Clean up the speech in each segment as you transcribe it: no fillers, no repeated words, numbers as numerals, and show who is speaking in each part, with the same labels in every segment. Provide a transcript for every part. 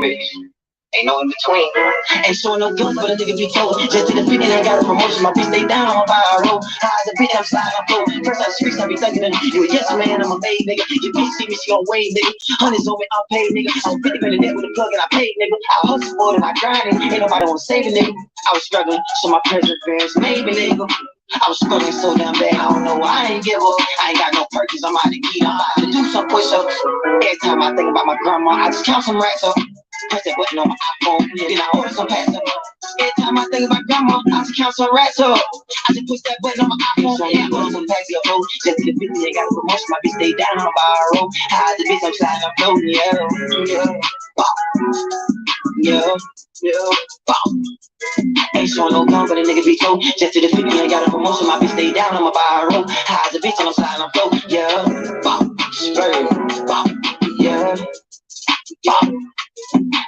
Speaker 1: Ain't no in between. Ain't showing no guns, but a nigga be told. Just to the 50 and got a promotion. My bitch stay down on my road. High as a bitch, I'm sliding on flow. First out the streets, I be thugging them. You a yes man, I'm a made nigga. Your bitch see me, she gon' wave, nigga. Hundreds on me, I'm paid, nigga. I'm 50 grand a day with a plug and I paid, nigga. I hustle for it and I grind it. Ain't nobody wanna save a nigga. I was struggling, so my perseverance made me, nigga. I was struggling so damn bad, I don't know why I ain't give up. I ain't got no purchase, I'm out to eat, I'm out to do some push-ups. Every time I think about my grandma, I just count some racks up. Press that button on my iPhone, then I order some pasta. Every time I think about grandma, I just count some racks up. I just push that button on my iPhone, then I order some packs up. Just to the 50, they got a promotion, my bitch stay down on my road. High as a bitch, I'm sliding up low, yeah, Ain't showing no gun, but a nigga be told. Just to the 50, I got a promotion, my bitch stay down on my road. High as a bitch, and I'm sliding up low, yeah.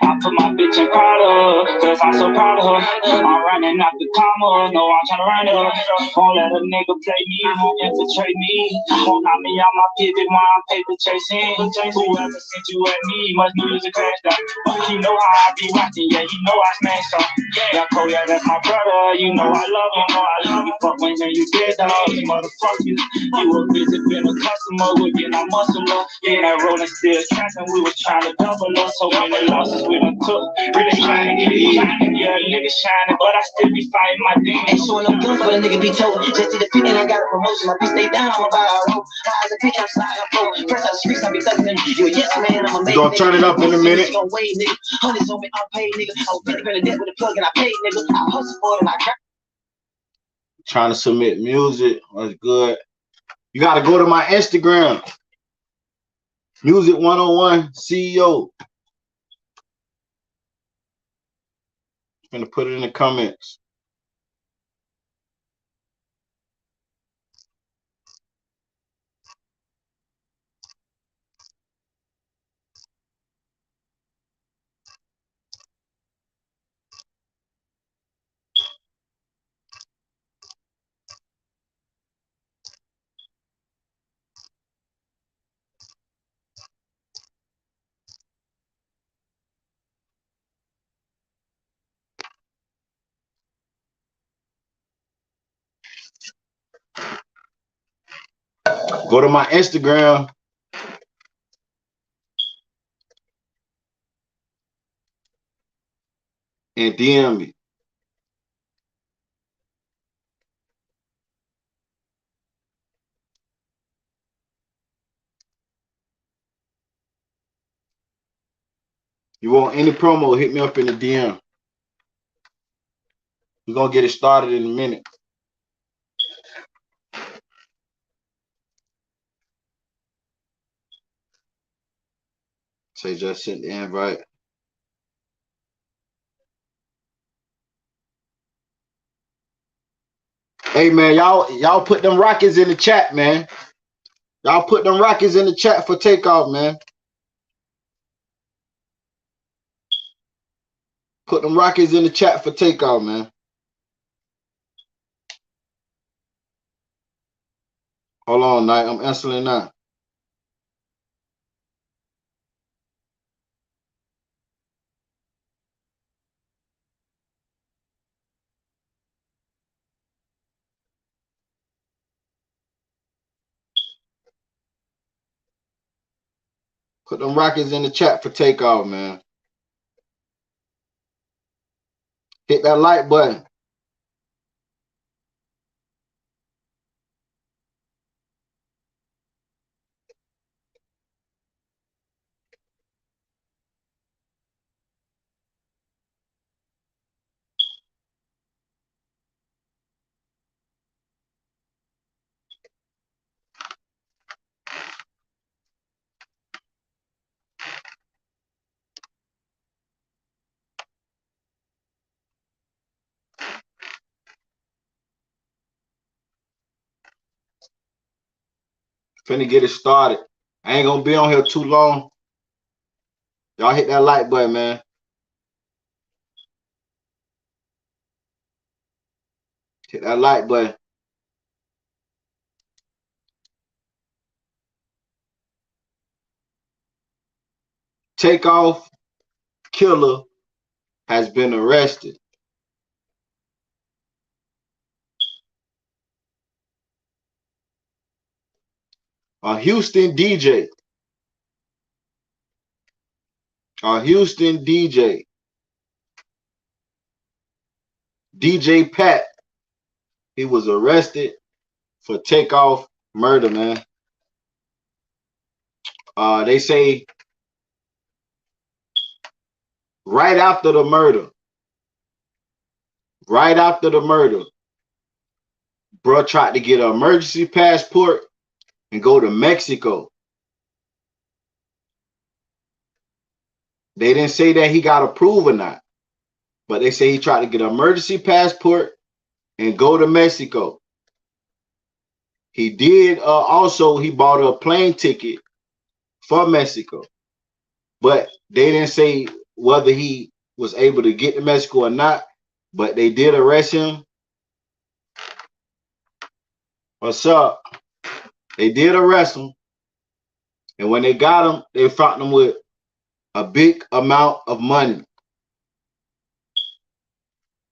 Speaker 2: I put my bitch in Prada, cause I'm so proud of her. I'm running out the comma, no, I'm tryna run it up. Won't let a nigga play me, won't infiltrate me. Won't knock me out my pivot while I'm paper chasing. Whoever sent you at me must know it's a crash out. He know how I be rocking, yeah, he know I smash up. Yeah, Cole, yeah, that's my brother, you know I love him, know I love you. Fuck when you dead, dog, you motherfuckers. You a visit, been a customer, we get our muscle up. Yeah, that rolling still trapping, we was trying to double up, so many losses we done took. Really trying to get it shining, yeah, nigga shining, but I still be fighting my demons.
Speaker 1: Ain't showing no guns, but a nigga be told. Just to the 50, I got a promotion, my bitch stay down on my road. High as a bitch, I'm sliding up low. Press out the streets, I be thugging them. You a yes man, I'm a made
Speaker 3: nigga. Turn it up in a minute.
Speaker 1: She gon' wave, nigga. Hundreds on me, I'm paid, nigga. I was 50 grand a debt with a plug and I paid, nigga. I hustle for it and I got.
Speaker 3: Trying to submit music, that's good. You gotta go to my Instagram. Music 101 CEO. I'm gonna put it in the comments. Go to my Instagram. And DM me. You want any promo, hit me up in the DM. We're gonna get it started in a minute. Say just sent the invite. Hey man, y'all put them rockets in the chat, man. Y'all put them rockets in the chat for Takeoff, man. Put them rockets in the chat for Takeoff, man. Hold on, Night. I'm answering now. Put them rockets in the chat for Takeoff, man. Hit that like button. Finna get it started. I ain't gonna be on here too long. Y'all hit that like button, man. Hit that like button. Takeoff, killer has been arrested. A Houston DJ. DJ Pat, he was arrested for Takeoff murder, man. They say right after the murder, bro tried to get an emergency passport and go to Mexico. They didn't say that he got approved or not, but they say he tried to get an emergency passport and go to Mexico. He did also, he bought a plane ticket for Mexico, but they didn't say whether he was able to get to Mexico or not, but they did arrest him. What's up? They did arrest him, and when they got him, they found him with a big amount of money.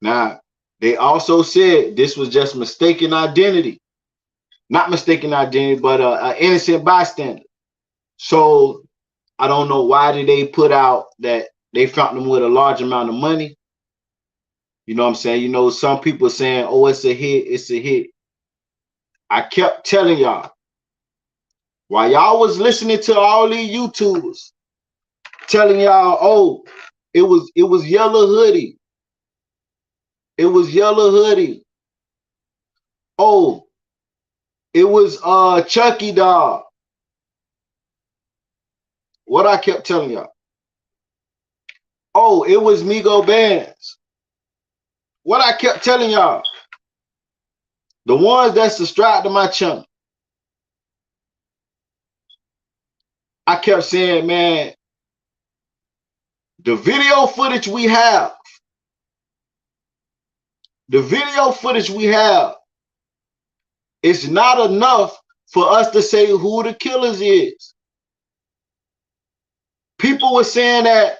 Speaker 3: Now, they also said this was just mistaken identity. Not mistaken identity, but an innocent bystander. So, I don't know why did they put out that they found him with a large amount of money. You know what I'm saying? You know, some people saying, oh, it's a hit, it's a hit. I kept telling y'all, while y'all was listening to all these YouTubers, telling y'all, oh, it was Yellow Hoodie. It was Yellow Hoodie. Oh, it was Chucky Dog. What I kept telling y'all. Oh, it was Migos Bands. What I kept telling y'all. The ones that subscribe to my channel. I kept saying, man, the video footage we have, is not enough for us to say who the killers is. People were saying that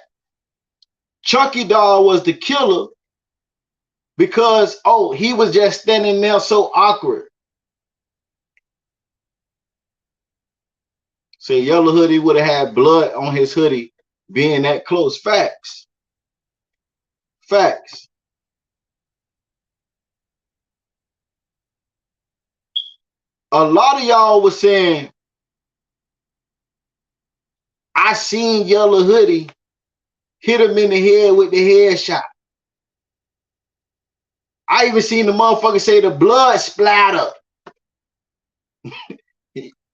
Speaker 3: Chucky Doll was the killer because, oh, he was just standing there so awkward. Say Yellow Hoodie would have had blood on his hoodie being that close. Facts. Facts. A lot of y'all was saying, I seen Yellow Hoodie hit him in the head with the headshot. I even seen the motherfucker say the blood splatter.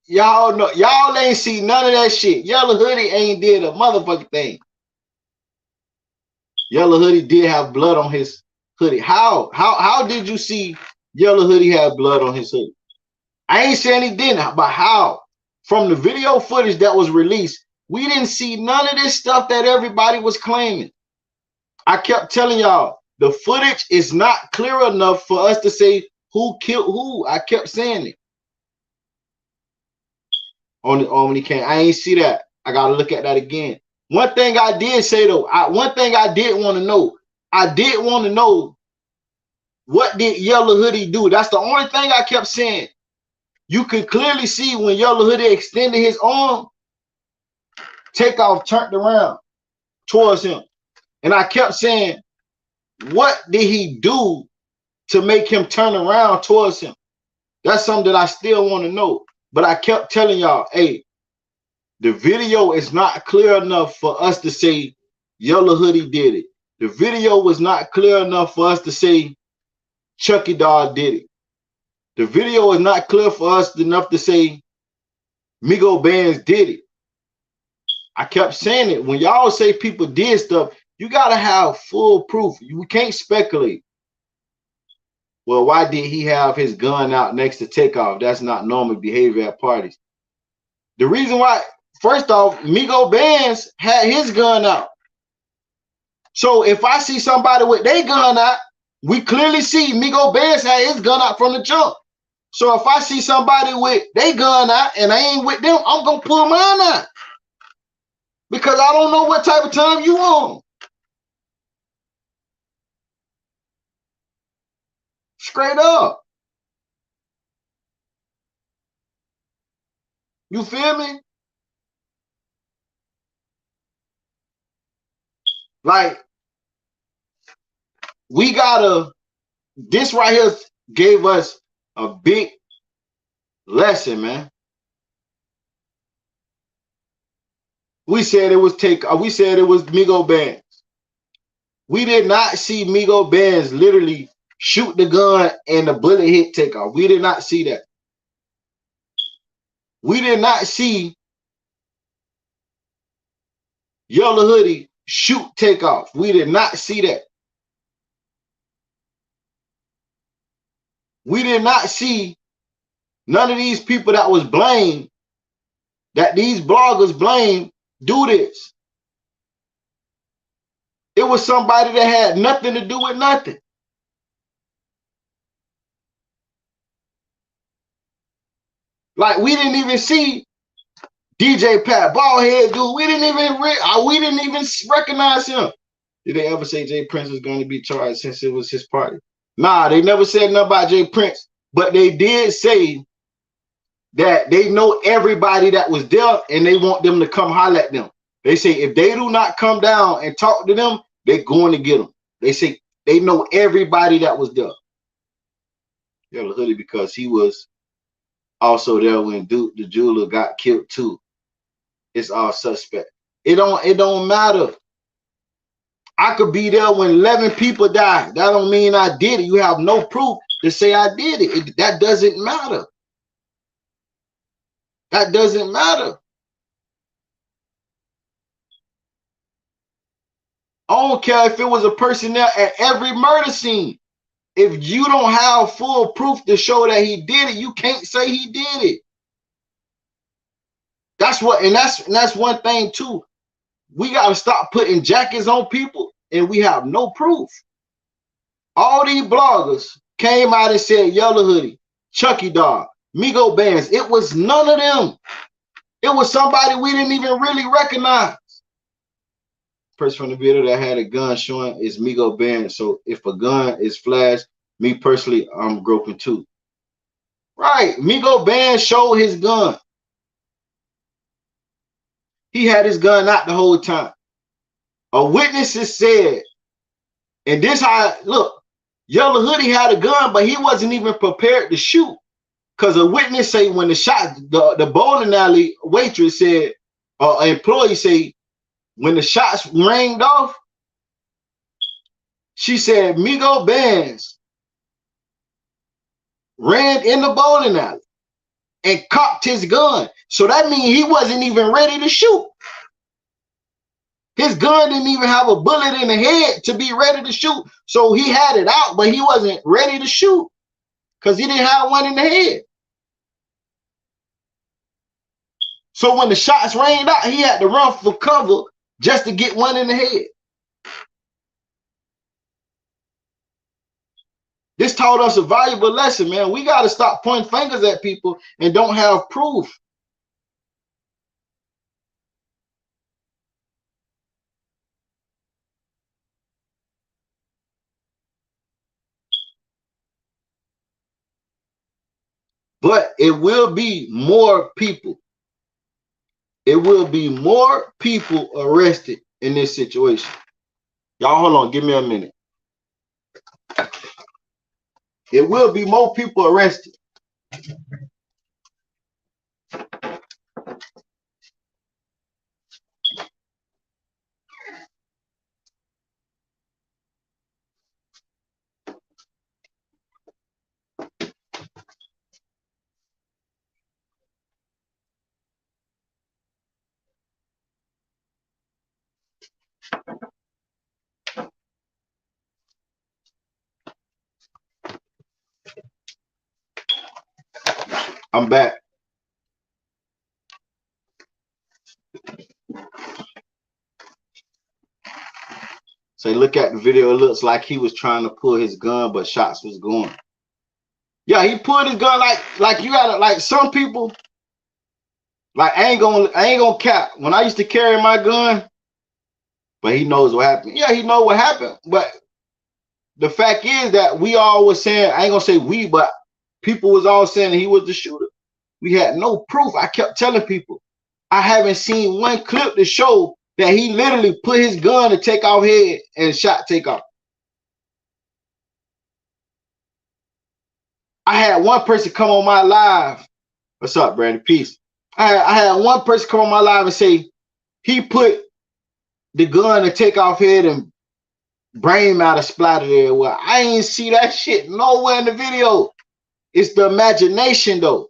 Speaker 3: Y'all know, y'all ain't seen none of that shit. Yellow Hoodie ain't did a motherfucking thing. Yellow Hoodie did have blood on his hoodie. How did you see Yellow Hoodie have blood on his hoodie? I ain't saying he didn't, but how? From the video footage that was released, we didn't see none of this stuff that everybody was claiming. I kept telling y'all, the footage is not clear enough for us to say who killed who. I kept saying it. On the can. I ain't see that. I gotta look at that again. One thing I did say though, one thing I did want to know. I did want to know, what did Yellow Hoodie do? That's the only thing I kept saying. You could clearly see when Yellow Hoodie extended his arm, Takeoff turned around towards him. And I kept saying, what did he do to make him turn around towards him? That's something that I still want to know. But I kept telling y'all, hey, the video is not clear enough for us to say Yellow Hoodie did it. The video was not clear enough for us to say Chucky Doll did it. The video is not clear for us enough to say Migos Bands did it. I kept saying it. When y'all say people did stuff, you got to have full proof. You can't speculate. Well, why did he have his gun out next to Takeoff? That's not normal behavior at parties. The reason why, first off, Migos Bands had his gun out. So if I see somebody with their gun out, we clearly see Migos Bands had his gun out from the jump. So if I see somebody with their gun out and I ain't with them, I'm going to pull mine out. Because I don't know what type of time you on. Straight up. You feel me? Like, we gotta, this right here gave us a big lesson, man. We said it was Takeoff. We said it was Migos bands. We did not see Migos bands literally shoot the gun and the bullet hit Takeoff. We did not see that. We did not see Yellow Hoodie shoot Takeoff. We did not see that. We did not see none of these people that was blamed, that these bloggers blame, do this. It was somebody that had nothing to do with nothing. Like, we didn't even see DJ Pat Ballhead dude. We didn't even recognize him. Did they ever say Jprincejr was going to be charged since it was his party? Nah, they never said nothing about Jprincejr, but they did say that they know everybody that was there and they want them to come holler at them. They say if they do not come down and talk to them, they're going to get them. They say they know everybody that was there. Yellow Hoodie, because he was also there when Duke the jeweler got killed too. It's all suspect. It don't matter. I could be there when 11 people died. That don't mean I did it. You have no proof to say I did it. That doesn't matter. That doesn't matter. I don't care if it was a person there at every murder scene. If you don't have full proof to show that he did it, you can't say he did it. That's what, and that's one thing too. We gotta stop putting jackets on people, and we have no proof. All these bloggers came out and said Yellow Hoodie, Chucky Dog, Migos bands. It was none of them. It was somebody we didn't even really recognize. Person from the video that had a gun showing is Migos band. So if a gun is flashed, me personally, I'm groping too. Right, Migos band showed his gun. He had his gun out the whole time. A witness has said, and this how, look, Yellow Hoodie had a gun, but he wasn't even prepared to shoot. Because a witness say when the shot, the bowling alley waitress said, or employee say, when the shots rang off, she said Migos bands ran in the bowling alley and cocked his gun. So that means he wasn't even ready to shoot. His gun didn't even have a bullet in the head to be ready to shoot. So he had it out, but he wasn't ready to shoot because he didn't have one in the head. So when the shots rained out, he had to run for cover just to get one in the head. This taught us a valuable lesson, man. We got to stop pointing fingers at people and don't have proof. But it will be more people. It will be more people arrested in this situation. Y'all hold on, give me a minute. It will be more people arrested. I'm back. So look at the video. It looks like he was trying to pull his gun, but shots was going. Yeah, he pulled his gun like you gotta, like some people, like I ain't gonna cap. When I used to carry my gun, but he knows what happened. Yeah, he knows what happened, but the fact is that we all was saying, I ain't gonna say we, but people was all saying that he was the shooter. We had no proof. I kept telling people, I haven't seen one clip to show that he literally put his gun to Takeoff head and shot Takeoff. I had one person come on my live. What's up, Brandon? Peace. I had one person come on my live and say he put the gun to Takeoff head and brain matter splattered there. Well, I ain't see that shit nowhere in the video. It's the imagination, though.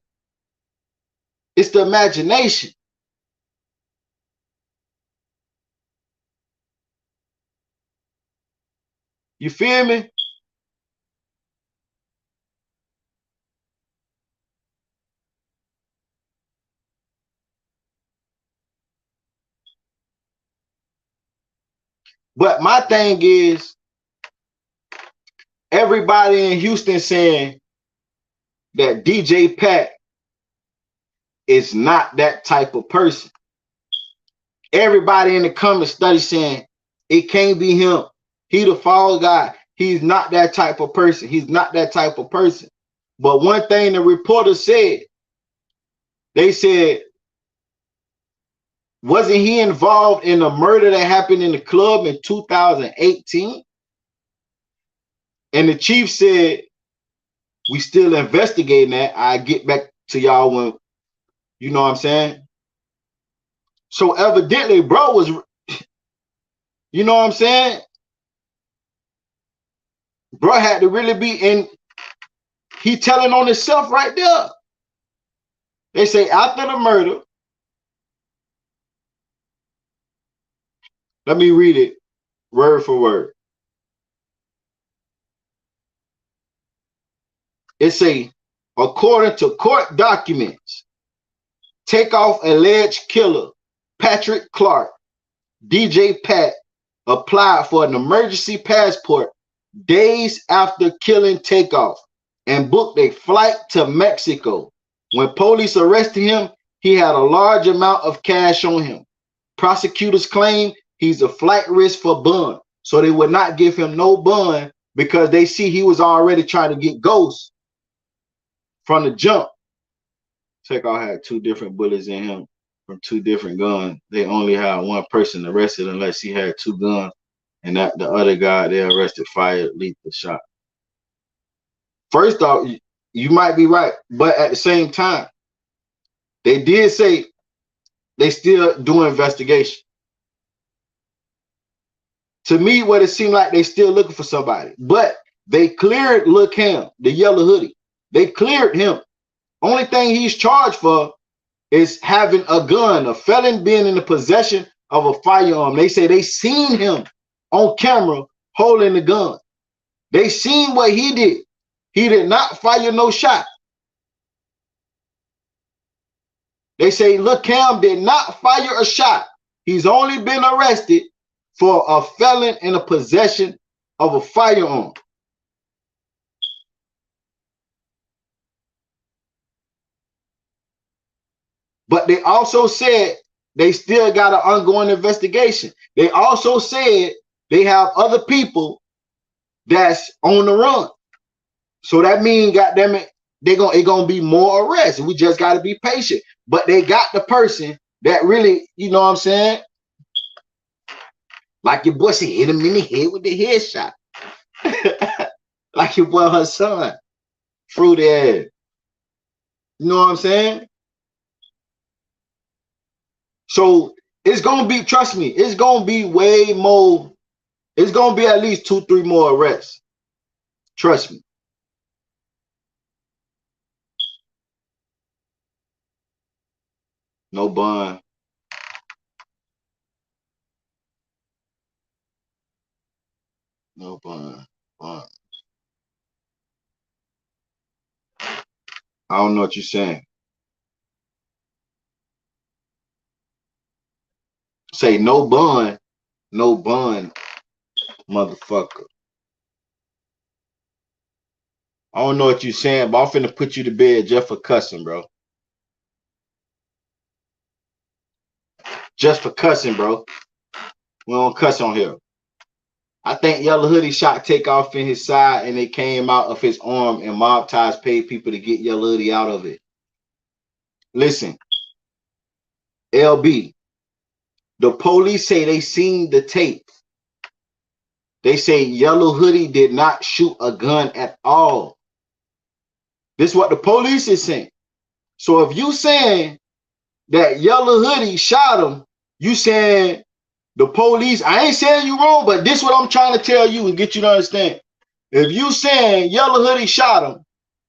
Speaker 3: It's the imagination. You feel me? But my thing is, everybody in Houston saying that DJ Pat is not that type of person. Everybody in the comment study saying it can't be him. He the fall guy. He's not that type of person. He's not that type of person. But one thing the reporter said, they said, wasn't he involved in the murder that happened in the club in 2018? And the chief said, we still investigating that. I get back to y'all when, you know what I'm saying? So evidently, bro was, you know what I'm saying? Bro had to really be in, he telling on himself right there. They say after the murder, let me read it word for word. It say, according to court documents, Takeoff alleged killer Patrick Clark, DJ Pat, applied for an emergency passport days after killing Takeoff and booked a flight to Mexico. When police arrested him, he had a large amount of cash on him. Prosecutors claim he's a flight risk for bond, so they would not give him no bond because they see he was already trying to get ghosts from the jump. Takeoff had 2 different bullets in him from 2 different guns. They only had one person arrested unless he had 2 guns, and that the other guy they arrested fired lethal shot. First off, you might be right, but at the same time, they did say they still doing investigation. To me, what it seemed like they still looking for somebody, but they cleared Lil Cam, the yellow hoodie. They cleared him. Only thing he's charged for is having a gun, a felon being in the possession of a firearm. They say they seen him on camera holding the gun. They seen what he did. He did not fire no shot. They say Lil Cam did not fire a shot. He's only been arrested for a felon in the possession of a firearm. But they also said they still got an ongoing investigation. They also said they have other people that's on the run. So that means, goddamn it, it gonna be more arrests. We just gotta be patient. But they got the person that really, you know what I'm saying? Like your boy said, hit him in the head with the headshot. Like your boy Hassan. Fruity ass. You know what I'm saying? So it's gonna be, trust me, it's gonna be way more. It's gonna be at least 2-3 more arrests. Trust me. No bond. No bond. Bond. I don't know what you're saying. Say no bond. No bond, motherfucker. I don't know what you're saying, but I'm finna put you to bed just for cussing, bro. Just for cussing, bro. We don't cuss on here. I think Yellow Hoodie shot Takeoff in his side and it came out of his arm, and Mob Ties paid people to get Yellow Hoodie out of it. Listen, LB, the police say they seen the tape. They say Yellow Hoodie did not shoot a gun at all. This is what the police is saying. So if you saying that Yellow Hoodie shot him, you saying the police, I ain't saying you wrong, but this is what I'm trying to tell you and get you to understand. If you saying Yellow Hoodie shot him,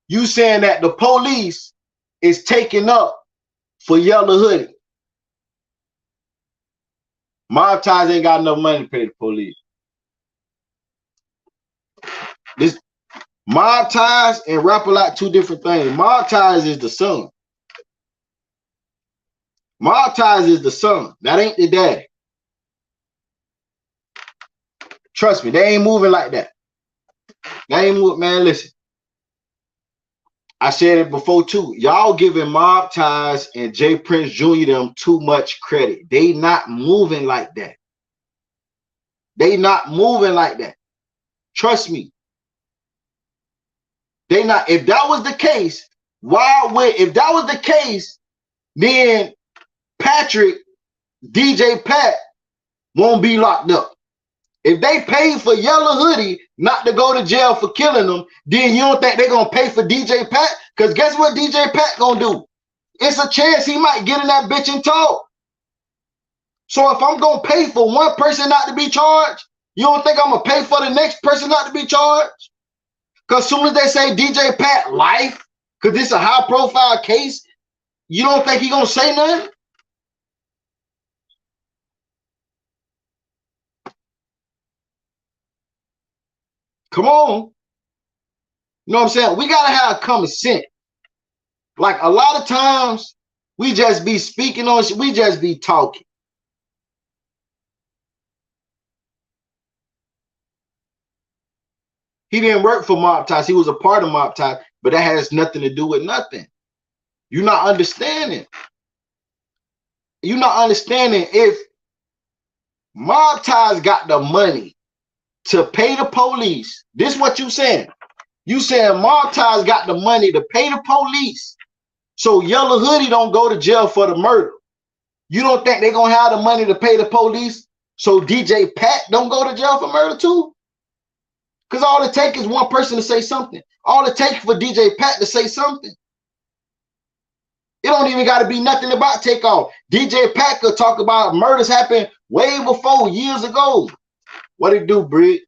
Speaker 3: you saying that the police is taking up for Yellow Hoodie. Mob Ties ain't got enough money to pay the police. This Mob Ties and Rap-A-Lot, two different things. Mob Ties is the son. Mob Ties is the son. That ain't the daddy. Trust me, they ain't moving like that. They ain't moving, man. Listen, I said it before too. Y'all giving Mob Ties and Jprincejr Jr. them too much credit. They not moving like that. They not moving like that. Trust me. They not. If that was the case, why would? If that was the case, then Patrick, DJ Pat, won't be locked up. If they paid for Yellow Hoodie not to go to jail for killing them, then you don't think they're gonna pay for DJ Pat? Because guess what DJ Pat gonna do? It's a chance he might get in that bitch and talk. So if I'm gonna pay for one person not to be charged, you don't think I'm gonna pay for the next person not to be charged? Because as soon as they say DJ Pat life, because this is a high profile case, you don't think he gonna say nothing? Come on. You know what I'm saying? We gotta have common sense. Like a lot of times, we just be speaking on shit, we just be talking. He didn't work for Mob Ties. He was a part of Mob Ties, but that has nothing to do with nothing. You're not understanding. You're not understanding. If Mob Ties got the money to pay the police, this is what you saying. You saying Mob Ties got the money to pay the police so Yellow Hoodie don't go to jail for the murder. You don't think they're going to have the money to pay the police so DJ Pat don't go to jail for murder too? Because all it takes is one person to say something. All it takes for DJ Pat to say something. It don't even got to be nothing about Takeoff. DJ Pat could talk about murders happened way before, years ago. What it do, Brig?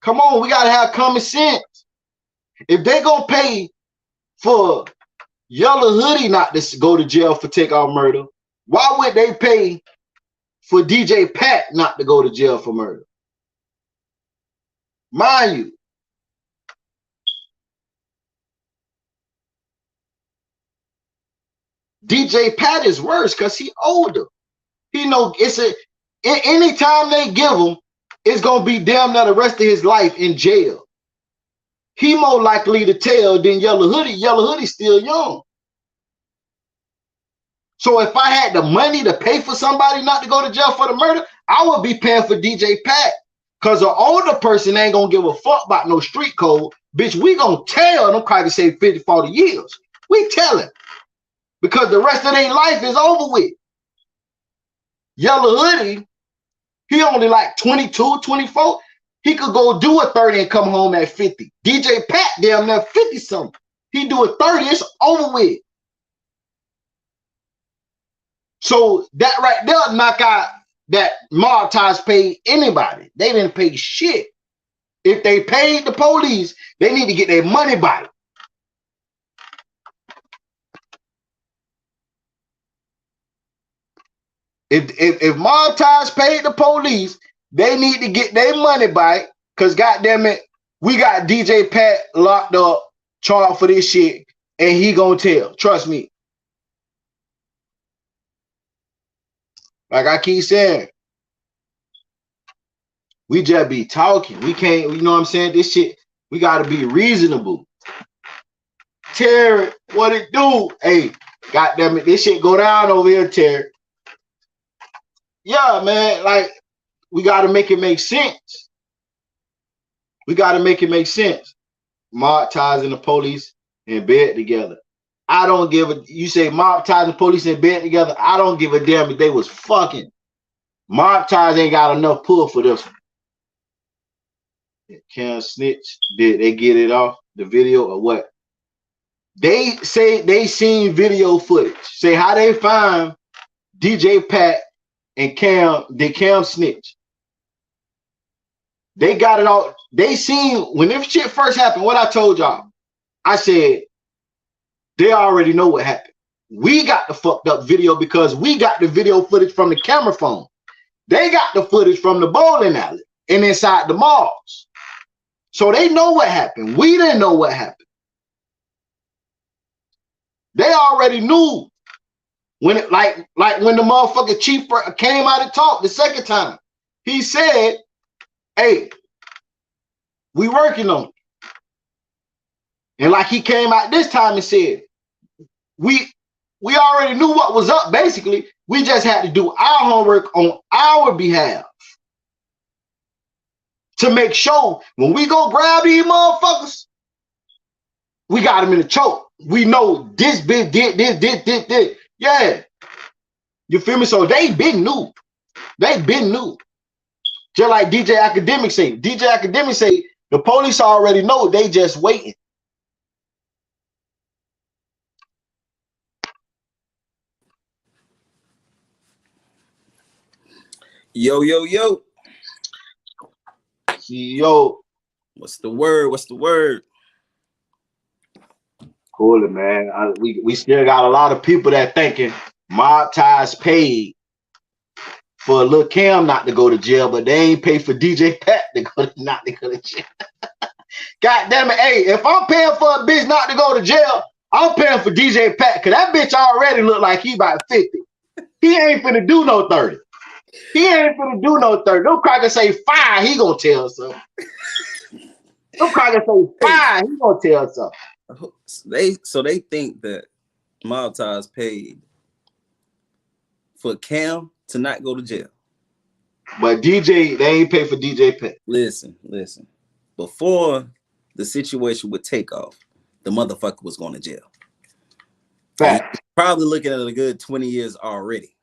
Speaker 3: Come on, we got to have common sense. If they going to pay for Yellow Hoodie not to go to jail for Takeoff murder, why would they pay for DJ Pat not to go to jail for murder? Mind you, DJ Pat is worse because he older. He know it's a anytime they give him, it's gonna be damn near the rest of his life in jail. He more likely to tell than Yellow Hoodie. Yellow Hoodie's still young. So if I had the money to pay for somebody not to go to jail for the murder, I would be paying for DJ Pat. Because an older person ain't going to give a fuck about no street code. Bitch, we going to tell them probably say 50, 40 years. We tell it. Because the rest of their life is over with. Yellow Hoodie, he only like 22, 24. He could go do a 30 and come home at 50. DJ Pat damn near 50 something. He do a 30, it's over with. So that right there knock out that Mob Ties paid anybody. They didn't pay shit. If they paid the police, they need to get their money back. If Mob Ties paid the police, they need to get their money back. Cause goddamn it, we got DJ Pat locked up, charged for this shit, and he gonna tell. Trust me. Like I keep saying, we just be talking. We can't, you know what I'm saying? This shit, we gotta be reasonable. Terry, what it do? Hey, goddamn it, this shit go down over here, Terry. Yeah, man, like we gotta make it make sense. We gotta make it make sense. Mob ties and the police in bed together. I don't give a, you say mob ties and the police in bed together. I don't give a damn if they was fucking. Mob ties ain't got enough pull for this one. Cam snitch. Did they get it off the video or what? They say they seen video footage. Say how they find DJ Pat and Cam. Did Cam snitch? They got it all. They seen when this shit first happened. What I told y'all, I said they already know what happened. We got the fucked up video because we got the video footage from the camera phone. They got the footage from the bowling alley and inside the malls. So they know what happened. We didn't know what happened. They already knew when it like when the motherfucker chief came out and talked the second time. He said, "Hey, we working on it." And like he came out this time and said, we already knew what was up. Basically, we just had to do our homework on our behalf to make sure when we go grab these motherfuckers, we got them in the choke. We know this bitch did this. Yeah. You feel me? So they been new. They been new. Just like DJ Academic say. DJ Academic say the police already know, they just waiting.
Speaker 4: Yo, yo, yo.
Speaker 3: Yo.
Speaker 4: What's the word? What's the word?
Speaker 3: Cool, man. We still got a lot of people that thinking mob ties paid for a little Cam not to go to jail, but they ain't paid for DJ Pat not to go to jail. God damn it. Hey, if I'm paying for a bitch not to go to jail, I'm paying for DJ Pat, because that bitch already look like he about 50. He ain't finna do no 30. He ain't finna do no 30. Them crackers say 5, he gonna tell something. Them crackers say 5, he gonna tell something.
Speaker 4: So they think that mob ties paid for Cam to not go to jail.
Speaker 3: But DJ, they ain't pay for DJ Pat.
Speaker 4: Listen. Before the situation with Takeoff, the motherfucker was going to jail.
Speaker 3: Fact.
Speaker 4: Probably looking at a good 20 years already.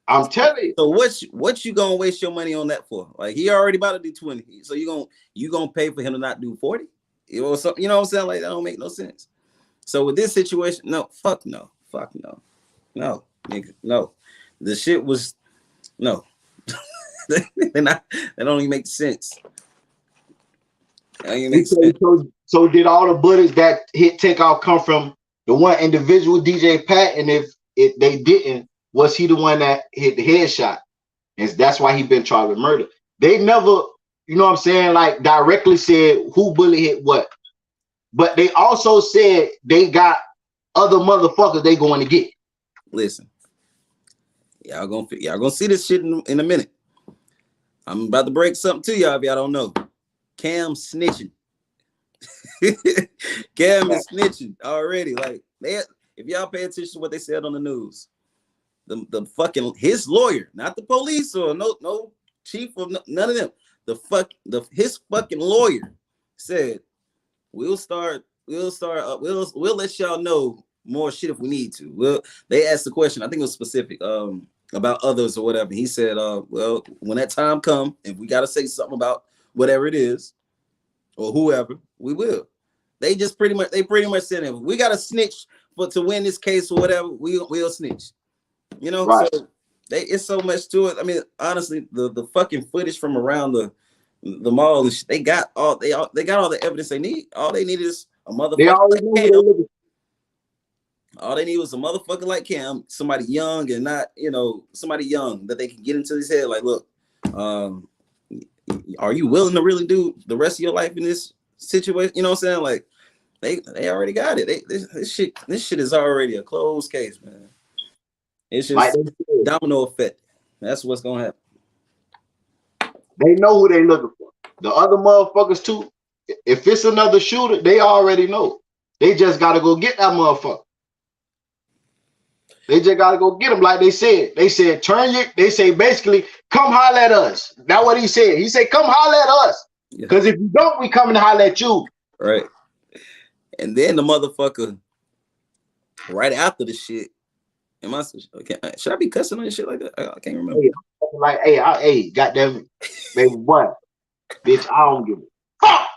Speaker 3: I'm telling you.
Speaker 4: So what you gonna waste your money on that for? Like, he already about to do 20. So you gonna pay for him to not do 40? You know something? You know what I'm saying? Like, that don't make no sense. So with this situation, no, fuck no, nigga, no. The shit was no. That don't even make sense. That don't even make sense.
Speaker 3: So did all the bullets that hit Takeoff come from the one individual DJ Pat? And if they didn't, was he the one that hit the headshot? And that's why he been charged with murder. They never, you know what I'm saying, like directly said who bullet hit what. But they also said they got other motherfuckers they going to get.
Speaker 4: Listen, y'all gonna see this shit in a minute. I'm about to break something to y'all if y'all don't know. Cam snitching. Cam is snitching already. Like, if y'all pay attention to what they said on the news, the fucking his lawyer, not the police or no chief of none of them. His fucking lawyer said, we'll let y'all know more shit if we need to. They asked the question, I think it was specific, about others or whatever. He said, well, when that time come, if we gotta say something about whatever it is or whoever, we will. They pretty much said, if we gotta snitch to win this case or whatever, we'll snitch. You know, right. So it's so much to it. I mean, honestly, the fucking footage from around the mall, they got all the evidence they need. All they need is a motherfucker like Cam. All they need was a motherfucker like Cam, somebody young and not, somebody young that they can get into his head. Like, look, are you willing to really do the rest of your life in this situation? You know what I'm saying? Like, they already got it. This shit is already a closed case, man. It's just domino effect. That's what's gonna happen.
Speaker 3: They know who they looking for. The other motherfuckers too. If it's another shooter, they already know. They just gotta go get that motherfucker. They just gotta go get him, like they said. They said, they say basically, come holler at us. That's what he said. He said, come holler at us. Because if you don't, we coming to holler at you.
Speaker 4: Right. And then the motherfucker, right after the shit, should I be cussing on this shit like that? I can't remember.
Speaker 3: Hey, goddamn, baby boy, bitch, I don't give a fuck.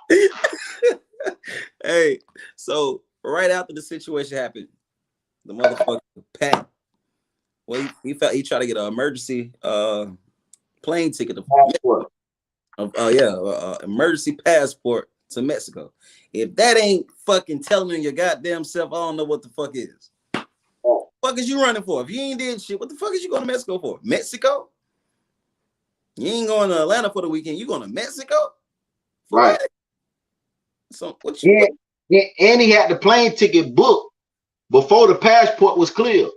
Speaker 4: Hey, so right after the situation happened, the motherfucker Pat, well, he tried to get an emergency plane ticket. Emergency passport to Mexico. If that ain't fucking telling your goddamn self, I don't know what the fuck is. What the fuck is you running for? If you ain't did shit, what the fuck is you going to Mexico for? Mexico? You ain't going to Atlanta for the weekend. You going to Mexico? For
Speaker 3: right.
Speaker 4: What? So what you?
Speaker 3: And he had the plane ticket booked before the passport was clear.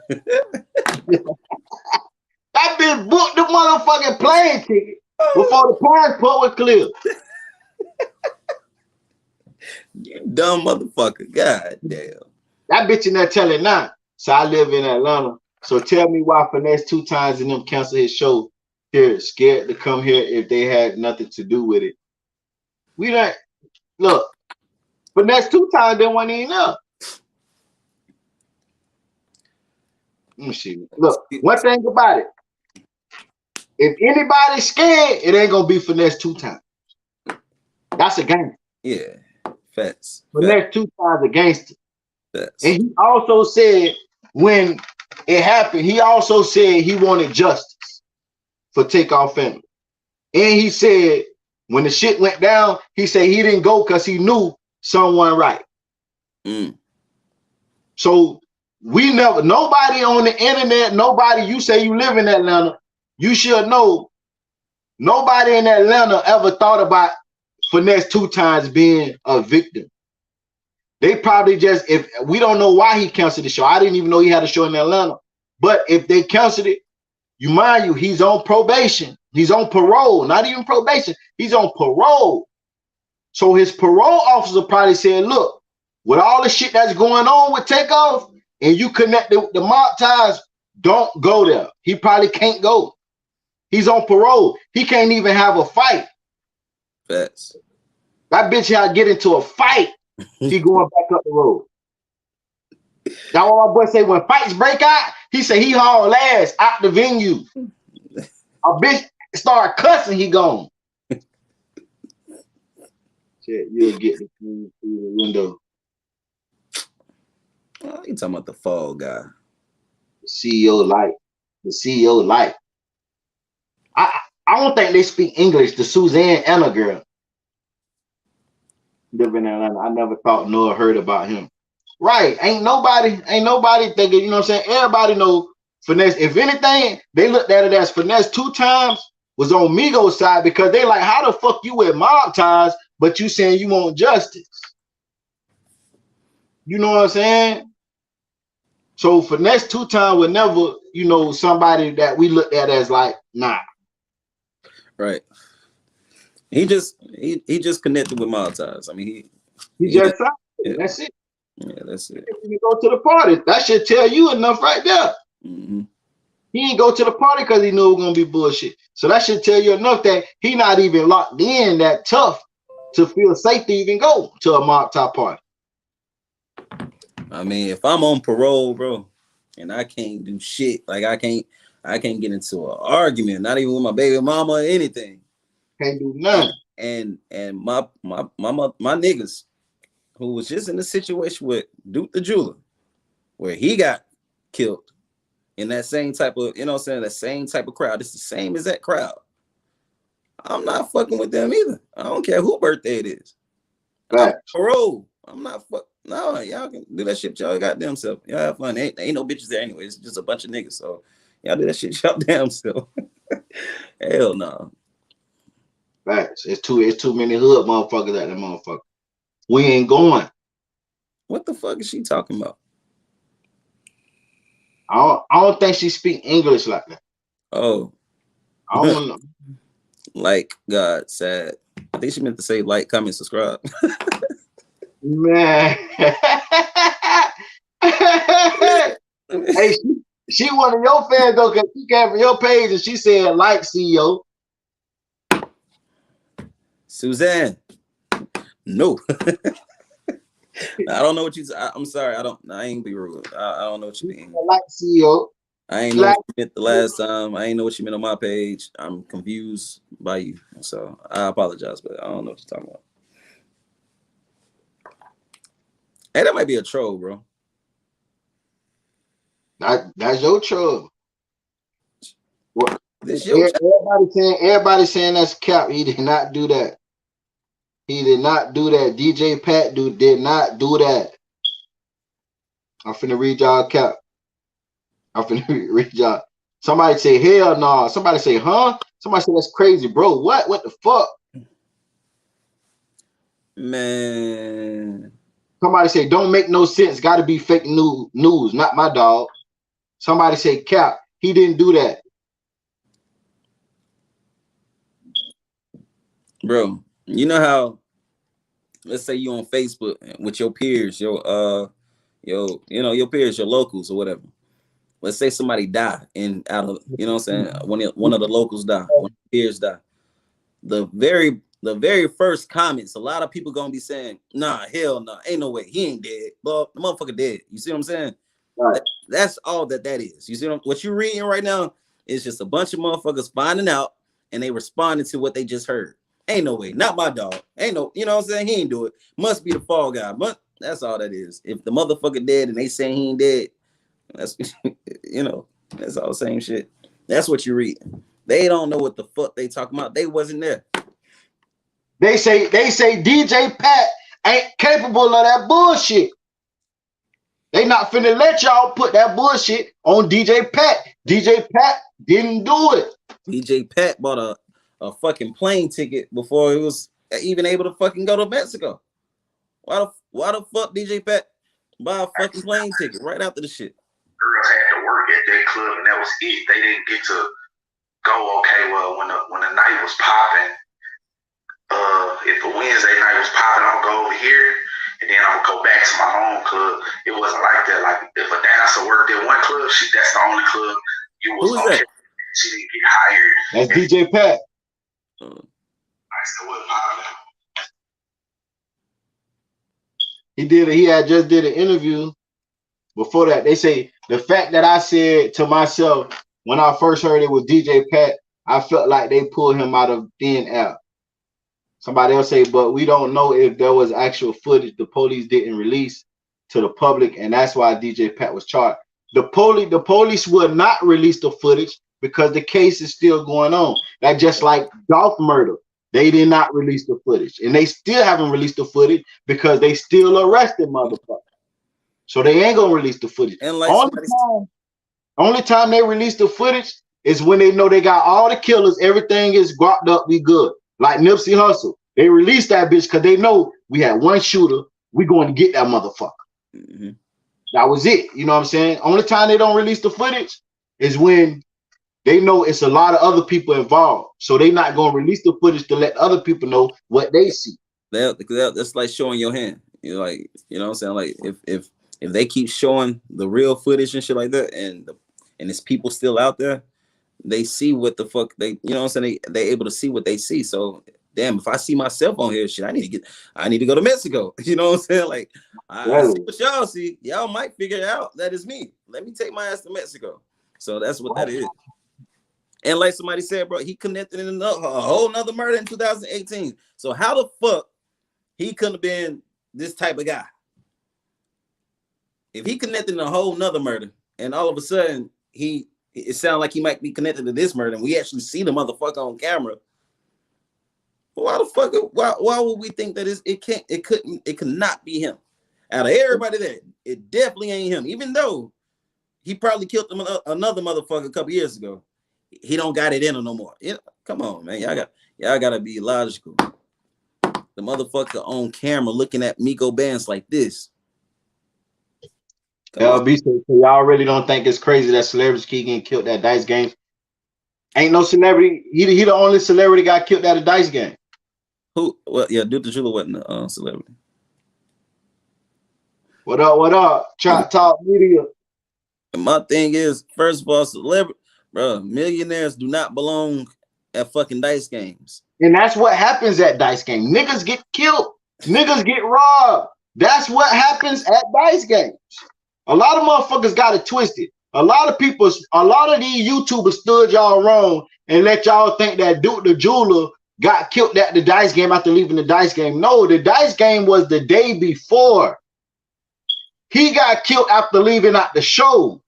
Speaker 3: That bitch booked the motherfucking plane ticket before the passport was clear.
Speaker 4: You dumb motherfucker. God damn.
Speaker 3: That bitch in there telling now. So I live in Atlanta. So tell me why Finesse 2 times and them cancel his show here, scared to come here if they had nothing to do with it. We don't look. Finesse 2 times they wasn't even up. Let me see. Look, one thing about it. If anybody's scared, it ain't gonna be Finesse 2 times. That's a gangster.
Speaker 4: Yeah, facts.
Speaker 3: Finesse 2 times a gangster.
Speaker 4: Facts.
Speaker 3: And he also said when it happened, he also said he wanted justice for Takeoff family. And he said when the shit went down, he said he didn't go because he knew someone right. So we never, nobody on the internet, nobody, you say you live in Atlanta, you should know nobody in Atlanta ever thought about Finesse 2 times being a victim. They probably just, if we don't know why he canceled the show. I didn't even know he had a show in Atlanta. But if they canceled it, mind you, he's on probation. He's on parole, not even probation. He's on parole. So his parole officer probably said, look, with all the shit that's going on with Takeoff, and you connect the mob ties, don't go there. He probably can't go. He's on parole. He can't even have a fight.
Speaker 4: Facts.
Speaker 3: That bitch had to get into a fight. He going back up the road. That's what my boy say, when fights break out, he say he haul ass out the venue. A bitch start cussing, he gone. Shit, you'll get the thing through the window.
Speaker 4: Oh, you talking about the fall guy.
Speaker 3: The CEO light. The CEO light. I don't think they speak English. The Suzanne Anna girl. Living in Atlanta. I never thought nor heard about him. Right. Ain't nobody thinking, you know what I'm saying? Everybody know Finesse. If anything, they looked at it as Finesse 2 times was on Migos' side because they like, how the fuck you with mob ties, but you saying you want justice? You know what I'm saying? So Finesse 2 times would never, you know, somebody that we looked at as like, nah.
Speaker 4: Right. He just connected with mob ties. I mean,
Speaker 3: he just
Speaker 4: yeah.
Speaker 3: That's it.
Speaker 4: Yeah, that's it.
Speaker 3: You go to the party. That should tell you enough right there.
Speaker 4: Mm-hmm.
Speaker 3: He didn't go to the party because he knew it was gonna be bullshit. So that should tell you enough that he not even locked in that tough to feel safe to even go to a mob top party.
Speaker 4: I mean, if I'm on parole, bro, and I can't do shit, like I can't get into an argument, not even with my baby mama or anything.
Speaker 3: Can't do nothing.
Speaker 4: And my niggas who was just in a situation with Duke the Jeweler, where he got killed in that same type of, you know what I'm saying, that same type of crowd. It's the same as that crowd. I'm not fucking with them either. I don't care who birthday it is.
Speaker 3: Right.
Speaker 4: Parole. I'm not fuck. No, y'all can do that shit y'all goddamn self. Y'all have fun. Ain't no bitches there anyway. It's just a bunch of niggas. So y'all do that shit y'all damn self. Hell no.
Speaker 3: Right. It's too many hood motherfuckers at that motherfucker. We ain't going.
Speaker 4: What the fuck is she talking about?
Speaker 3: I don't think she speak English like that.
Speaker 4: Oh.
Speaker 3: I don't know.
Speaker 4: Like God said. I think she meant to say like, comment, subscribe.
Speaker 3: Man. Hey, she one of your fans though, because she came from your page and she said like CEO.
Speaker 4: Suzanne. No. I don't know what you. I'm sorry. I ain't be rude. I don't know what you mean.
Speaker 3: Like CEO.
Speaker 4: I ain't know what you meant the last time. I ain't know what you meant on my page. I'm confused by you, so I apologize, but I don't know what you're talking about. Hey, that might be a troll, bro.
Speaker 3: That's your troll. What?
Speaker 4: This your
Speaker 3: Everybody saying that's cap. He did not do that. He did not do that. DJ Pat did not do that. I'm finna read y'all cap. I'm finna read y'all. Somebody say hell no. Nah. Somebody say huh. Somebody say that's crazy, bro. What? What the fuck?
Speaker 4: Man.
Speaker 3: Somebody say don't make no sense. Got to be fake news. Not my dog. Somebody say cap. He didn't do that.
Speaker 4: Bro, you know how, let's say you on Facebook with your peers, your peers, your locals or whatever. Let's say somebody die and out of, you know what I'm saying, one of the locals die, one of the peers die. The very first comments, a lot of people gonna be saying, nah, hell no, ain't no way, he ain't dead. Well, the motherfucker dead. You see what I'm saying? Right. That's all that is. You see what you're reading right now is just a bunch of motherfuckers finding out and they responding to what they just heard. Ain't no way, not my dog. Ain't no, you know what I'm saying? He ain't do it. Must be the fall guy. But that's all that is. If the motherfucker dead and they saying he ain't dead, that's that's all the same shit. That's what you read. They don't know what the fuck they talking about. They wasn't there.
Speaker 3: They say DJ Pat ain't capable of that bullshit. They not finna let y'all put that bullshit on DJ Pat. DJ Pat didn't do it.
Speaker 4: DJ Pat bought a fucking plane ticket before he was even able to fucking go to Mexico. Why the fuck DJ Pat buy a fucking plane ticket right after the shit?
Speaker 5: Girls had to work at that club and that was it. They didn't get to go, okay, well, when the night was popping, if the Wednesday night was popping, I'm gonna go over here and then I'm gonna go back to my own club. It wasn't like that. Like if a dancer worked at one club, that's the only club you was on. She didn't get hired.
Speaker 3: That's DJ Pat. He had just did an interview before that. They say the fact that I said to myself when I first heard it was DJ Pat, I felt like they pulled him out of thin air. Somebody else say, but we don't know if there was actual footage the police didn't release to the public, and that's why DJ Pat was charged. The police would not release the footage because the case is still going on. That just like Dolph murder. They did not release the footage, and they still haven't released the footage because they still arrested motherfuckers. So they ain't gonna release the footage. And like only time they release the footage is when they know they got all the killers, everything is gropped up, we good. Like Nipsey Hussle, they released that bitch because they know we had one shooter, we going to get that motherfucker. Mm-hmm. That was it. You know what I'm saying? Only time they don't release the footage is when they know it's a lot of other people involved. So they not going to release the footage to let other people know what they see.
Speaker 4: That's like showing your hand. You know, like, you know what I'm saying? Like if they keep showing the real footage and shit like that, and it's people still out there, they see what the fuck they, you know what I'm saying? They able to see what they see. So damn, if I see myself on here, shit, I need to go to Mexico. You know what I'm saying? Like, I see what y'all see. Y'all might figure out that is me. Let me take my ass to Mexico. So that's what that is. And like somebody said, bro, he connected in a whole nother murder in 2018. So how the fuck he couldn't have been this type of guy? If he connected in a whole nother murder, and all of a sudden it sounds like he might be connected to this murder, and we actually see the motherfucker on camera. Why the fuck? Why would we think that it could not be him? Out of everybody there, it definitely ain't him. Even though he probably killed another motherfucker a couple years ago, he don't got it in him no more. You know, come on, man, y'all gotta be logical. The motherfucker on camera looking at Migos bands like this.
Speaker 3: LB, so y'all really don't think it's crazy that celebrities keep getting killed at dice games? Ain't no celebrity. He the only celebrity got killed at a dice game.
Speaker 4: Who? Well, yeah, Duke the Jeweler wasn't a celebrity.
Speaker 3: What up? What up? Trap Talk Media.
Speaker 4: And my thing is, first of all, celebrity, bro, millionaires do not belong at fucking dice games.
Speaker 3: And that's what happens at dice game. Niggas get killed. Niggas get robbed. That's what happens at dice games. A lot of motherfuckers got it twisted. A lot of these YouTubers stood y'all wrong and let y'all think that Duke the Jeweler got killed at the dice game after leaving the dice game. No, the dice game was the day before. He got killed after leaving out the show.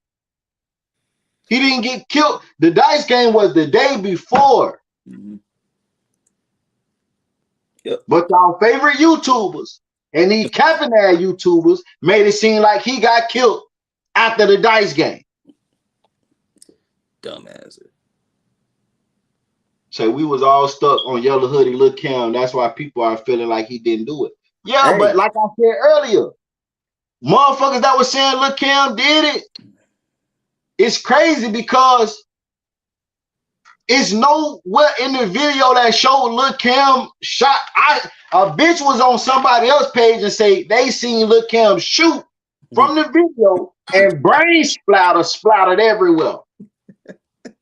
Speaker 3: He didn't get killed. The dice game was the day before.
Speaker 4: Mm-hmm. Yep.
Speaker 3: But our favorite YouTubers and these capping ass YouTubers made it seem like he got killed after the dice game.
Speaker 4: Dumbass.
Speaker 3: So we was all stuck on Yellow Hoodie, Lil Kim. That's why people are feeling like he didn't do it. Yeah, but like I said earlier, motherfuckers that was saying Lil Kim did it. It's crazy because it's nowhere in the video that showed Lil Kim shot. A bitch was on somebody else's page and say they seen Lil Kim shoot from the video and brain splattered everywhere.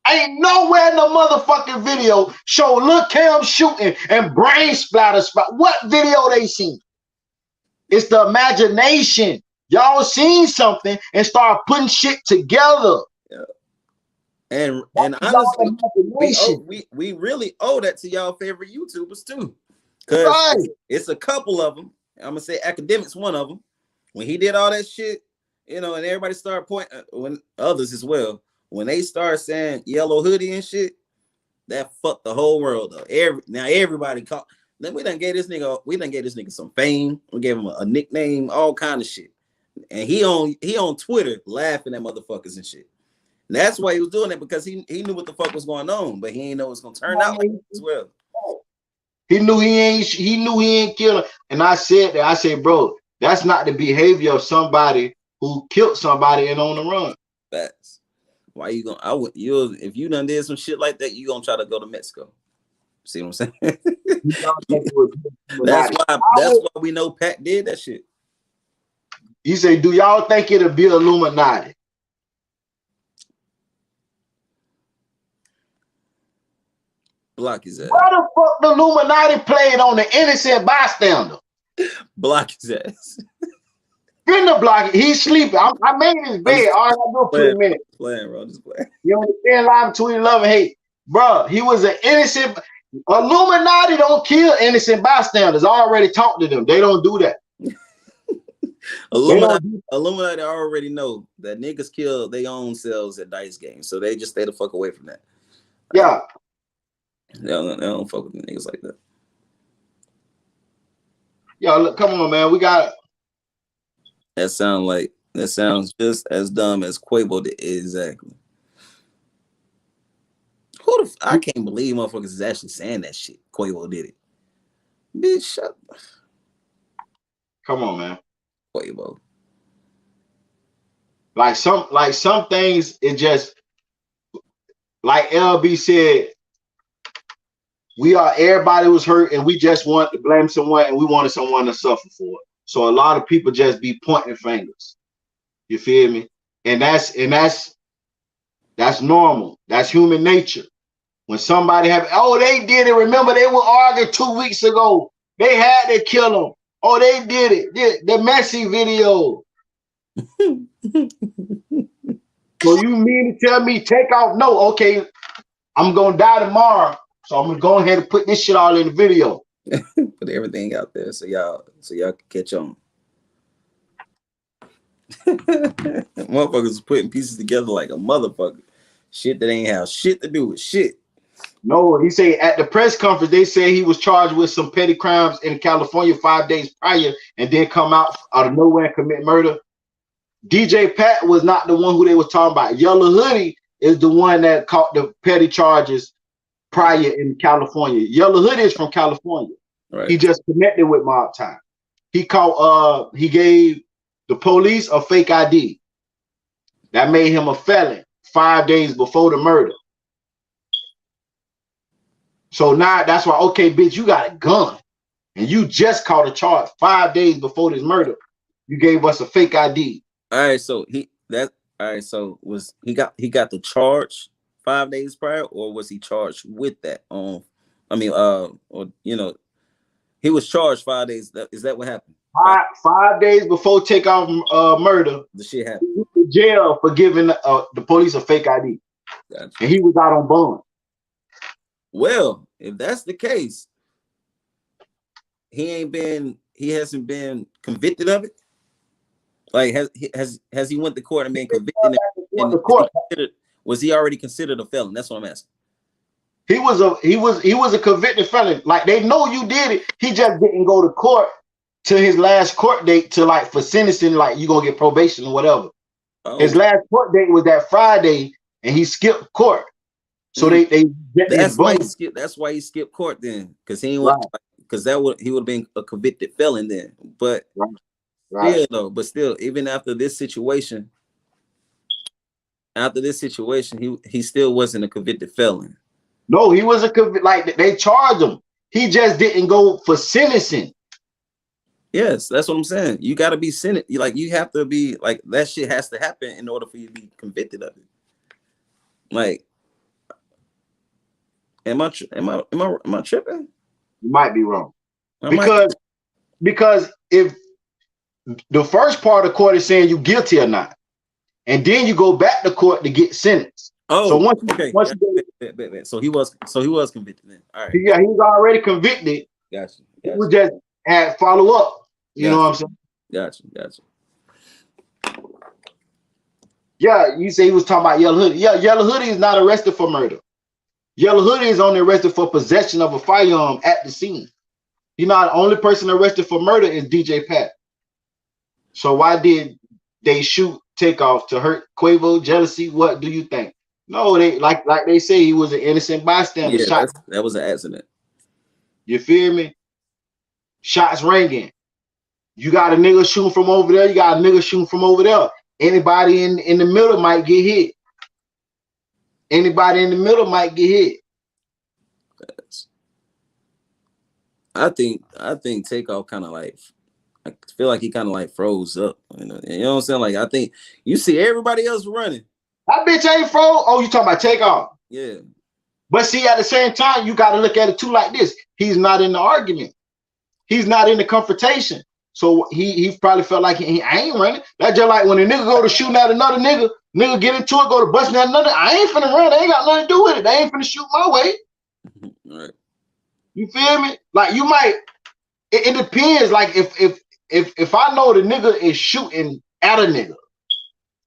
Speaker 3: Ain't nowhere in the motherfucking video show Lil Kim shooting and brain splatter. What video they seen? It's the imagination. Y'all seen something and start putting shit together.
Speaker 4: Yeah. And honestly, we really owe that to y'all favorite YouTubers too. Because it's a couple of them. I'm gonna say Academics, one of them. When he did all that shit, you know, and everybody started pointing, when others as well, when they start saying Yellow Hoodie and shit, that fucked the whole world up. Now everybody called. Then we done gave this nigga some fame. We gave him a nickname, all kind of shit. And he on Twitter laughing at motherfuckers and shit. And that's why he was doing it, because he knew what the fuck was going on, but he ain't know it's gonna turn out like as well.
Speaker 3: He knew he ain't killing. And I said, bro, that's not the behavior of somebody who killed somebody and on the run.
Speaker 4: That's why you gonna if you done did some shit like that, you gonna try to go to Mexico. See what I'm saying? That's why we know Pat did that shit.
Speaker 3: You say, do y'all think it'll be Illuminati?
Speaker 4: Block his ass.
Speaker 3: Why the fuck the Illuminati played on the innocent bystander?
Speaker 4: Block his ass.
Speaker 3: Finna block it. He's sleeping. I made his bed. All I gotta do for a minute.
Speaker 4: Playing, bro. Just playing.
Speaker 3: You understand? Line between love and hate. Bro, he was an innocent. Illuminati don't kill innocent bystanders. I already talked to them. They don't do that.
Speaker 4: Illuminati already know that niggas kill their own selves at dice games, so they just stay the fuck away from that.
Speaker 3: Yeah.
Speaker 4: They don't fuck with niggas like that.
Speaker 3: Yo, look, come on, man. We got
Speaker 4: that sounds just as dumb as Quavo did. Exactly. I can't believe motherfuckers is actually saying that shit. Quavo did it. Bitch, shut up.
Speaker 3: Come on, man.
Speaker 4: Quavo.
Speaker 3: Like some things, it just, like LB said, everybody was hurt and we just wanted to blame someone and we wanted someone to suffer for it. So a lot of people just be pointing fingers. You feel me? And that's normal. That's human nature. When somebody they did it. Remember, they were arguing 2 weeks ago. They had to kill him. Oh, they did it. The Messi video. So you mean to tell me Takeoff? No, okay. I'm gonna die tomorrow. So I'm gonna go ahead and put this shit all in the video.
Speaker 4: Put everything out there so y'all can catch on. Motherfuckers putting pieces together like a motherfucker. Shit that ain't have shit to do with shit.
Speaker 3: No, he said at the press conference, they said he was charged with some petty crimes in California 5 days prior and then come out of nowhere and commit murder. DJ Pat was not the one who they was talking about. Yellow Hoodie is the one that caught the petty charges prior in California. Yellow Hoodie is from California.
Speaker 4: Right.
Speaker 3: He just connected with mob time. He gave the police a fake ID. That made him a felon 5 days before the murder. So now that's why, okay, bitch, you got a gun and you just caught a charge 5 days before this murder. You gave us a fake ID.
Speaker 4: All right, so All right, so was he got the charge 5 days prior, or was he charged with that? I mean, or he was charged 5 days. Is that what happened?
Speaker 3: 5 days before Takeoff murder,
Speaker 4: The shit happened.
Speaker 3: he went to jail for giving the police a fake ID,
Speaker 4: Gotcha.
Speaker 3: and he was out on bond.
Speaker 4: Well, if that's the case, he hasn't been convicted of it. Like has he went to court and been convicted? Was he already considered a felon? That's what I'm asking.
Speaker 3: He was a convicted felon. Like, they know you did it. He just didn't go to court to his last court date to, like, for sentencing, like you gonna get probation or whatever. Oh. His last court date was that Friday, and he skipped court. So that's
Speaker 4: why he skipped court then, because he ain't because he would have been a convicted felon then. But right. Still, even after this situation, he still wasn't a convicted felon.
Speaker 3: No, he was like, they charged him. He just didn't go for sentencing.
Speaker 4: Yes, that's what I'm saying. You got to be sentenced. Like, you have to be like, that shit has to happen in order for you to be convicted of it. Like, am I tripping?
Speaker 3: You might be wrong. Because if the first part of court is saying you guilty or not, and then you go back to court to get sentenced.
Speaker 4: Oh, so so he was convicted then. All right.
Speaker 3: Yeah, he was already convicted.
Speaker 4: Gotcha.
Speaker 3: He was just had follow up. You know what I'm saying?
Speaker 4: Gotcha.
Speaker 3: Yeah, you say he was talking about Yellow Hoodie. Yeah, Yellow Hoodie is not arrested for murder. Yellow Hoodie is only arrested for possession of a firearm at the scene. You know, the only person arrested for murder is DJ Pat. So why did they shoot Takeoff? To hurt Quavo? Jealousy? What do you think? No, they like they say he was an innocent bystander.
Speaker 4: Yeah, that was an accident.
Speaker 3: You feel me? Shots ringing. You got a nigga shooting from over there. You got a nigga shooting from over there. Anybody in the middle might get hit. Anybody in the middle might get hit.
Speaker 4: I think Takeoff kind of like, I feel like he kind of like froze up. You know what I'm saying? Like, I think you see everybody else running.
Speaker 3: That bitch ain't froze. Oh, you talking about Takeoff?
Speaker 4: Yeah.
Speaker 3: But see, at the same time, you got to look at it too like this. He's not in the argument. He's not in the confrontation. So he probably felt like I ain't running. That's just like when a nigga go to shooting at another nigga get into it, go to busting at another. I ain't finna run. They ain't got nothing to do with it. They ain't finna shoot my way.
Speaker 4: Right.
Speaker 3: You feel me? Like, you might. It depends. Like, if I know the nigga is shooting at a nigga,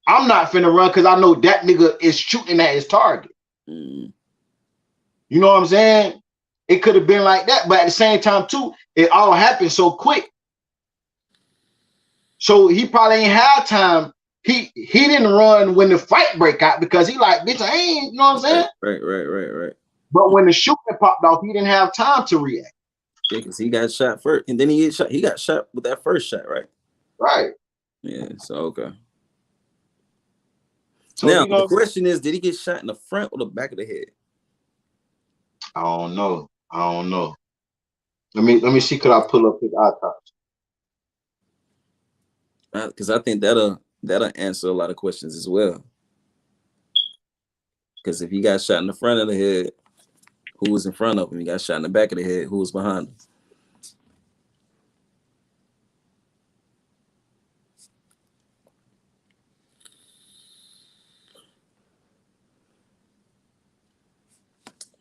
Speaker 3: I'm not finna run because I know that nigga is shooting at his target. You know what I'm saying? It could have been like that, but at the same time too, it all happened so quick. So he probably ain't have time. He didn't run when the fight break out because he like, bitch, I ain't, you know what I'm saying?
Speaker 4: Right.
Speaker 3: But when the shooting popped off, he didn't have time to react.
Speaker 4: Yeah, because he got shot first, and then he got shot with that first shot, right?
Speaker 3: Right.
Speaker 4: Yeah. So okay.
Speaker 3: So,
Speaker 4: now the question is, did he get shot in the front or the back of the head?
Speaker 3: I don't know. Let me see. Could I pull up his autopsy?
Speaker 4: Because I think that'll answer a lot of questions as well. Because if he got shot in the front of the head, who was in front of him? He got shot in the back of the head, who was behind him?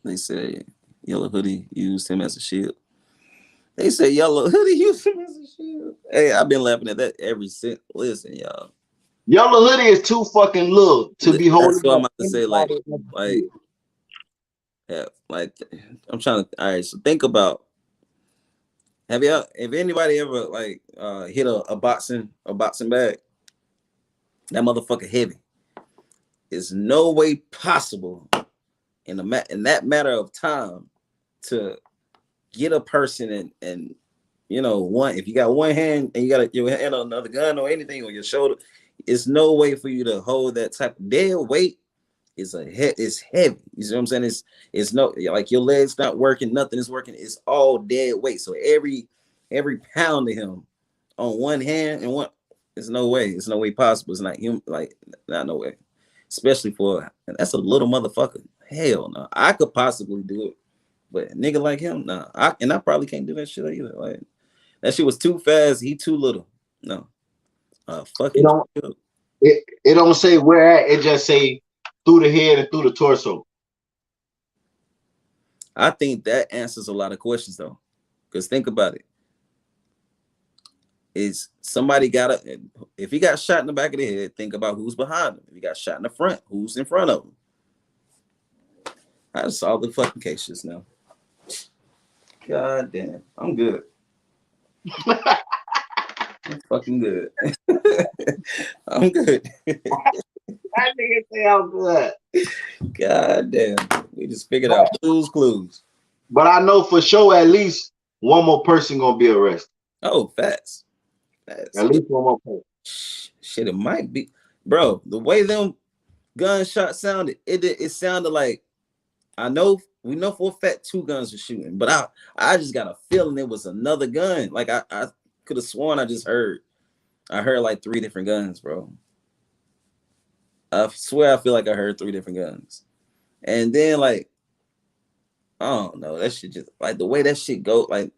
Speaker 4: They say Yellow Hoodie used him as a shield. They say Yellow Hoodie used him as a shield. Hey, I've been laughing at that every since. Listen, y'all.
Speaker 3: Yellow Hoodie is too fucking little to be holding.
Speaker 4: That's what I'm about to say. I'm trying to. All right, so think about. Have anybody ever like hit a boxing bag? That motherfucker heavy. There's no way possible in that matter of time to get a person and you know, if you got one hand and you got your hand on another gun or anything on your shoulder, it's no way for you to hold that type of dead weight. It's heavy. You see what I'm saying? It's no, like, your legs not working, nothing is working. It's all dead weight. So every pound of him on one hand and There's no way. It's no way possible. It's not human. Like, not no way. Especially for that's a little motherfucker. Hell no. I could possibly do it, but a nigga like him, nah. I probably can't do that shit either. Like that shit was too fast. He too little. No. Fucking.
Speaker 3: It don't say where at. It just say through the head and through the torso.
Speaker 4: I think that answers a lot of questions though, because think about it. Is somebody if he got shot in the back of the head, think about who's behind him. If he got shot in the front, who's in front of him? I just solved the fucking case just now. God damn, I'm good. I'm fucking good. I'm good.
Speaker 3: That nigga say I'm good.
Speaker 4: God damn, we just figured out clues.
Speaker 3: But I know for sure at least one more person gonna be arrested.
Speaker 4: Oh, facts.
Speaker 3: At least one more person.
Speaker 4: Shit, it might be, bro. The way them gunshots sounded, it sounded like we know for a fact 2 guns were shooting, but I just got a feeling it was another gun. Like I could have sworn I heard like 3 different guns, bro. I swear I feel like I heard 3 different guns, and then like I don't know, that shit just like the way that shit go, like.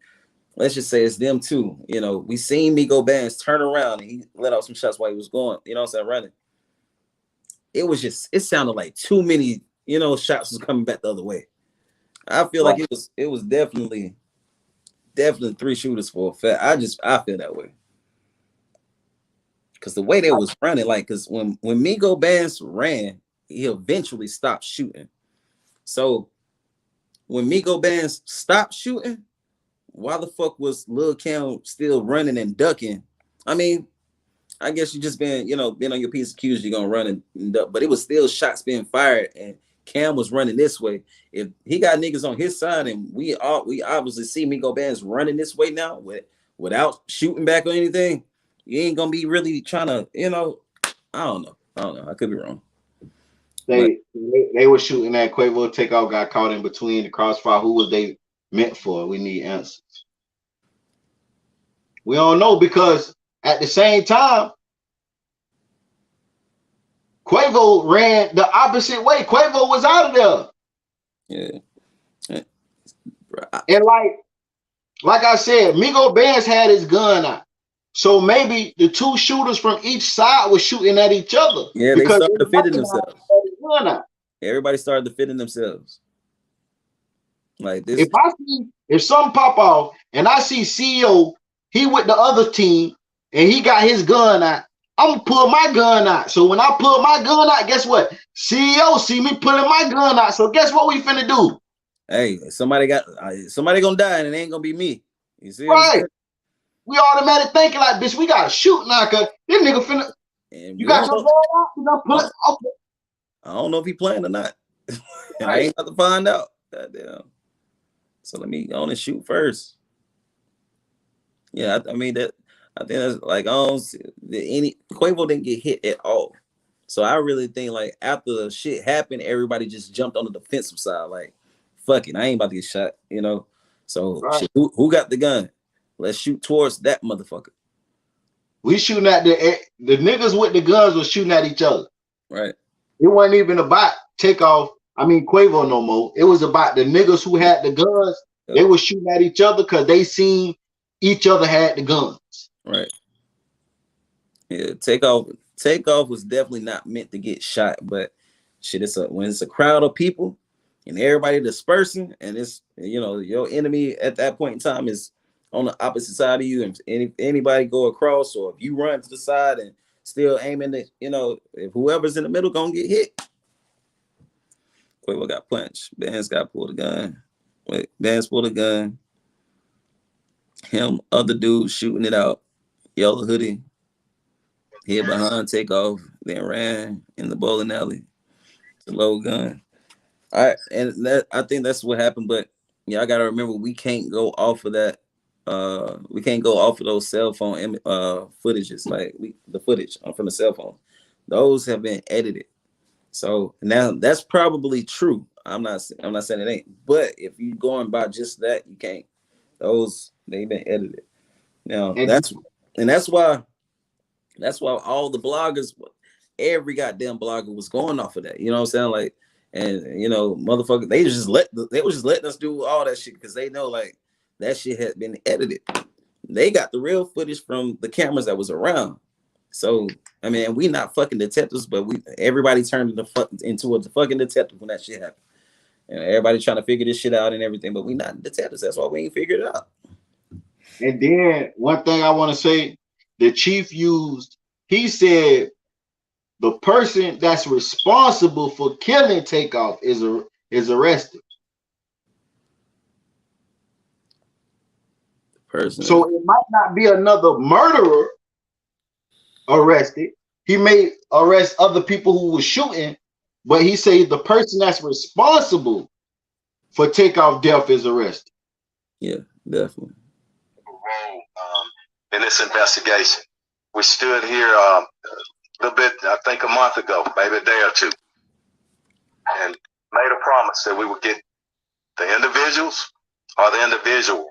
Speaker 4: Let's just say it's them too. You know, we seen Migos Bands turn around and he let out some shots while he was going, you know what I'm saying, running. It sounded like too many, shots was coming back the other way. I feel like it was definitely 3 shooters for a fact. I feel that way. Cause the way they was running, like, cause when Migos Bands ran, he eventually stopped shooting. So when Migos Bands stopped shooting, why the fuck was Lil Cam still running and ducking? I mean, I guess you just been on your piece of cues, you're gonna run and duck, but it was still shots being fired and Cam was running this way. If he got niggas on his side and we obviously see Migos Bands running this way now without shooting back or anything, you ain't gonna be really trying to, I don't know. I could be wrong.
Speaker 3: They were shooting at Quavo. Takeoff got caught in between the crossfire. Who was they meant for? We need answers. We don't know, because at the same time, Quavo ran the opposite way. Quavo was out of
Speaker 4: there. Yeah.
Speaker 3: And like I said, Migos Bands had his gun out. So maybe the 2 shooters from each side were shooting at each other.
Speaker 4: Yeah, they started defending themselves. Everybody started defending themselves. Like this.
Speaker 3: If something pop off and I see CEO, he with the other team and he got his gun out, I'm gonna pull my gun out. So when I pull my gun out, guess what? CEO see me pulling my gun out. So guess what we finna do?
Speaker 4: Hey, somebody gonna die and it ain't gonna be me. You see?
Speaker 3: Right. We automatic thinking like, bitch, we gotta shoot now, cause this nigga finna. And you got your gun out? You gonna pull it? Okay.
Speaker 4: I don't know if he playing or not. And I ain't about to find out. Goddamn. So let me go on and shoot first. Yeah, I think that's like Quavo didn't get hit at all. So I really think like after the shit happened, everybody just jumped on the defensive side. Like, fuck it, I ain't about to get shot, So shit, who got the gun? Let's shoot towards that motherfucker.
Speaker 3: We shooting at the niggas with the guns was shooting at each other.
Speaker 4: Right.
Speaker 3: It wasn't even about Takeoff. Quavo no more. It was about the niggas who had the guns. Yep. They were shooting at each other because they seen each other had the guns.
Speaker 4: Right. Yeah, Takeoff was definitely not meant to get shot, but shit, when it's a crowd of people and everybody dispersing, and it's your enemy at that point in time is on the opposite side of you, and if anybody go across, or if you run to the side and still aiming to, if whoever's in the middle gonna get hit. Quavo got punched. Bands got pulled a gun. Bands pulled a gun. Him, other dude shooting it out. Yellow hoodie. Hid behind Takeoff. Then ran in the bowling alley. The low gun. All right, and I think that's what happened. But yeah, I gotta remember we can't go off of that. We can't go off of those cell phone footages, like the footage from the cell phone. Those have been edited. So now that's probably true. I'm not saying it ain't, but if you're going by just that, you can't. They've been edited. Now that's why That's why all the bloggers, every goddamn blogger was going off of that. You know what I'm saying? Like, and you know, motherfucker, they was just letting us do all that shit because they know like that shit had been edited. They got the real footage from the cameras that was around. So I mean, we not fucking detectives, but everybody turned into a fucking detective when that shit happened. And everybody trying to figure this shit out and everything, but we not detectives. That's why we ain't figured it out.
Speaker 3: And then one thing I want to say, the chief he said the person that's responsible for killing Takeoff is arrested.
Speaker 4: Person.
Speaker 3: So it might not be another murderer arrested. He may arrest other people who were shooting, but he said the person that's responsible for Takeoff death is arrested.
Speaker 4: Yeah, definitely.
Speaker 5: In this investigation, we stood here a little bit, I think a month ago, maybe a day or two, and made a promise that we would get the individuals or the individual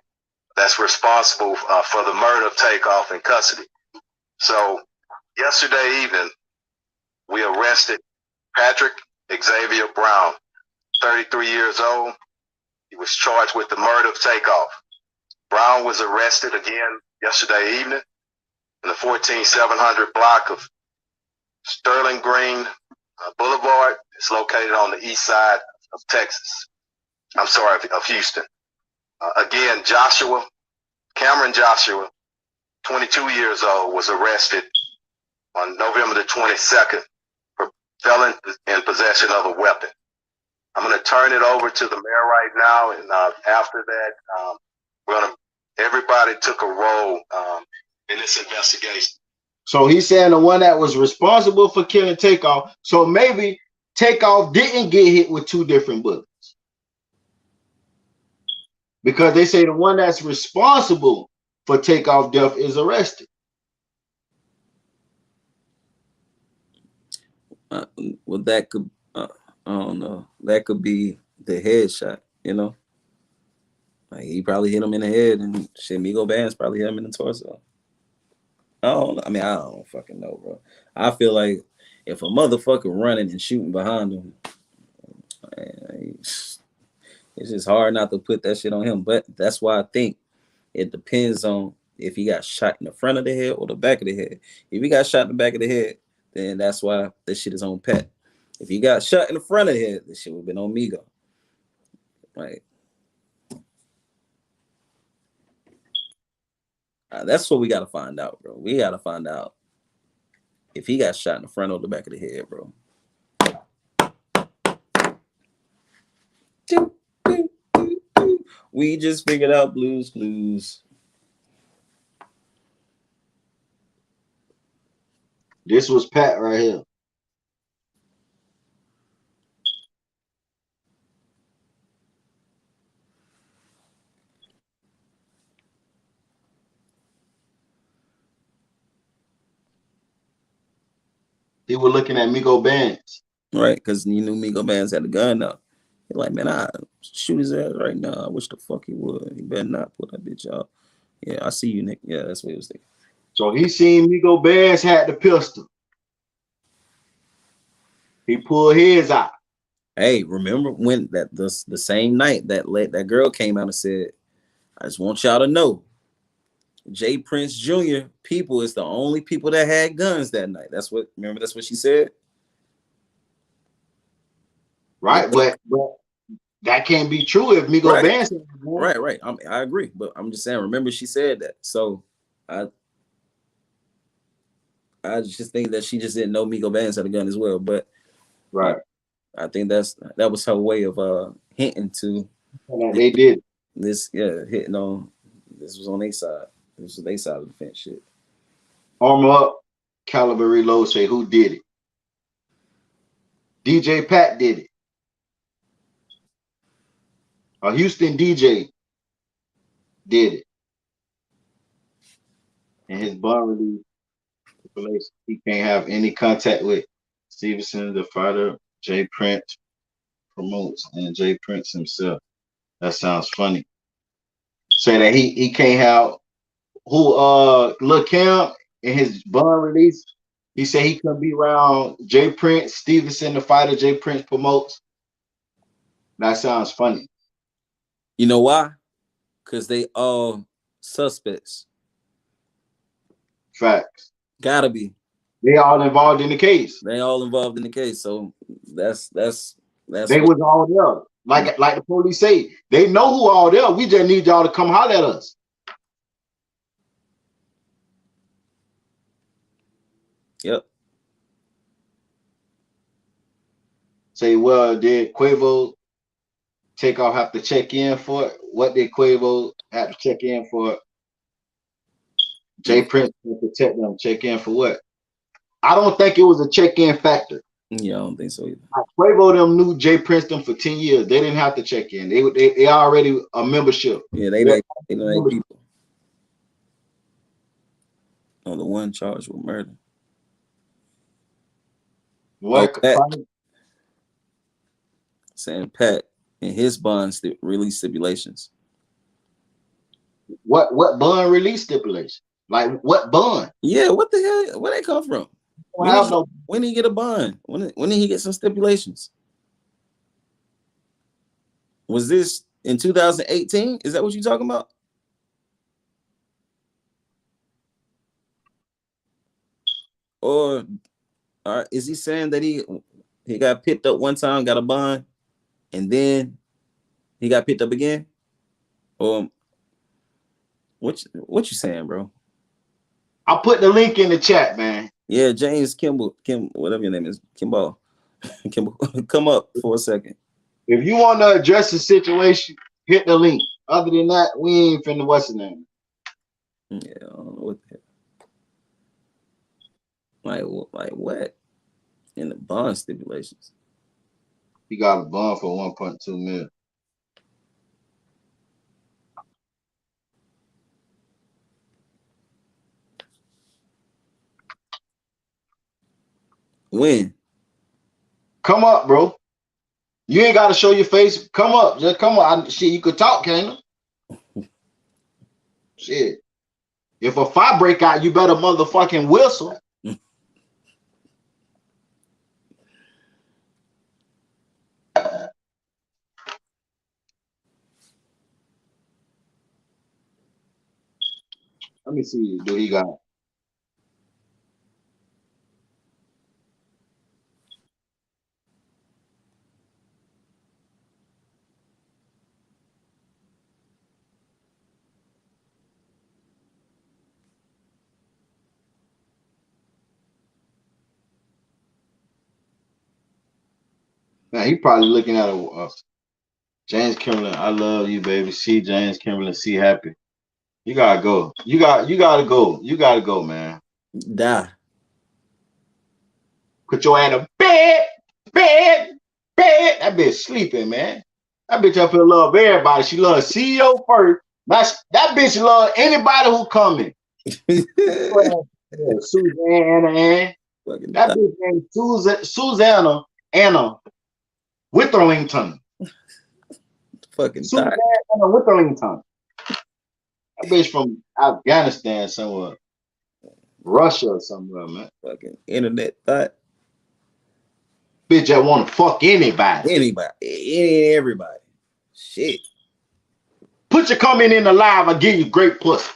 Speaker 5: that's responsible for the murder of Takeoff in custody. So yesterday evening, we arrested Patrick Xavier Brown, 33 years old. He was charged with the murder of Takeoff. Brown was arrested again yesterday evening in the 14700 block of Sterling Green Boulevard. It's located on the east side of Texas. I'm sorry, of Houston. Again, Cameron Joshua, 22 years old, was arrested on November the 22nd for felon in possession of a weapon. I'm going to turn it over to the mayor right now, and after that, everybody took a role in this investigation.
Speaker 3: So he's saying the one that was responsible for killing Takeoff. So maybe Takeoff didn't get hit with 2 different bullets, because they say the one that's responsible for Takeoff death is arrested.
Speaker 4: Well, that could, I don't know. That could be the headshot, you know? Like he probably hit him in the head, and shit, Migos Bands probably hit him in the torso. I don't fucking know, bro. I feel like if a motherfucker running and shooting behind him, it's just hard not to put that shit on him. But that's why I think it depends on if he got shot in the front of the head or the back of the head. If he got shot in the back of the head, then that's why this shit is on Pat. If he got shot in the front of the head, this shit would have been on Migo. Like, that's what we got to find out, bro. We got to find out if he got shot in the front or the back of the head, bro. We just figured out Blues Clues.
Speaker 3: This was Pat right here. He was looking at Migos Bands.
Speaker 4: Right, because you knew Migos Bands had a gun now. He's like, man, I shoot his ass right now. I wish the fuck he would. He better not pull that bitch out. Yeah, I see you, Nick. Yeah, that's what he was thinking.
Speaker 3: So he seen Migos Bands had the pistol. He pulled his out.
Speaker 4: Hey, remember when the same night that girl came out and said, I just want y'all to know, Jprincejr people is the only people that had guns that night. That's what she said.
Speaker 3: Right, but that can't be true if Migos Bands.
Speaker 4: Right. I agree, but I'm just saying. Remember, she said that. So I just think that she just didn't know Migos Bands had a gun as well. But
Speaker 3: right,
Speaker 4: I think that was her way of hinting to.
Speaker 3: They did
Speaker 4: this. Yeah, hitting on. This was on their side. This was their side of the fence. Shit.
Speaker 3: Armor Up, Caliber Reload say who did it? DJ Pat did it. A Houston DJ did it. And his bond release, he can't have any contact with Stevenson, the fighter, Prince promotes, and Prince himself. That sounds funny. Say that he can't have who Lil Cam in his bond release, he said he couldn't be around J Prince, Stevenson, the fighter J Prince promotes. That sounds funny.
Speaker 4: You know why? Because they all suspects.
Speaker 3: Facts.
Speaker 4: Gotta be.
Speaker 3: They all involved in the case.
Speaker 4: They all involved in the case. So that's
Speaker 3: They was all there. Like the police say, they know who all there. We just need y'all to come holler at us.
Speaker 4: Yep.
Speaker 3: Say, well, did Quavo Takeoff have to check in for it? What did Quavo have to check in for? J Prince to protect them. Check in for what? I don't think it was a check-in factor.
Speaker 4: Yeah, I don't think so either.
Speaker 3: Quavo them knew J Prince them for 10 years. They didn't have to check in. They already a membership.
Speaker 4: Yeah, they like people. On the one charged with murder.
Speaker 3: What?
Speaker 4: Saying Pat and his bond release stipulations.
Speaker 3: What bond release stipulation? Like what bond?
Speaker 4: Yeah, what the hell? Where they come from? When did he get a bond? When did he get some stipulations? Was this in 2018? Is that what you're talking about? Or is he saying that he got picked up one time, got a bond, and then he got picked up again? Or what you saying, bro?
Speaker 3: I'll put the link in the chat, man.
Speaker 4: Yeah, James Kim, whatever your name is, Kimball. Come up for a second.
Speaker 3: If you want to address the situation, hit the link. Other than that, we ain't finna what's the name.
Speaker 4: Yeah, I don't know what the hell. Like what? In the bond stipulations.
Speaker 3: He got a bond for 1.2 million.
Speaker 4: When?
Speaker 3: Come up, bro. You ain't got to show your face. Come up. Just come up. Shit, you could talk, can't you? Shit. If a fire break out, you better motherfucking whistle. Let me see. Do he got? Man, he probably looking at a James Kimberlin. I love you, baby. See James Kimberlin. See happy. You gotta go. You gotta go. You gotta go, man.
Speaker 4: Die.
Speaker 3: Put your ass in a bed. That bitch sleeping, man. That bitch up here love everybody. She love CEO first. That bitch love anybody who coming. Susanna. That bitch named Susanna Anna Witherington.
Speaker 4: Fucking
Speaker 3: Susanna Anna Witherington. That bitch from Afghanistan somewhere. Russia or somewhere, man.
Speaker 4: Fucking internet thought.
Speaker 3: Bitch that want to fuck anybody.
Speaker 4: Everybody. Shit.
Speaker 3: Put your comment in the live. I'll give you great pussy.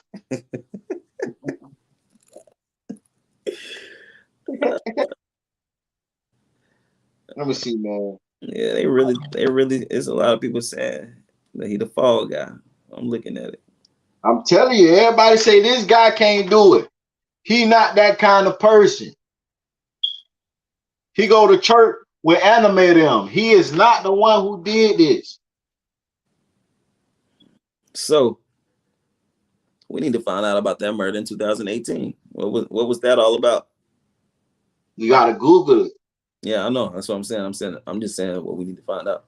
Speaker 3: Let me see, man.
Speaker 4: Yeah, they really, it's a lot of people saying that he the fall guy. I'm looking at it.
Speaker 3: I'm telling you, everybody say this guy can't do it. He not that kind of person. He go to church with animate him. He is not the one who did this.
Speaker 4: So we need to find out about that murder in 2018. What was that all about?
Speaker 3: You gotta Google it.
Speaker 4: Yeah, I know. That's what I'm saying. I'm just saying what we need to find out.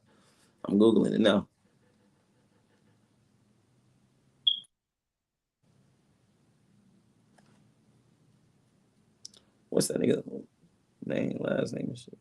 Speaker 4: I'm Googling it now. What's that nigga name, last name and shit?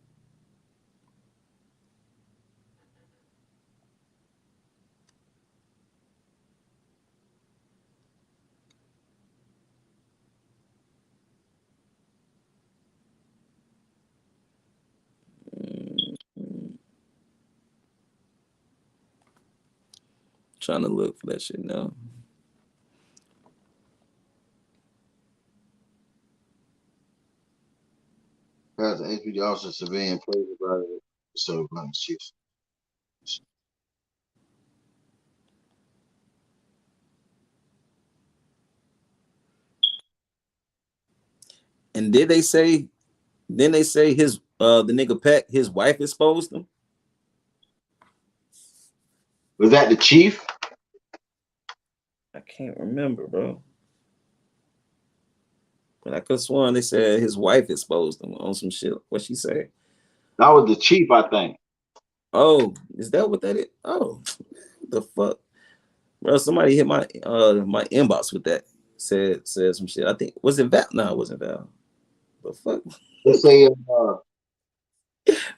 Speaker 4: Trying to look for that shit now.
Speaker 3: As an HPD officer, civilian plays about it. So, chief.
Speaker 4: And did they say? Then they say his the nigga Peck, his wife exposed him.
Speaker 3: Was that the chief?
Speaker 4: I can't remember, bro. But I could have sworn they said his wife exposed him on some shit. What she say?
Speaker 3: That was the chief, I think.
Speaker 4: Oh, is that what that is? Oh, the fuck, bro! Somebody hit my my inbox with that. Said some shit. I think was it Val? No, it wasn't Val. The fuck?
Speaker 3: They say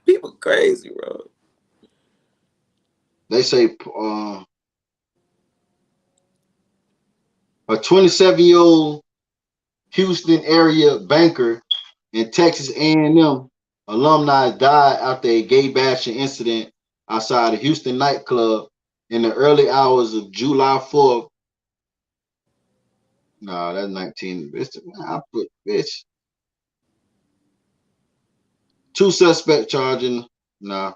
Speaker 4: People crazy, bro.
Speaker 3: they say a 27-year-old Houston area banker and Texas A&M alumni died after a gay bashing incident outside a Houston nightclub in the early hours of July 4th. No, that's 19. I put bitch. 2 suspect charging. Nah.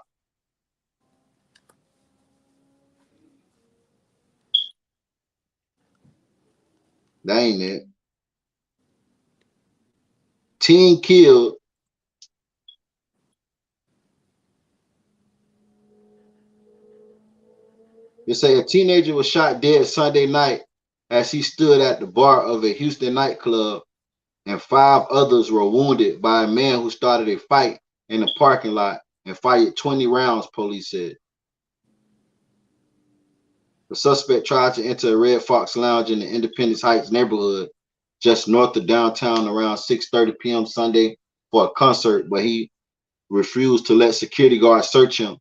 Speaker 3: That ain't it. Teen killed. They say a teenager was shot dead Sunday night as he stood at the bar of a Houston nightclub, and 5 others were wounded by a man who started a fight in the parking lot and fired 20 rounds, police said. The suspect tried to enter a Red Fox Lounge in the Independence Heights neighborhood just north of downtown around 6:30 p.m. Sunday for a concert, but he refused to let security guards search him,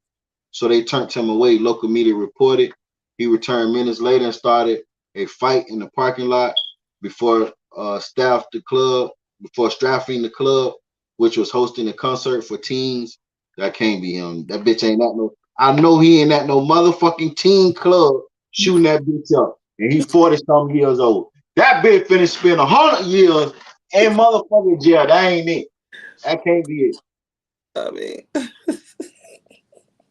Speaker 3: so they turned him away, local media reported. He returned minutes later and started a fight in the parking lot before staffing the club, which was hosting a concert for teens. That can't be him. That bitch ain't at no. I know he ain't at no motherfucking teen club shooting that bitch up, and he's 40-something years old. That bitch finna spend 100 years in motherfucking jail. That ain't it. That can't be it.
Speaker 4: I mean,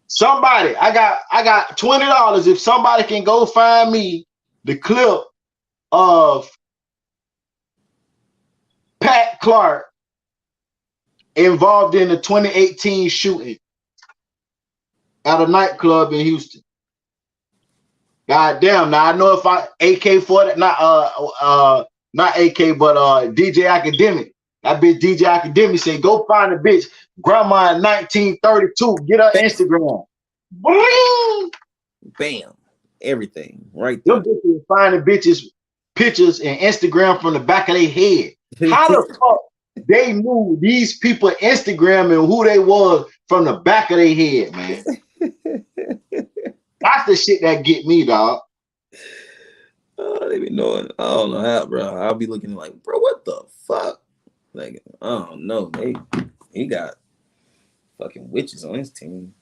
Speaker 3: Somebody, I got $20. If somebody can go find me the clip of Pat Clark involved in the 2018 shooting at a nightclub in Houston. God damn. Now I know if I AK-40, not AK, but DJ Academic. That bitch DJ Academic said, go find a bitch, grandma in 1932. Get her Instagram. Bling!
Speaker 4: bam, everything right there.
Speaker 3: Them bitches finding bitches pictures and Instagram from the back of their head. How the fuck they knew these people Instagram and who they was from the back of their head, man? That's the shit that get me, dog.
Speaker 4: Oh, they be knowing. I don't know how, bro. I'll be looking like, bro, what the fuck? Like, I don't know. He got fucking witches on his team.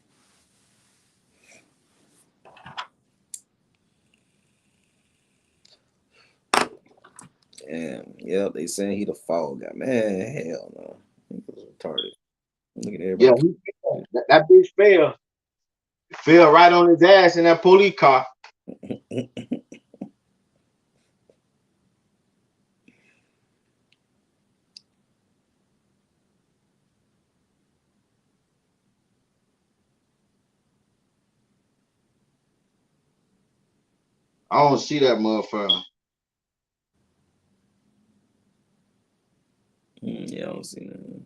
Speaker 4: Damn, yep, they saying he the fall guy. Man, hell no. He was retarded. Look at everybody.
Speaker 3: Yeah, that bitch fell right on his ass in that police car. I don't see that motherfucker.
Speaker 4: Yeah, I don't see that.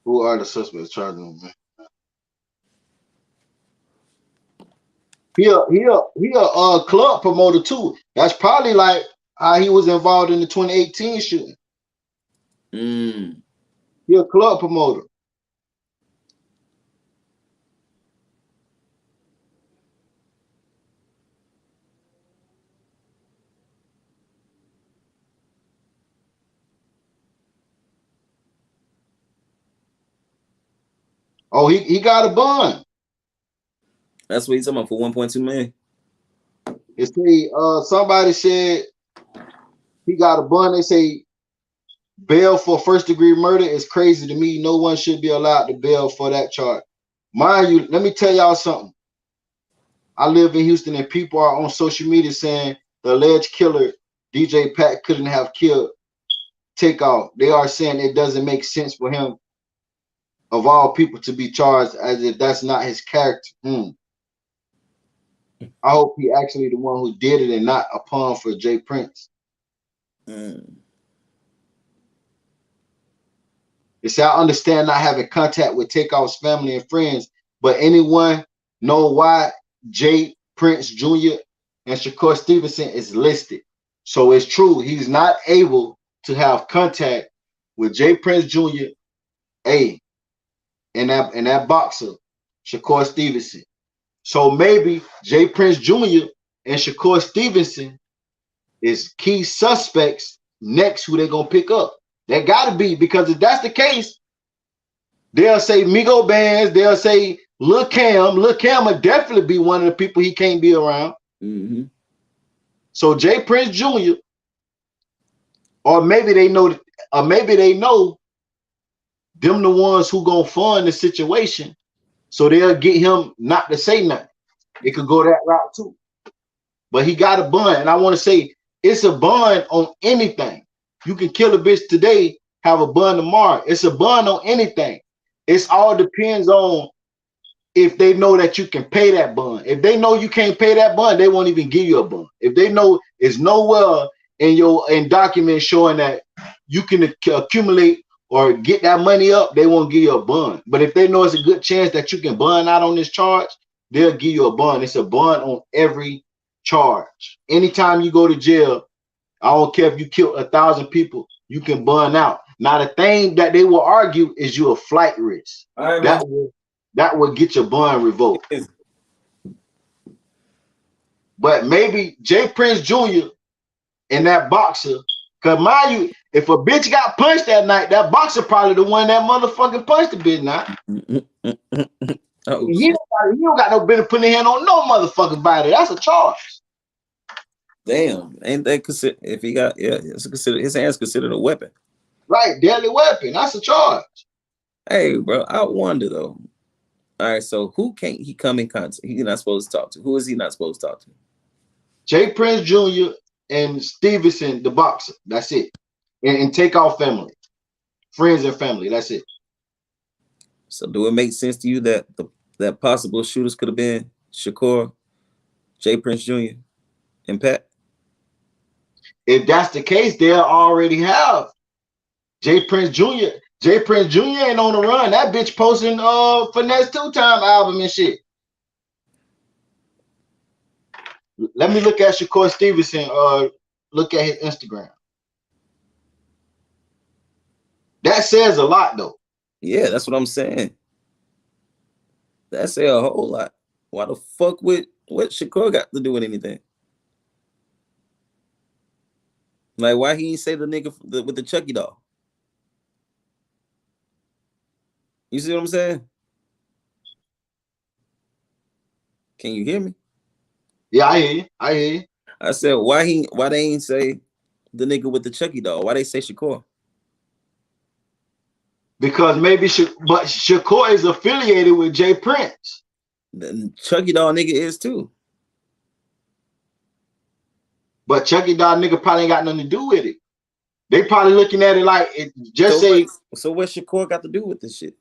Speaker 3: Who are the suspects charging him, man? He a club promoter too. That's probably like how he was involved in the 2018 shooting. He a club promoter. Oh, he got a bond.
Speaker 4: That's what he's talking about for 1.2 million.
Speaker 3: It say somebody said he got a bond. They say bail for first degree murder is crazy to me. No one should be allowed to bail for that charge. Mind you, let me tell y'all something. I live in Houston and people are on social media saying the alleged killer, DJ Pat, couldn't have killed Takeoff. They are saying it doesn't make sense for him, of all people, to be charged as if that's not his character. I hope he actually the one who did it and not a pawn for Jprincejr. They say, I understand not having contact with Takeoff's family and friends, but anyone know why Jprincejr Jr. and Shakur Stevenson is listed. So it's true, he's not able to have contact with Jprincejr Jr. And that boxer, Shakur Stevenson. So maybe Jprincejr Jr. and Shakur Stevenson is key suspects next who they're gonna pick up. They gotta be, because if that's the case, they'll say Migos bands, they'll say Lil Cam. Lil Cam would definitely be one of the people he can't be around. So Jprincejr Jr. or maybe they know them the ones who gonna fund the situation, so they'll get him not to say nothing. It could go that route too. But he got a bond, and I want to say it's a bond on anything. You can kill a bitch today, have a bond tomorrow. It's a bond on anything. It's all depends on if they know that you can pay that bond. If they know you can't pay that bond, they won't even give you a bond. If they know it's nowhere in documents showing that you can accumulate or get that money up, they won't give you a bond. But if they know it's a good chance that you can bond out on this charge, they'll give you a bond. It's a bond on every charge. Anytime you go to jail, I don't care if you killed 1,000 people, you can bond out. Now the thing that they will argue is you a flight risk. That will get your bond revoked. But maybe Jprincejr Jr. and that boxer, because mind you, if a bitch got punched that night, that boxer probably the one that motherfucking punched the bitch now. He don't got no business putting a hand on no motherfucking body. That's a charge.
Speaker 4: Damn, ain't that considered? If he got, it's considered, his hand's considered a weapon.
Speaker 3: Right, deadly weapon. That's a charge.
Speaker 4: Hey, bro, I wonder though. All right, so who can't he come in contact? He's not supposed to talk to. Who is he not supposed to talk to?
Speaker 3: Jprincejr Jr. and Stevenson, the boxer. That's it. And Takeoff family, friends and family. That's it.
Speaker 4: So, do it make sense to you that that possible shooters could have been Shakur, Jprincejr Jr., and Pat?
Speaker 3: If that's the case, they'll already have Jprincejr Jr. Jprincejr Jr. ain't on the run. That bitch posting Finesse 2-Time album and shit. Let me look at Shakur Stevenson. Look at his Instagram. That says a lot, though.
Speaker 4: Yeah, that's what I'm saying. That say a whole lot. Why the fuck would what Shakur got to do with anything? Like, why he ain't say the nigga with the Chucky doll? You see what I'm saying? Can you hear me?
Speaker 3: Yeah, I hear you. I hear you.
Speaker 4: I said, why they ain't say the nigga with the Chucky doll? Why they say Shakur?
Speaker 3: Because maybe but Shakur is affiliated with Jprincejr.
Speaker 4: The Chucky doll nigga is too.
Speaker 3: But Chucky doll nigga probably ain't got nothing to do with it. They probably looking at it like it just
Speaker 4: so what Shakur got to do with this shit?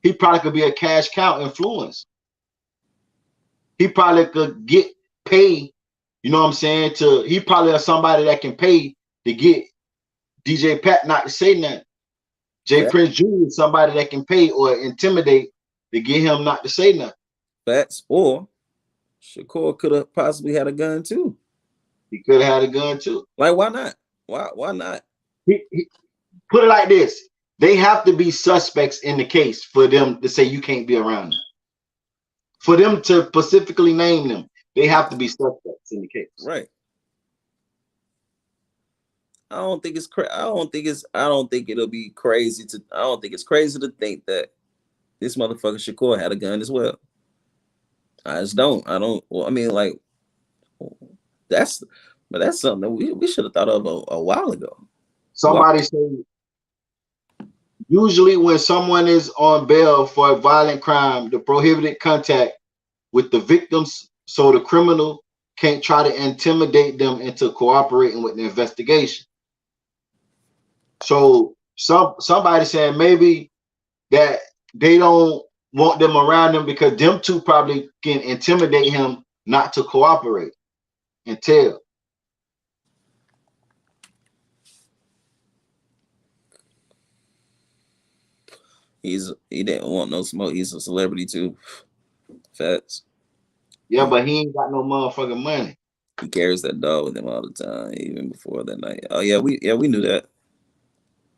Speaker 3: He probably could be a cash cow influence. He probably could get paid, you know what I'm saying? He probably is somebody that can pay to get DJ Pat not to say nothing. Jprincejr Jr. is somebody that can pay or intimidate to get him not to say nothing.
Speaker 4: Facts. Or Shakur could have possibly had a gun too.
Speaker 3: He could have had a gun too.
Speaker 4: Like, why not? Why not?
Speaker 3: He put it like this. They have to be suspects in the case for them to say you can't be around them. For them to specifically name them, they have to be suspects in the case.
Speaker 4: Right. I don't think it's crazy to think that this motherfucker Shakur had a gun as well. I just don't. I don't. Well, I mean, like, that's something that we should have thought of a while ago.
Speaker 3: Somebody said usually when someone is on bail for a violent crime, the prohibited contact with the victims so the criminal can't try to intimidate them into cooperating with the investigation. So somebody saying maybe that they don't want them around them because them two probably can intimidate him not to cooperate and tell.
Speaker 4: He didn't want no smoke. He's a celebrity too. Facts.
Speaker 3: Yeah, but he ain't got no motherfucking money.
Speaker 4: He carries that dog with him all the time, even before that night. Oh yeah, we knew that.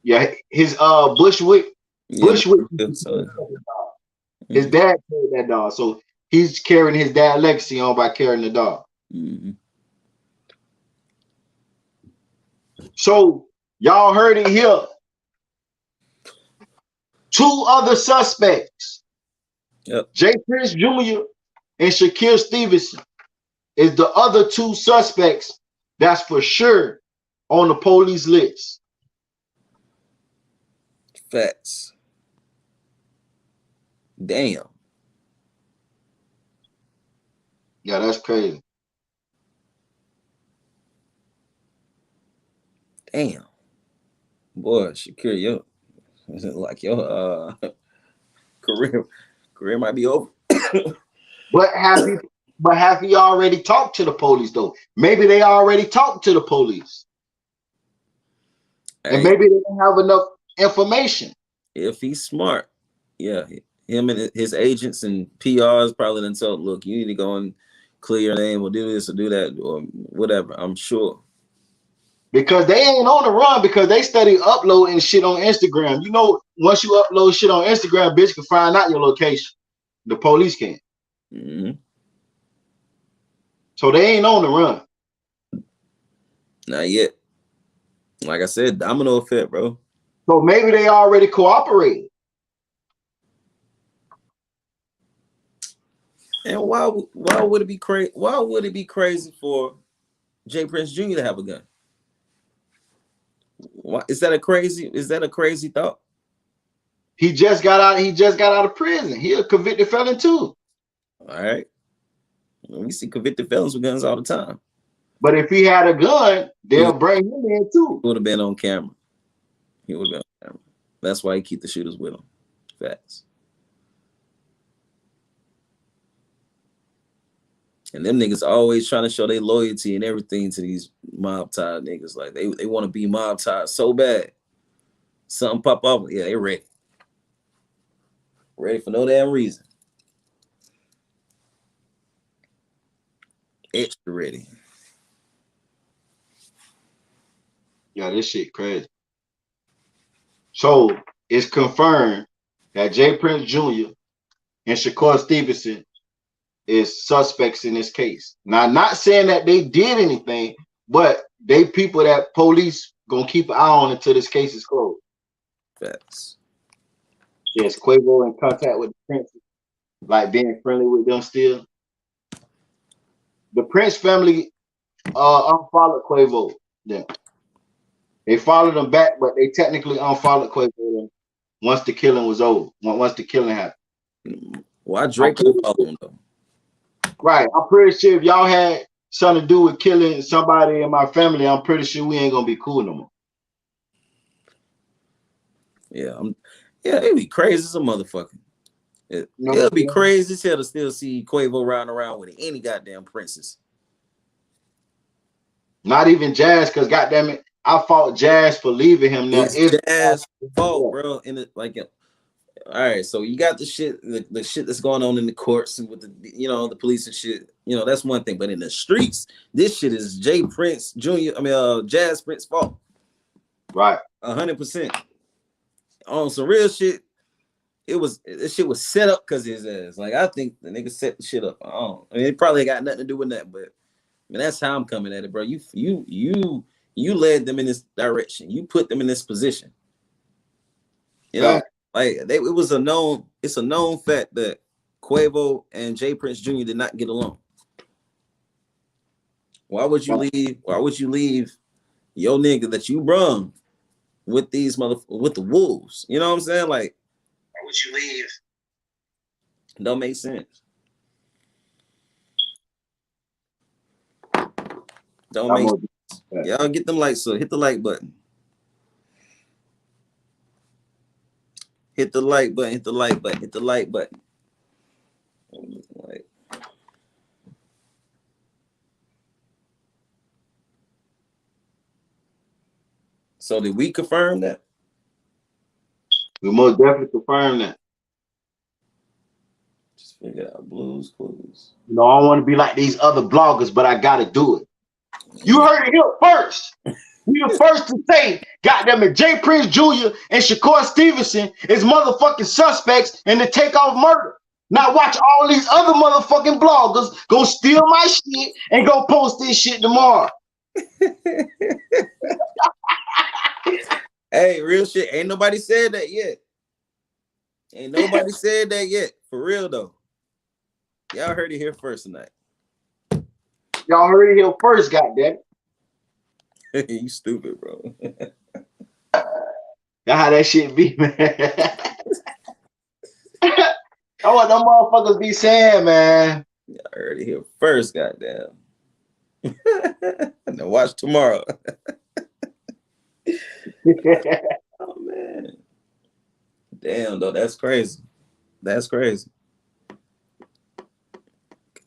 Speaker 3: Yeah, his Bushwick. His dad carried that dog, so he's carrying his dad legacy on by carrying the dog.
Speaker 4: Mm-hmm.
Speaker 3: So y'all heard it here. 2 other suspects,
Speaker 4: yep.
Speaker 3: Jprincejr Jr. and Shakur Stevenson, is the other 2 suspects that's for sure on the police list.
Speaker 4: Facts. Damn.
Speaker 3: Yeah, that's crazy.
Speaker 4: Damn. Boy, Shakur, yo, like your career might be over.
Speaker 3: But have he already talked to the police though? Maybe they already talked to the police.
Speaker 4: Hey,
Speaker 3: and maybe they don't have enough information.
Speaker 4: If he's smart, yeah, him and his agents and PRs probably done told, look, you need to go and clear your name or do this or do that or whatever. I'm sure.
Speaker 3: Because they ain't on the run because they study uploading shit on Instagram. You know, once you upload shit on Instagram, bitch can find out your location. The police can.
Speaker 4: Mm-hmm.
Speaker 3: So they ain't on the run.
Speaker 4: Not yet. Like I said, domino effect, bro.
Speaker 3: So maybe they already cooperated.
Speaker 4: And why would it be crazy? Why would it be crazy for Jprincejr Jr. to have a gun? Why is that a crazy thought?
Speaker 3: He just got out of prison. He a convicted felon too.
Speaker 4: All right. We see convicted felons with guns all the time.
Speaker 3: But if he had a gun, they'll bring him in too.
Speaker 4: He would have been on camera. He would have been on camera. That's why he keep the shooters with him. Facts. And them niggas always trying to show their loyalty and everything to these mob tied niggas. Like they want to be mob tied so bad. Something pop off. Yeah, they ready. Ready for no damn reason. Extra ready.
Speaker 3: Yeah, this shit crazy. So it's confirmed that Jprincejr Jr. and Shakur Stevenson is suspects in this case. Now, not saying that they did anything, but they people that police gonna keep an eye on until this case is closed.
Speaker 4: Facts.
Speaker 3: Yes, Quavo in contact with the Prince, like being friendly with them still. The Prince family unfollowed Quavo. Yeah. They followed him back, but they technically unfollowed Quavo once the killing was over. Once the killing happened.
Speaker 4: Why Drake unfollowed him though?
Speaker 3: Right. I'm pretty sure if y'all had something to do with killing somebody in my family, I'm pretty sure we ain't gonna be cool no more.
Speaker 4: Yeah, it'd be crazy as a motherfucker. It'll be crazy as hell to still see Quavo riding around with any goddamn princess.
Speaker 3: Not even Jazz, because goddamn it, I fought Jazz for leaving him now.
Speaker 4: It's Jazz fault, bro. And it like, all right, so you got the shit that's going on in the courts and with the the police and shit. That's one thing. But in the streets, this shit is Jprincejr Jr. Jazz Prince fault.
Speaker 3: Right.
Speaker 4: 100%. On some real shit. This shit was set up because his ass. Like I think the nigga set the shit up. It probably got nothing to do with that, but that's how I'm coming at it, bro. You led them in this direction. You put them in this position. You know? Like it was it's a known fact that Quavo and Jprincejr did not get along. Why would you leave? Why would you leave your nigga that you brung with these with the wolves? You know what I'm saying? Like,
Speaker 5: why would you leave?
Speaker 4: Don't make sense. Don't make sense. Y'all get them likes, so hit the like button. Hit the like button, hit the like button, hit the like button. Like, so did we confirm that?
Speaker 3: We most definitely confirm that.
Speaker 4: Just figure out Blues Clues.
Speaker 3: You know, I don't want to be like these other bloggers, but I gotta do it. You heard it here first. We the first to say, goddamn it, Jprincejr and Shakur Stevenson is motherfucking suspects in the Takeoff murder. Now watch all these other motherfucking bloggers go steal my shit and go post this shit tomorrow.
Speaker 4: Hey, real shit. Ain't nobody said that yet. Ain't nobody said that yet. For real though. Y'all heard it here first tonight.
Speaker 3: Y'all heard it here first, goddamn it.
Speaker 4: You stupid, bro.
Speaker 3: That's how that shit be, man. That's what them motherfuckers be saying, man.
Speaker 4: Y'all heard it here first, goddamn. Now watch tomorrow. Oh man. Damn though, that's crazy. That's crazy.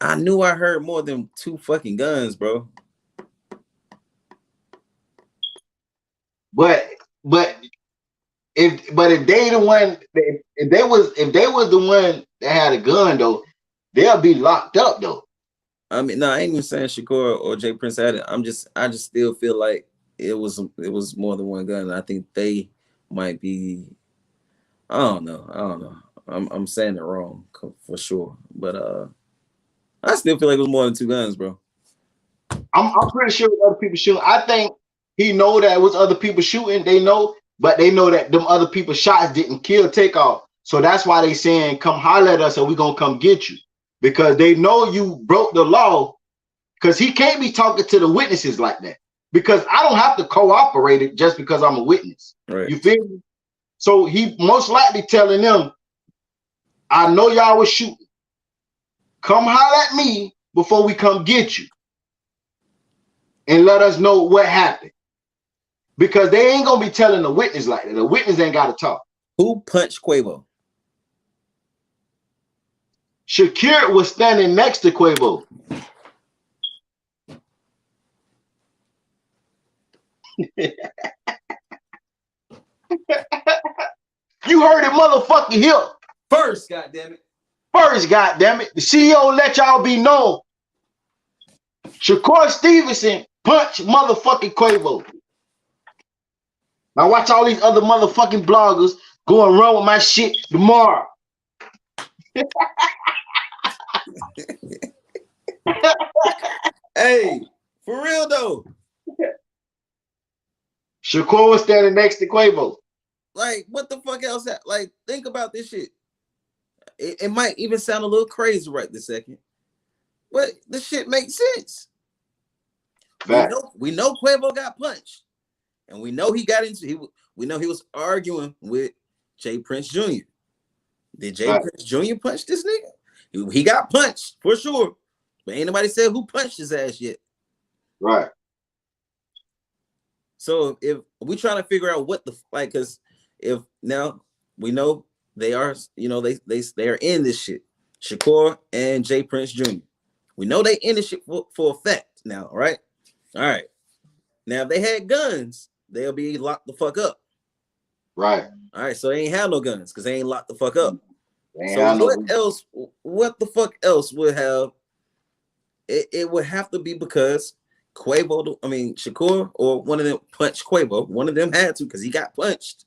Speaker 4: I knew I heard more than 2 fucking guns, bro.
Speaker 3: But if they the one, if they was the one that had a gun though, they'll be locked up though.
Speaker 4: I mean, no, I ain't even saying Shakur or Jprince had it. I just still feel like it was more than one gun. I think they might be. I don't know. I'm saying it wrong for sure, but I still feel like it was more than 2 guns, bro.
Speaker 3: I'm pretty sure other people shooting. I think he know that it was other people shooting. They know, but they know that them other people's shots didn't kill Takeoff. So that's why they saying, come holler at us and we gonna come get you. Because they know you broke the law. Because he can't be talking to the witnesses like that. Because I don't have to cooperate it just because I'm a witness.
Speaker 4: Right.
Speaker 3: You feel me? So he most likely telling them, I know y'all was shooting. Come holler at me before we come get you. And let us know what happened. Because they ain't gonna be telling the witness like that. The witness ain't gotta talk.
Speaker 4: Who punched Quavo?
Speaker 3: Shakur was standing next to Quavo. You heard it motherfucking here.
Speaker 4: First, goddammit.
Speaker 3: First, goddammit. The CEO let y'all be known. Shakur Stevenson punched motherfucking Quavo. Now watch all these other motherfucking bloggers go and run with my shit tomorrow.
Speaker 4: Hey, for real though.
Speaker 3: Shakur was standing next to Quavo.
Speaker 4: Like, what the fuck else? Like, think about this shit. It might even sound a little crazy right this second, but the shit makes sense. We know Quavo got punched, and we know he got into. We know he was arguing with Jprincejr. Did Jprincejr punch this nigga? He got punched for sure, but ain't nobody said who punched his ass yet.
Speaker 3: Right.
Speaker 4: So if we trying to figure out what the like, because if now we know they are, you know, they are in this shit. Shakur and Jprincejr. We know they in this shit for a fact now, right? All right. Now if they had guns, they'll be locked the fuck up.
Speaker 3: Right.
Speaker 4: All right. So they ain't have no guns because they ain't locked the fuck up.
Speaker 3: So
Speaker 4: what else? What the fuck else would have? It would have to be because Quavo, I mean Shakur, or one of them punched Quavo. One of them had to because he got punched.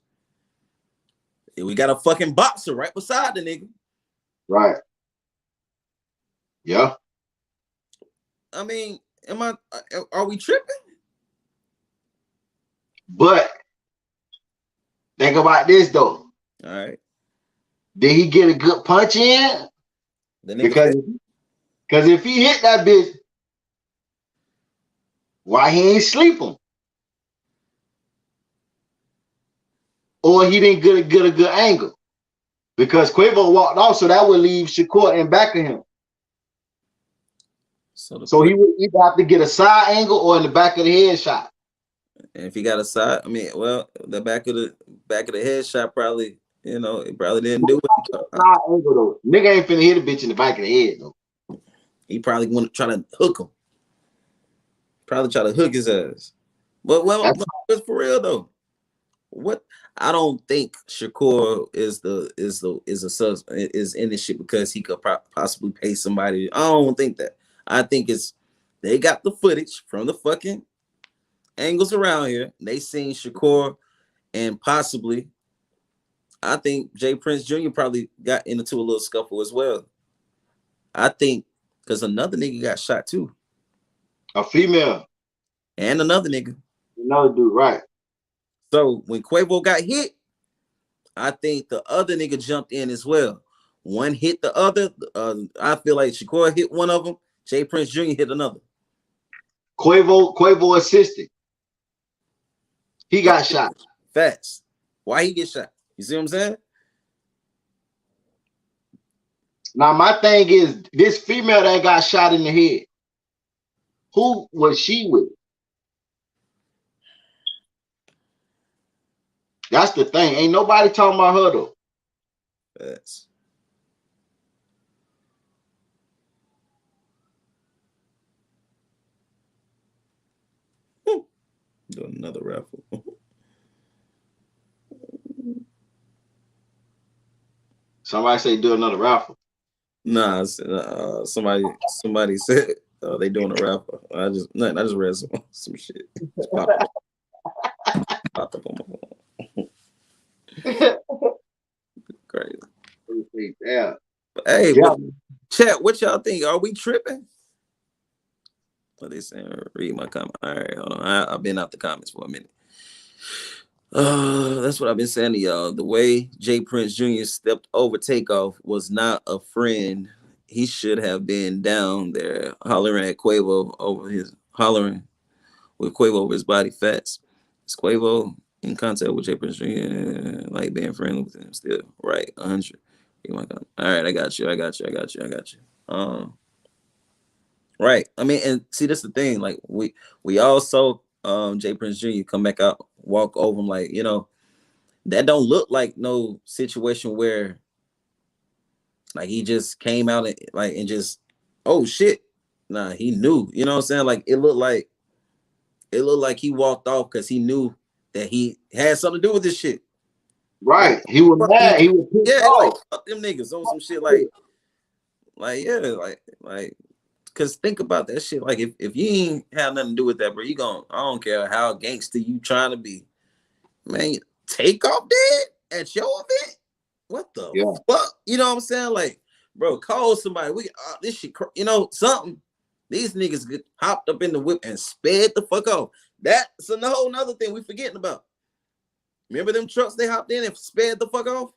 Speaker 4: We got a fucking boxer right beside the nigga.
Speaker 3: Right. Yeah.
Speaker 4: I mean, are we tripping?
Speaker 3: But think about this though.
Speaker 4: All right.
Speaker 3: Did he get a good punch in? Because if he hit that bitch, why he ain't sleep him? Or he didn't get a good angle. Because Quavo walked off, so that would leave Shakur in back of him. So he would either have to get a side angle or in the back of the head shot.
Speaker 4: And if he got a side, I mean, well, the back of the head shot probably, you know, it probably didn't do it.
Speaker 3: Side angle though. Nigga ain't finna hit a bitch in the back of the head though.
Speaker 4: He probably want to try to hook him. Probably try to hook his ass. But well, for real though, what I don't think Shakur is in this shit because he could possibly pay somebody. I don't think that. I think it's they got the footage from the fucking angles around here. They seen Shakur and possibly, I think Jprincejr probably got into a little scuffle as well. I think because another nigga got shot too.
Speaker 3: A female.
Speaker 4: And another nigga.
Speaker 3: Another dude, right.
Speaker 4: So when Quavo got hit, I think the other nigga jumped in as well. One hit the other. I feel like Shakur hit one of them. Jprincejr hit another.
Speaker 3: Quavo assisted. He got shot.
Speaker 4: Facts. Why he get shot? You see what I'm saying?
Speaker 3: Now my thing is this female that got shot in the head. Who was she with? That's the thing. Ain't nobody talking about her though.
Speaker 4: Facts. Do another raffle.
Speaker 3: Somebody say do another raffle.
Speaker 4: Nah, somebody said they doing a raffle. I just read some shit. Just popped up on my phone. Crazy.
Speaker 3: Yeah.
Speaker 4: But, hey, chat, what y'all think? Are we tripping? What they saying? Read my comment. All right, hold on. I've been out the comments for a minute. That's what I've been saying to y'all. The way Jprincejr stepped over Takeoff was not a friend. He should have been down there hollering at Quavo hollering with Quavo over his body fats. Is Quavo in contact with Jprincejr, like being friendly with him still? Right, 100. All right, I got you. Right. I mean, and see, that's the thing. Like we all saw Jprincejr come back out, walk over him, like, you know, that don't look like no situation where like he just came out and just, oh shit. Nah, he knew. You know what I'm saying? Like it looked like he walked off because he knew that he had something to do with this shit.
Speaker 3: Right. He was mad. He was pissed off.
Speaker 4: Like fuck them niggas on some shit like cause think about that shit. Like if you ain't have nothing to do with that, bro, I don't care how gangster you trying to be. Man, Takeoff dead at your event? What the fuck? You know what I'm saying? Like, bro, call somebody. This shit, you know, something. These niggas get hopped up in the whip and sped the fuck off. That's a whole nother thing we forgetting about. Remember them trucks they hopped in and sped the fuck off?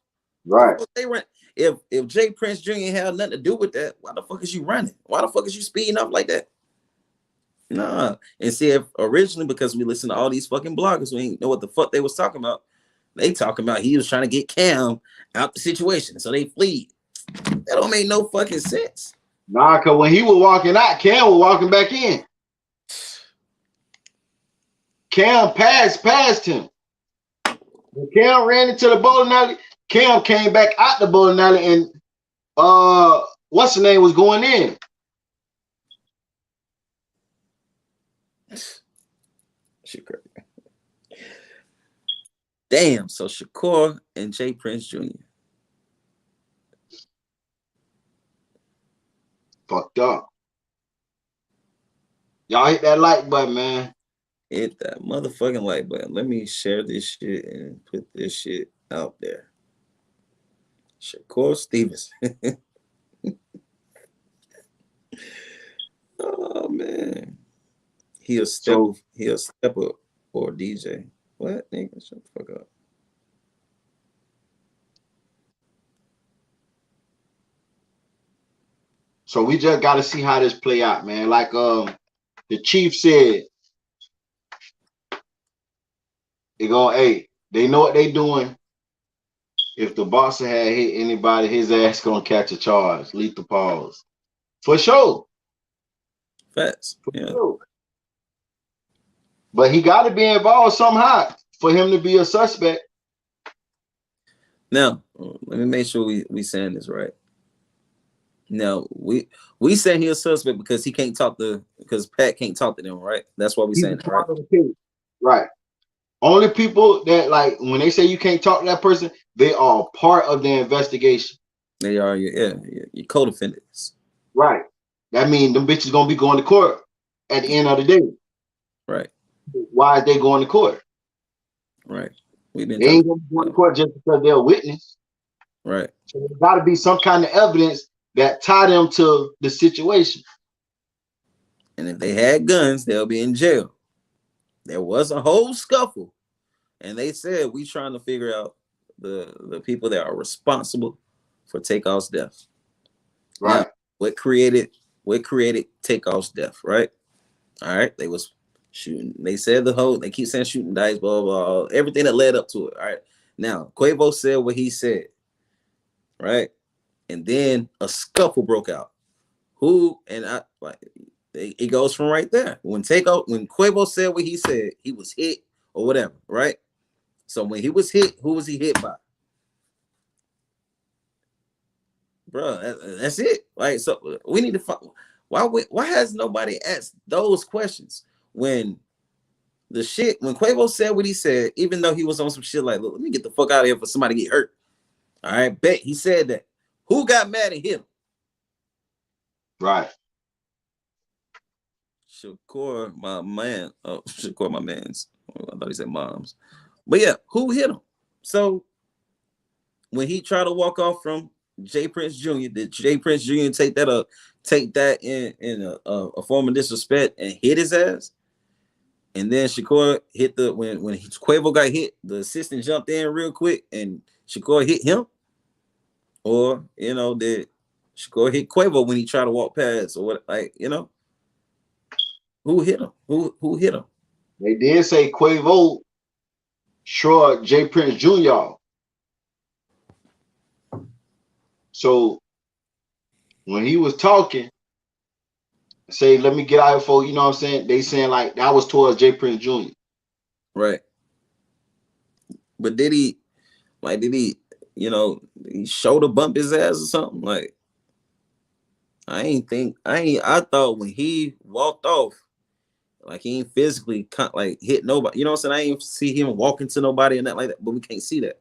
Speaker 3: Right.
Speaker 4: They ran. If Jprincejr ain't had nothing to do with that, why the fuck is you running? Why the fuck is you speeding up like that? Nah. And see, if originally, because we listen to all these fucking bloggers, we ain't know what the fuck they was talking about. They talking about he was trying to get Cam out the situation, so they fled. That don't make no fucking sense.
Speaker 3: Nah, because when he was walking out, Cam was walking back in. Cam passed him. When Cam ran into the bowling alley, Cam came back out the bowling alley and what's the name was going in.
Speaker 4: Shit crazy. Damn, so Shakur and Jprincejr.
Speaker 3: Fucked up. Y'all hit that like button, man.
Speaker 4: Hit that motherfucking like button. Let me share this shit and put this shit out there. Shakur Stevenson. Oh man. He'll step up or DJ. What nigga? Shut the fuck up.
Speaker 3: So we just got to see how this play out, man. Like the chief said, they go, hey, they know what they doing. If the boxer had hit anybody, his ass gonna catch a charge. Lethal pause. For sure.
Speaker 4: Facts.
Speaker 3: For
Speaker 4: Yeah.
Speaker 3: sure. But he got to be involved somehow for him to be a suspect.
Speaker 4: Now, let me make sure we saying this right. Now, we saying he a suspect because he can't talk to, because Pat can't talk to them, right? That's why we saying that, right?
Speaker 3: Right. Only people that, like, when they say you can't talk to that person, they are part of the investigation.
Speaker 4: They are your co-defendants.
Speaker 3: Right. That means them bitches gonna be going to court at the end of the day.
Speaker 4: Right.
Speaker 3: Why is they going to court?
Speaker 4: Right.
Speaker 3: They ain't gonna be going to court just because they're a witness.
Speaker 4: Right.
Speaker 3: So there's got to be some kind of evidence that tie them to the situation.
Speaker 4: And if they had guns, they'll be in jail. There was a whole scuffle, and they said we trying to figure out the people that are responsible for Takeoff's death.
Speaker 3: Right.
Speaker 4: Now, what created Takeoff's death, right? All right. They was shooting. They said they keep saying shooting dice, blah, blah, blah, everything that led up to it. All right. Now, Quavo said what he said, right? And then a scuffle broke out. It goes from right there. When Quavo said what he said, he was hit or whatever, right? So when he was hit, who was he hit by? Bro, that's it. Like, so we need to find why has nobody asked those questions when Quavo said what he said, even though he was on some shit like, look, let me get the fuck out of here for somebody to get hurt. All right, bet he said that. Who got mad at him?
Speaker 3: Right.
Speaker 4: Shakur, my man. Oh, Shakur, my man's. I thought he said moms. But yeah, who hit him? So when he tried to walk off from Jprincejr Jr., did Jprincejr Jr. take that in a form of disrespect and hit his ass? And then Shakur hit when Quavo got hit, the assistant jumped in real quick and Shakur hit him? Or, did Shakur hit Quavo when he tried to walk past or what, who hit him? Who hit him?
Speaker 3: They did say Quavo shrugged Jprincejr Jr. So when he was talking, say, let me get out here for, you know what I'm saying? They saying like that was towards Jprincejr Jr.
Speaker 4: Right. But did he shoulder bump his ass or something? Like, I thought when he walked off, like he ain't physically hit nobody. You know what I'm saying? I ain't see him walking to nobody and that like that, but we can't see that.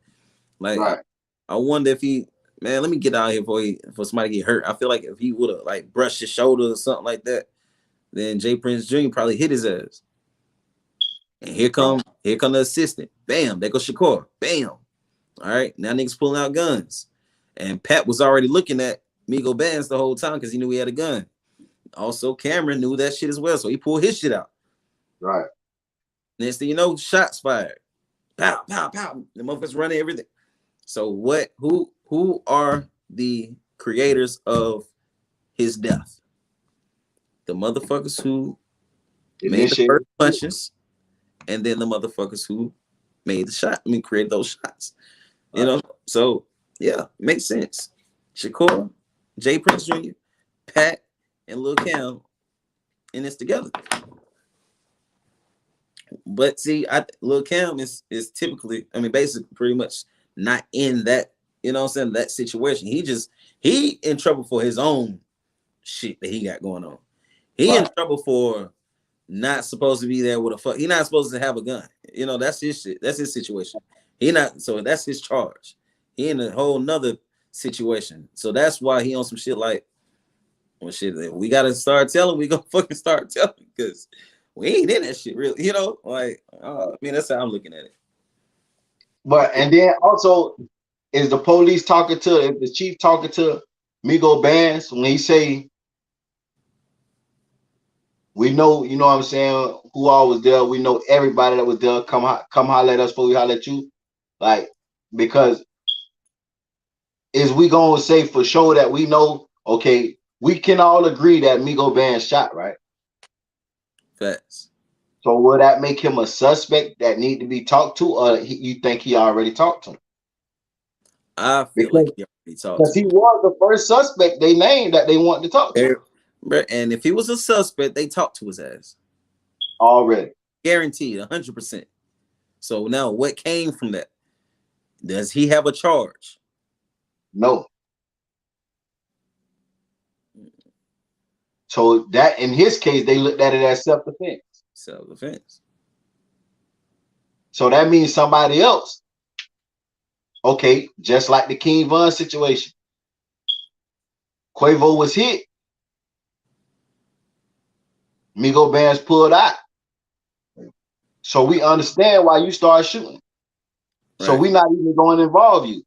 Speaker 4: Like, right. I wonder if let me get out here for somebody get hurt. I feel like if he would have brushed his shoulder or something like that, then Jprincejr Jr. probably hit his ass. And here come the assistant. Bam, there goes Shakur. Bam. All right, now niggas pulling out guns. And Pat was already looking at Migos bands the whole time because he knew he had a gun. Also, Cameron knew that shit as well, so he pulled his shit out.
Speaker 3: Right.
Speaker 4: Next thing you know, shots fired. Pow, pow, pow. The motherfuckers running everything. So who are the creators of his death? The motherfuckers who made the first punches, and then the motherfuckers who made the shot. Created those shots. Right. So yeah, makes sense. Shakur, Jprincejr Jr., Pat, and Lil Cam in this together. But see, Lil Cam is typically, basically pretty much not in that, that situation. He in trouble for his own shit that he got going on. He in trouble for not supposed to be there with a fuck. He not supposed to have a gun. That's his shit. That's his situation. So that's his charge. He in a whole nother situation. So that's why he on some shit like, well, shit, we gotta start telling. We gonna fucking start telling because we ain't in that shit really. That's how I'm looking at it.
Speaker 3: But and then also, is the police the chief talking to Migos bands when he say, we know, you know what I'm saying, who all was there. We know everybody that was there. Come holler at us before we holler at you. Because is we gonna say for sure that we know, okay, we can all agree that Migos band shot, right?
Speaker 4: Facts.
Speaker 3: So will that make him a suspect that need to be talked to, or you think he already talked to him?
Speaker 4: I feel
Speaker 3: Because
Speaker 4: like he already talked to
Speaker 3: he
Speaker 4: him.
Speaker 3: was the first suspect they named that they wanted to talk to.
Speaker 4: And if he was a suspect, they talked to his ass.
Speaker 3: Already.
Speaker 4: Guaranteed, 100%. So now what came from that? Does he have a charge?
Speaker 3: No. So that in his case, they looked at it as self-defense.
Speaker 4: Self-defense.
Speaker 3: So that means somebody else. Okay, just like the King Von situation. Quavo was hit. Migos bands pulled out. So we understand why you start shooting. Right. So we're not even going to involve you.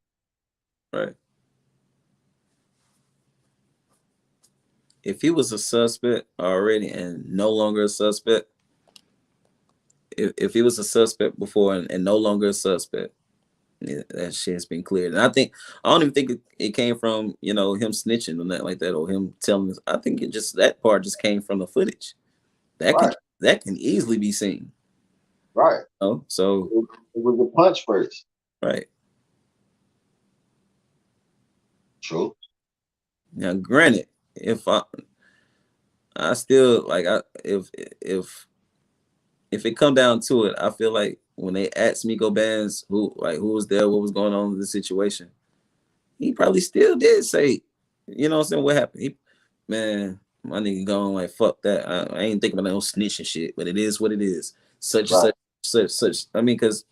Speaker 4: Right. If he was a suspect already and no longer a suspect, if he was a suspect before and no longer a suspect, yeah, that shit's been cleared. And I don't even think it came from, you know, him snitching or nothing like that, or him telling us. I think that part just came from the footage. That can easily be seen.
Speaker 3: Right.
Speaker 4: Oh, so
Speaker 3: it was a punch first.
Speaker 4: Right.
Speaker 3: True.
Speaker 4: Now, granted, if I still like if it come down to it, I feel like when they asked Migos bands who was there, what was going on in the situation, he probably still did say, you know what I'm saying, what happened. Man, my nigga gone, like, fuck that. I ain't thinking about no snitching shit, but it is what it is. Such. I mean, because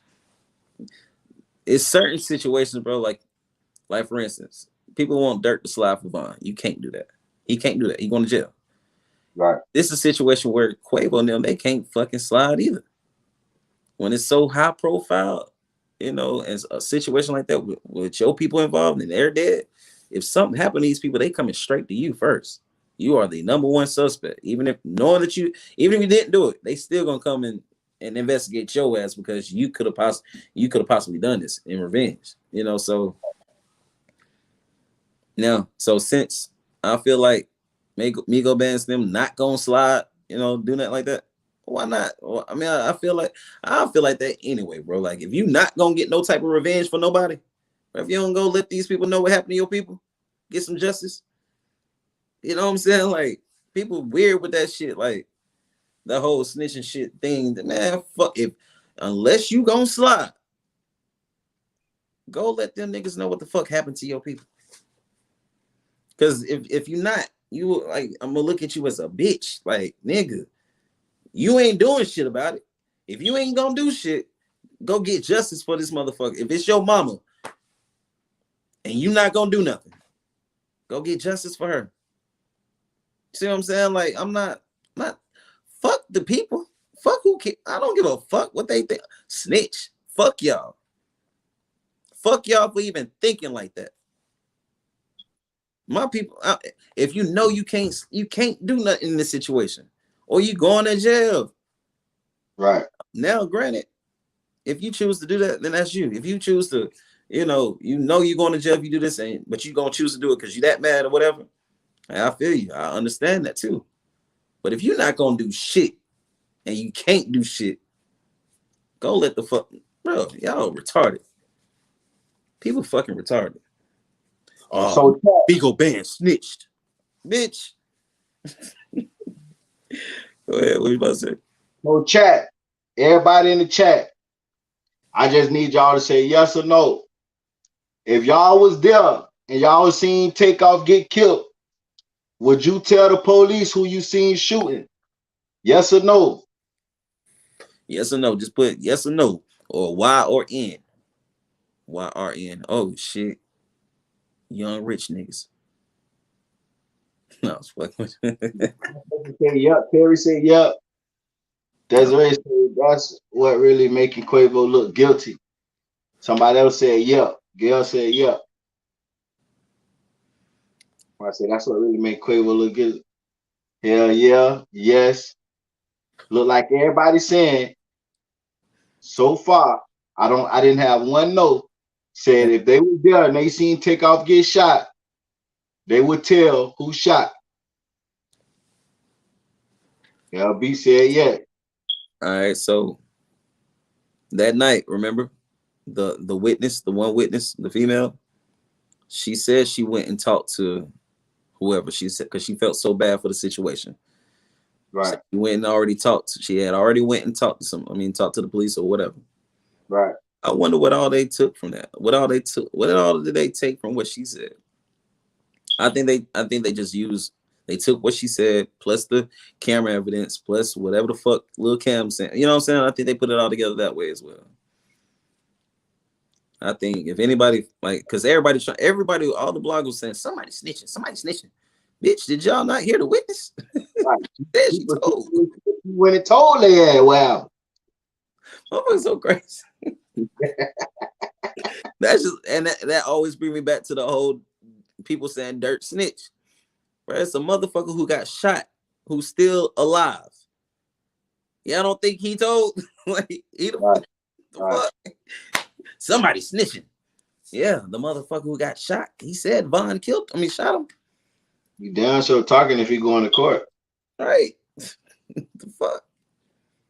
Speaker 4: it's certain situations, bro, like for instance, people want Dirt to slide for Von. You can't do that. He can't do that. He going to jail.
Speaker 3: Right.
Speaker 4: This is a situation where Quavo and them, they can't fucking slide either. When it's so high profile, you know, and a situation like that with your people involved and they're dead, if something happened to these people, they coming straight to you first. You are the number one suspect. Even if if you didn't do it, they still gonna come in and investigate your ass because you could have possibly done this in revenge. You know, so now, since I feel like Migos bands them not gonna slide, you know, do nothing like that. Why not? Well, I mean, I feel like that anyway, bro. Like, if you not gonna get no type of revenge for nobody, or if you don't go let these people know what happened to your people, get some justice. You know what I'm saying? Like, people weird with that shit, like the whole snitching shit thing. Man, fuck unless you gonna slide, go let them niggas know what the fuck happened to your people. Because if you're not, you like, I'm gonna look at you as a bitch. Like, nigga, you ain't doing shit about it. If you ain't gonna do shit, go get justice for this motherfucker. If it's your mama and you not gonna do nothing, go get justice for her. See what I'm saying? Like, I'm not fuck the people. Fuck who cares. I don't give a fuck what they think. Snitch. Fuck y'all. Fuck y'all for even thinking like that. My people, if you know you can't do nothing in this situation, or you going to jail.
Speaker 3: Right.
Speaker 4: Now, granted, if you choose to do that, then that's you. If you choose to, you're going to jail if you do this, but you gonna choose to do it because you that mad or whatever. I feel you. I understand that too. But if you're not gonna do shit and you can't do shit, go let the fuck, bro. Y'all retarded. People fucking retarded.
Speaker 3: So
Speaker 4: Migos band snitched, bitch. Go ahead. What you about to say?
Speaker 3: So chat, everybody in the chat, I just need y'all to say yes or no. If y'all was there and y'all seen Takeoff get killed, would you tell the police who you seen shooting? Yes or no?
Speaker 4: Yes or no. Just put yes or no or Y or N. YRN. Oh shit. Young rich niggas. No, I was fucking.
Speaker 3: Say yep. Terry said yep. Desiree said that's what really making Quavo look guilty. Somebody else said yep. Gail said yep. I said that's what really made Quavo look guilty. Hell yeah, yes. Look like everybody saying so far. I didn't have one no. Said if they were there and they seen Takeoff get shot, they would tell who shot. LB said yeah.
Speaker 4: All right, so that night, remember the witness, the one witness, the female, she said she went and talked to whoever, she said, because she felt so bad for the situation.
Speaker 3: Right.
Speaker 4: So she went and already talked. She had already went and talked to talked to the police or whatever.
Speaker 3: Right.
Speaker 4: I wonder what all they took from that. What all did they take from what she said? I think they just used, they took what she said plus the camera evidence plus whatever the fuck Lil Cam said. You know what I'm saying? I think they put it all together that way as well. I think if anybody, like, because everybody, all the bloggers saying somebody snitching. Bitch, did y'all not hear the witness?
Speaker 3: Right.
Speaker 4: She told.
Speaker 3: When it told they had, wow.
Speaker 4: Oh, it's so crazy. That's just, and that always bring me back to the whole people saying dirt snitch. Right? It's a motherfucker who got shot, who's still alive. Yeah, I don't think he told. Like, he the fuck. Somebody snitching. Yeah, the motherfucker who got shot. He said Von shot him.
Speaker 3: You damn sure talking if you going to court.
Speaker 4: Right. The fuck?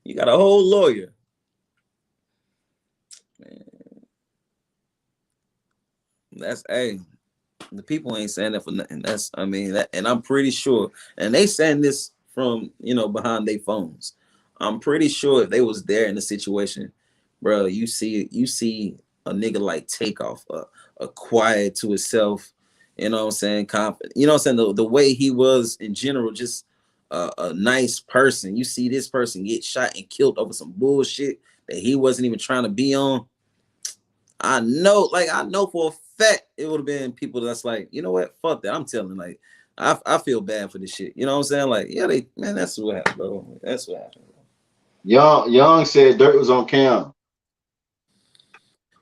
Speaker 4: You got a whole lawyer. Man. That's the people ain't saying that for nothing. That's and I'm pretty sure, and they saying this from behind their phones. I'm pretty sure if they was there in the situation, bro, you see a nigga like Takeoff, a quiet to himself, you know what I'm saying, confident, you know what I'm saying, the way he was in general, just a nice person. You see this person get shot and killed over some bullshit that he wasn't even trying to be on. I know for a fact it would have been people that's like, you know what, fuck that. I'm telling, like, I feel bad for this shit. You know what I'm saying? Like, yeah, that's what happened, bro. That's what happened, bro.
Speaker 3: Young said dirt was on cam.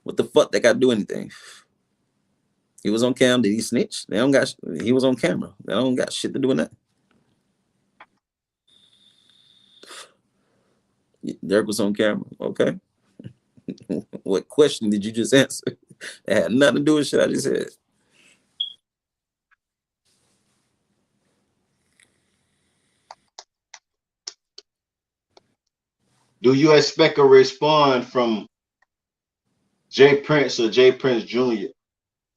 Speaker 4: What the fuck that got to do anything? He was on cam. Did he snitch? He was on camera. They don't got shit to do with that. Dirk was on camera. Okay. What question did you just answer? It had nothing to do with shit I just said.
Speaker 3: Do you expect a response from Jprince or Jprince Jr.?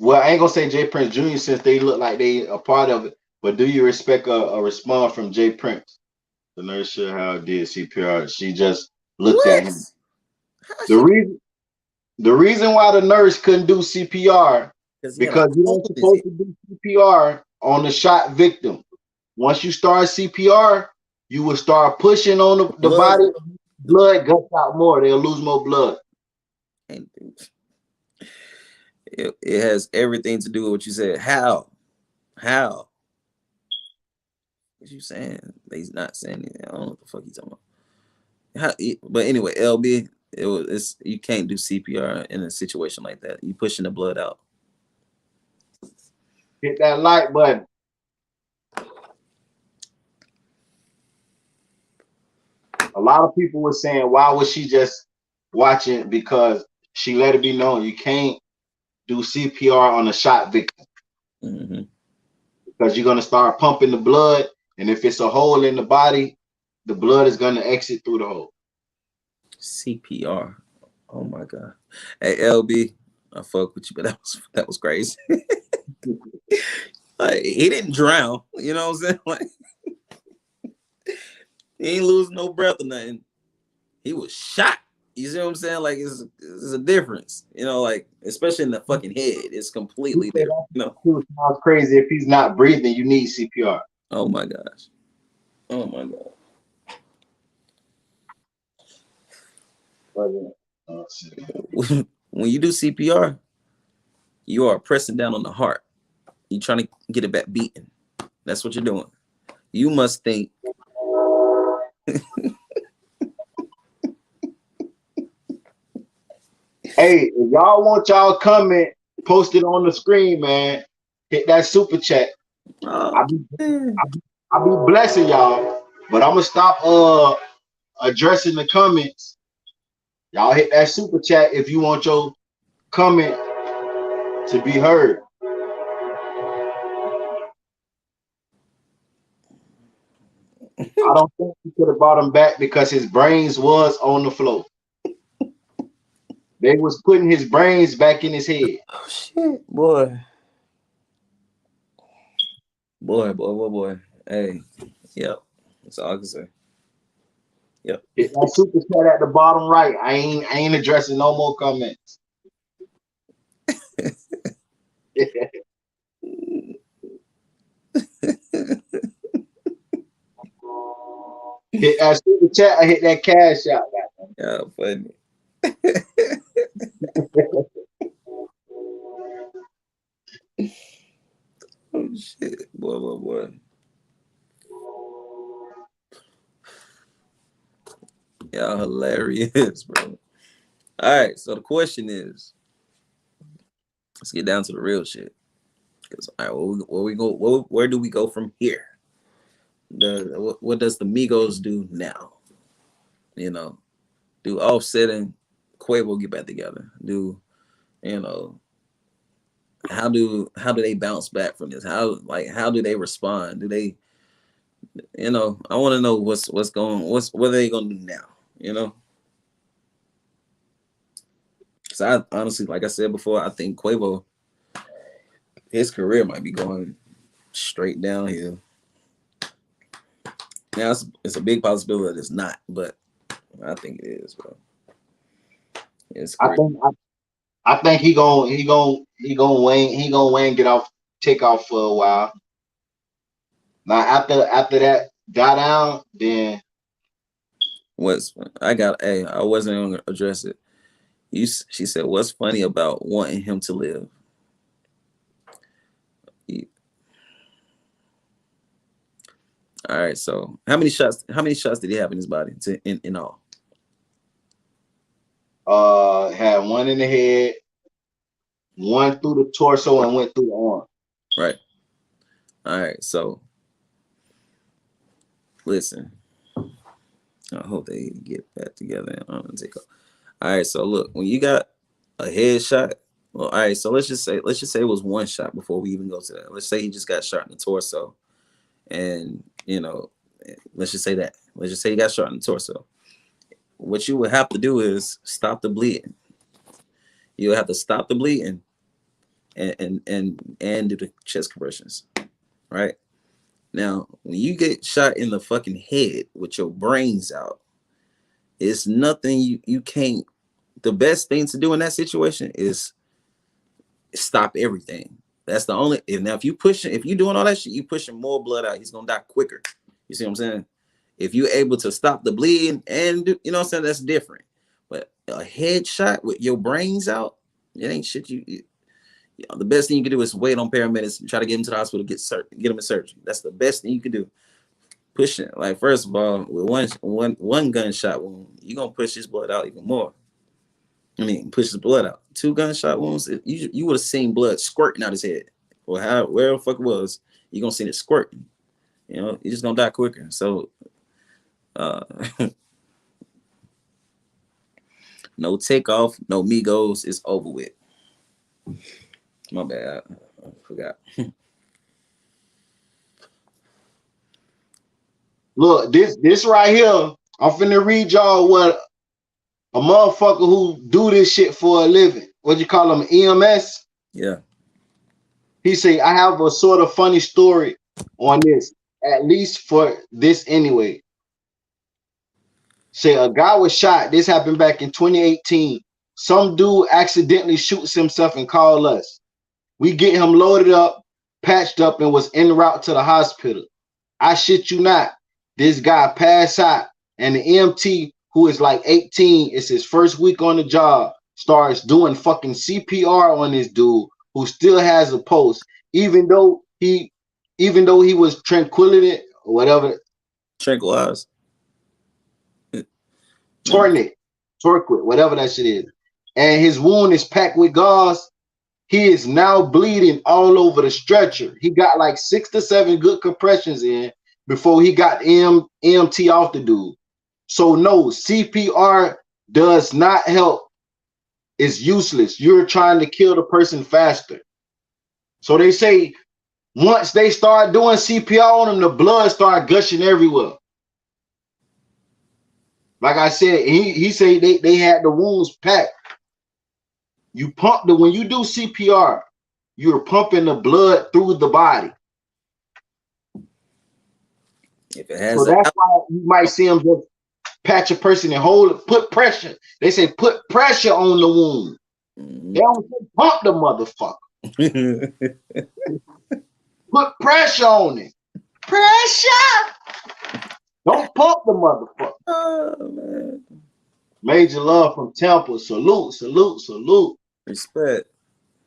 Speaker 3: Well, I ain't gonna say Jprince Jr. since they look like they a part of it, but do you expect a response from Jprince? The nurse should have did CPR. She just looked at him. The reason why the nurse couldn't do CPR because you don't supposed to do CPR on the shot victim. Once you start CPR, you will start pushing on the body. Blood guts out more. They'll lose more blood.
Speaker 4: It has everything to do with what you said. How? What you saying? He's not saying anything. I don't know what the fuck he's talking about. But anyway, LB, you can't do CPR in a situation like that. You pushing the blood out.
Speaker 3: Hit that like button. A lot of people were saying, why was she just watching? Because she let it be known you can't do CPR on a shot victim.
Speaker 4: Mm-hmm.
Speaker 3: Because you're going to start pumping the blood. And if it's a hole in the body, the blood is going to exit through the hole.
Speaker 4: CPR. Oh my God. Hey, LB, I fuck with you, but that was crazy. Like, he didn't drown. You know what I'm saying? Like, he ain't losing no breath or nothing. He was shot. You see what I'm saying? Like, it's a difference. You know, like, especially in the fucking head. It's completely different.
Speaker 3: It sounds crazy. If he's not breathing, you need CPR.
Speaker 4: Oh my gosh. Oh my God. When you do CPR, you are pressing down on the heart. You're trying to get it back beating. That's what you're doing. You must think.
Speaker 3: Hey, if y'all want y'all comment, post it on the screen, man. Hit that super chat. I'll be blessing y'all, but I'm gonna stop addressing the comments. Y'all hit that super chat if you want your comment to be heard. I don't think he could have brought him back because his brains was on the floor. They was putting his brains back in his head.
Speaker 4: Oh shit, boy. Boy. Hey, yep. That's all I can say. Yep.
Speaker 3: Hit that super chat at the bottom right. I ain't addressing no more comments. Hit that super chat. I hit that cash out.
Speaker 4: Yeah, funny. Oh shit, boy. Y'all hilarious, bro. All right, so the question is, let's get down to the real shit. Because all right, where we go? Where do we go from here? What does the Migos do now? You know, do Offset and Quavo get back together? Do how do they bounce back from this? How do they respond? Do they, I want to know what are they gonna do now? Because I honestly, like I said before, I think Quavo, his career might be going straight downhill. Now it's a big possibility that it's not, but I think it is, bro. It's
Speaker 3: I think he gonna Wayne get off Takeoff for a while. Now after that got down, then
Speaker 4: I wasn't gonna address it. She said, what's funny about wanting him to live? All right, so how many shots did he have in his body in all?
Speaker 3: Had one in the head, one through the torso, and went through the arm.
Speaker 4: Right. All right, so listen. I hope they get that together and take off. All right, so look, when you got a headshot, well, all right, so let's just say it was one shot before we even go to that. Let's say he just got shot in the torso, and let's just say that. Let's just say he got shot in the torso. What you would have to do is stop the bleeding. You would have to stop the bleeding and do the chest compressions, right? Now, when you get shot in the fucking head with your brains out, it's nothing you can't. The best thing to do in that situation is stop everything. That's the only. If you doing all that shit, you pushing more blood out. He's gonna die quicker. You see what I'm saying? If you're able to stop the bleeding and do, you know what I'm saying, that's different. But a headshot with your brains out, it ain't shit. The best thing you can do is wait on paramedics and try to get him to the hospital, get him a surgery. That's the best thing you can do. Pushing, like, first of all, with one gunshot wound, you're gonna push his blood out even more. I mean, push his blood out. 2 gunshot wounds, you would have seen blood squirting out his head, or where the fuck it was. You're gonna see it squirting. You're just gonna die quicker. So, no Takeoff, no Migos. It's over with. My bad, I forgot.
Speaker 3: Look, this right here, I'm finna read y'all what a motherfucker who do this shit for a living. What you call them, EMS?
Speaker 4: Yeah.
Speaker 3: He say, I have a sort of funny story on this, at least for this anyway. Say a guy was shot. This happened back in 2018. Some dude accidentally shoots himself and call us. We get him loaded up, patched up, and was en route to the hospital. I shit you not. This guy passed out, and the EMT, who is like 18, it's his first week on the job, starts doing fucking CPR on this dude who still has a pulse, even though he was tranquility or whatever.
Speaker 4: Tranquilized.
Speaker 3: Torquid, whatever that shit is. And his wound is packed with gauze. He is now bleeding all over the stretcher. He got like 6 to 7 good compressions in before he got EMT off the dude. So no, CPR does not help. It's useless. You're trying to kill the person faster. So they say once they start doing CPR on him, the blood start gushing everywhere. Like I said, he said they had the wounds packed. You pump when you do CPR, you're pumping the blood through the body.
Speaker 4: If it has
Speaker 3: so that's why you might see them just patch a person and hold it, put pressure. They say put pressure on the wound. They don't say pump the motherfucker. Put pressure on it. Pressure. Don't pump the motherfucker.
Speaker 4: Oh, man.
Speaker 3: Major love from Temple. Salute, salute, salute.
Speaker 4: Respect.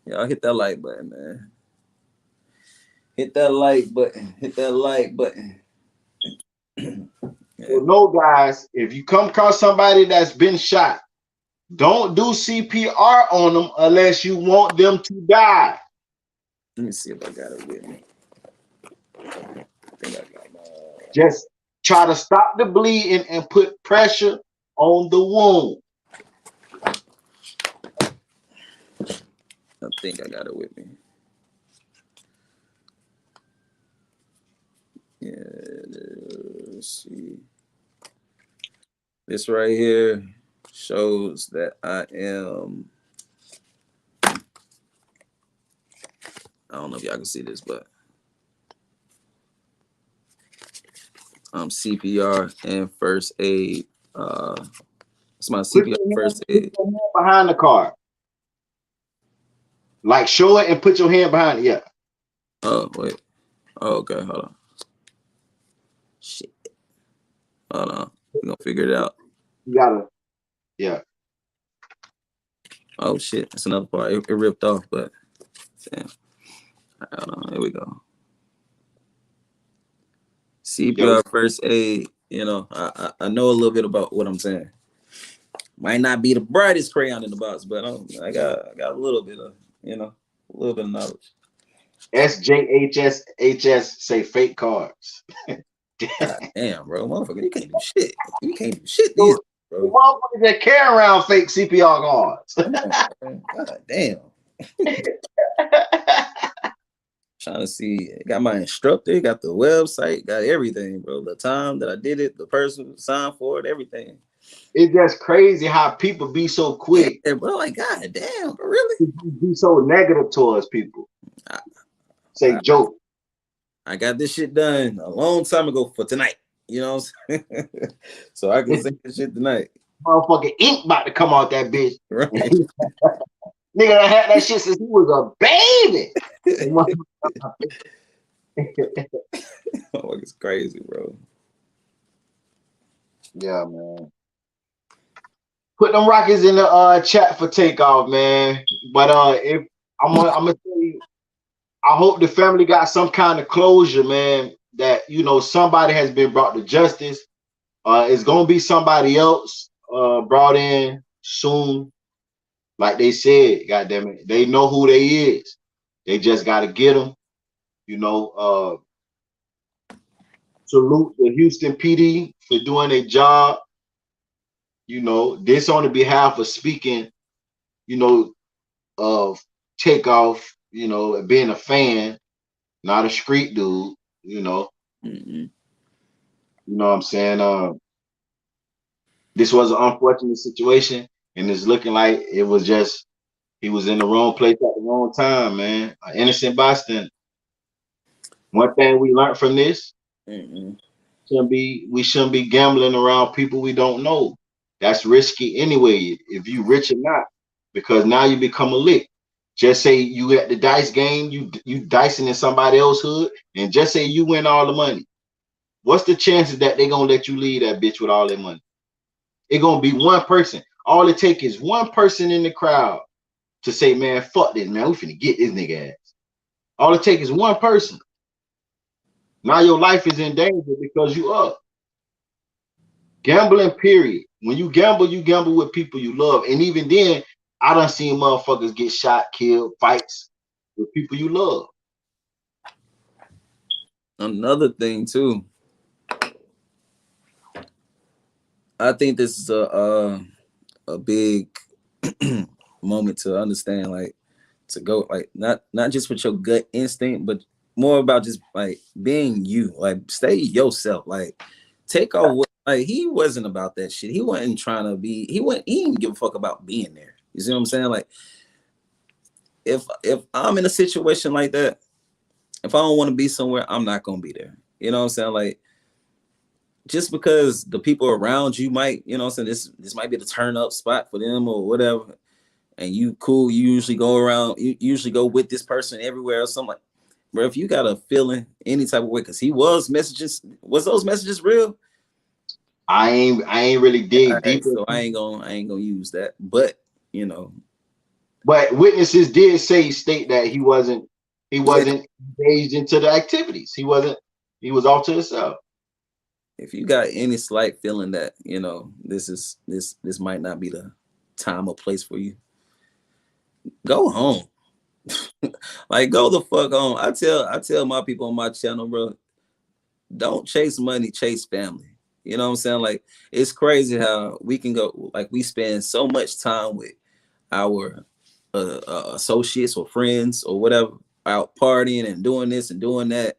Speaker 4: Y'all hit that like button, man. Hit that like button. Hit that like button.
Speaker 3: So no, guys, if you come across somebody that's been shot, don't do CPR on them unless you want them to die.
Speaker 4: Let me see if I got it with me. I think I got my...
Speaker 3: Just try to stop the bleeding and put pressure on the wound.
Speaker 4: I think I got it with me. Yeah, let's see. This right here shows that I am... I don't know if y'all can see this, but I'm CPR and first aid. It's my CPR first aid.
Speaker 3: Put your hand behind the car. Like show it and put your hand behind it. Yeah.
Speaker 4: Oh, wait. Oh, okay. Hold on. Shit. Hold on. We're going to figure it out.
Speaker 3: You gotta. Yeah.
Speaker 4: Oh, shit. That's another part. It ripped off, but damn. Hold on. Here we go. CPR first aid. You know, I know a little bit about what I'm saying. Might not be the brightest crayon in the box, but I got a little bit of, you know, a little bit of knowledge.
Speaker 3: SJHSHS say fake cards.
Speaker 4: God damn, bro. Motherfucker, you can't do shit. You can't do shit these, bro.
Speaker 3: Motherfuckers that carry around fake CPR cards.
Speaker 4: God damn. Trying to see, got my instructor, got the website, got everything, bro. The time that I did it, the person who signed for it, everything.
Speaker 3: It's just crazy how people be so quick.
Speaker 4: Yeah, bro, like, God damn, bro, really?
Speaker 3: Be so negative towards people. Say joke.
Speaker 4: I got this shit done a long time ago for tonight. You know what I'm saying? So I can say this shit tonight.
Speaker 3: Motherfucking ink about to come out that bitch.
Speaker 4: Right.
Speaker 3: Nigga, I had that shit since he was a baby.
Speaker 4: Oh, it's crazy, bro.
Speaker 3: Yeah, man. Put them Rockets in the chat for Takeoff, man. But if I'm gonna tell you, I hope the family got some kind of closure, man. That you know somebody has been brought to justice. It's gonna be somebody else brought in soon. Like they said, goddamn it, they know who they is. They just gotta get them. You know, salute the Houston PD for doing their job. You know, this on the behalf of speaking, you know, of Takeoff, you know, being a fan, not a street dude, you know. You know what I'm saying? This was an unfortunate situation, and it's looking like it was just he was in the wrong place at the wrong time, man. An innocent bystander. One thing we learned from this, we shouldn't be gambling around people we don't know. That's risky anyway, if you rich or not, because now you become a lick. Just say you at the dice game, you dicing in somebody else's hood, and just say you win all the money. What's the chances that they gonna let you leave that bitch with all their money? It gonna be one person. All it take is one person in the crowd to say, man, fuck this, man. We finna get this nigga ass. All it take is one person. Now your life is in danger because you up. Gambling, period. When you gamble with people you love. And even then, I done seen motherfuckers get shot, killed, fights with people you love.
Speaker 4: Another thing too, I think this is a big moment to understand, like to go, like not just with your gut instinct, but more about just like being you, like stay yourself, like take off what Like he wasn't about that shit. He wasn't trying to be. He didn't give a fuck about being there. You see what I'm saying? Like if I'm in a situation like that, if I don't want to be somewhere, I'm not gonna be there. You know what I'm saying? Like just because the people around you might, you know what I'm saying, this might be the turn up spot for them or whatever, and you cool, you usually go around, you usually go with this person everywhere or something like, bro, if you got a feeling any type of way, because he was those messages real?
Speaker 3: I ain't really dig
Speaker 4: Right,
Speaker 3: deeper.
Speaker 4: so I ain't gonna use that. But you know,
Speaker 3: but witnesses did state that he wasn't engaged into the activities. He was off to himself.
Speaker 4: if you got any slight feeling that, you know, this might not be the time or place for you, go home. Like go the fuck home. I tell my people on my channel, bro, don't chase money, chase family. You know what I'm saying? Like it's crazy how we can go, like we spend so much time with our associates or friends or whatever out partying and doing this and doing that,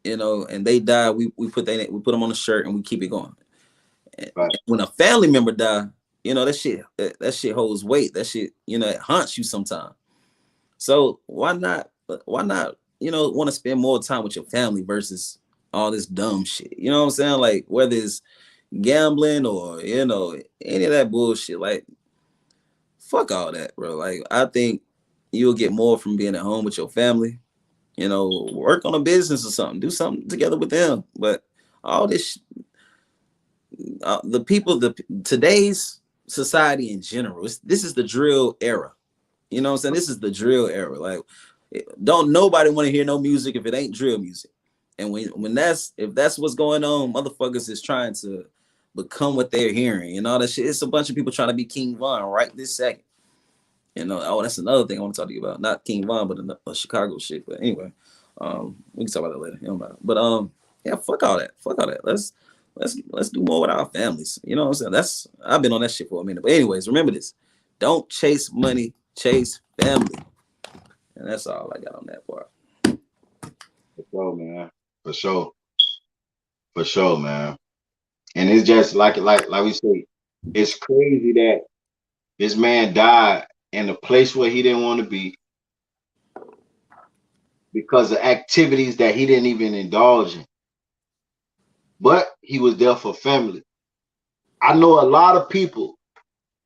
Speaker 4: you know, and they die, we put them on a shirt and we keep it going. And
Speaker 3: Right.
Speaker 4: when a family member die, you know, that shit holds weight. That shit, you know, it haunts you sometimes. So why not, you know, want to spend more time with your family versus all this dumb shit? You know what I'm saying? Like whether it's gambling or, you know, any of that bullshit, like fuck all that, bro. Like I think you'll get more from being at home with your family. You know, work on a business or something, do something together with them. But all this, the people, today's society in general, this is the drill era. You know what I'm saying? This is the drill era. Like, don't nobody want to hear no music if it ain't drill music. And if that's what's going on, motherfuckers is trying to become what they're hearing and all that shit. It's a bunch of people trying to be King Von right this second. You know, oh, that's another thing I want to talk to you about. Not King Von, but a Chicago shit. But anyway, we can talk about that later. You know, but yeah, fuck all that. Fuck all that. Let's do more with our families. You know what I'm saying? I've been on that shit for a minute. But anyways, remember this: don't chase money, chase family. And that's all I got on that part.
Speaker 3: For sure, man. For sure. For sure, man. And it's just like we say, it's crazy that this man died in a place where he didn't want to be because of activities that he didn't even indulge in. But he was there for family. I know a lot of people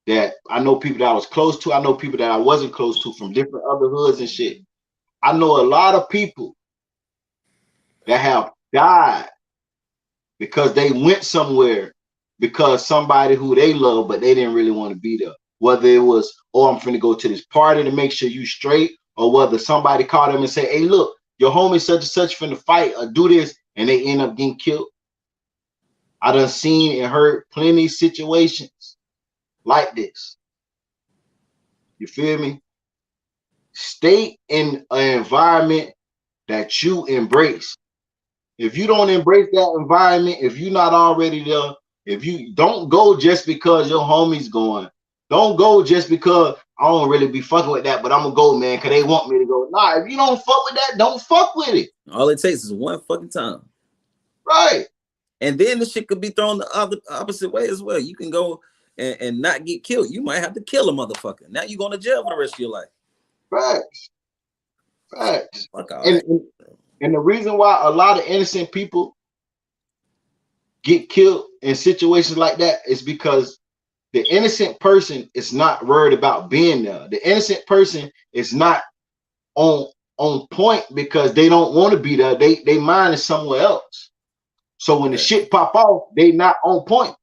Speaker 3: that I was close to. I know people that I wasn't close to from different other hoods and shit. I know a lot of people that have died because they went somewhere because somebody who they love, but they didn't really want to be there. Whether it was, oh, I'm finna go to this party to make sure you straight, or whether somebody called them and say, hey, look, your homie such and such finna fight or do this, and they end up getting killed. I done seen and heard plenty of situations like this. You feel me? Stay in an environment that you embrace. If you don't embrace that environment, if you're not already there, if you don't go just because your homie's going, don't go just because I don't really be fucking with that, but I'm gonna go, man, because they want me to go. Nah, if you don't fuck with that, don't fuck with it.
Speaker 4: All it takes is one fucking time.
Speaker 3: Right.
Speaker 4: And then the shit could be thrown the opposite way as well. You can go and not get killed. You might have to kill a motherfucker. Now you're going to jail for the rest of your life.
Speaker 3: Facts. Facts.
Speaker 4: Fuck all that.
Speaker 3: And the reason why a lot of innocent people get killed in situations like that is because the innocent person is not worried about being there. The innocent person is not on point because they don't want to be there. They mind is somewhere else. So when the shit pop off, they not on point.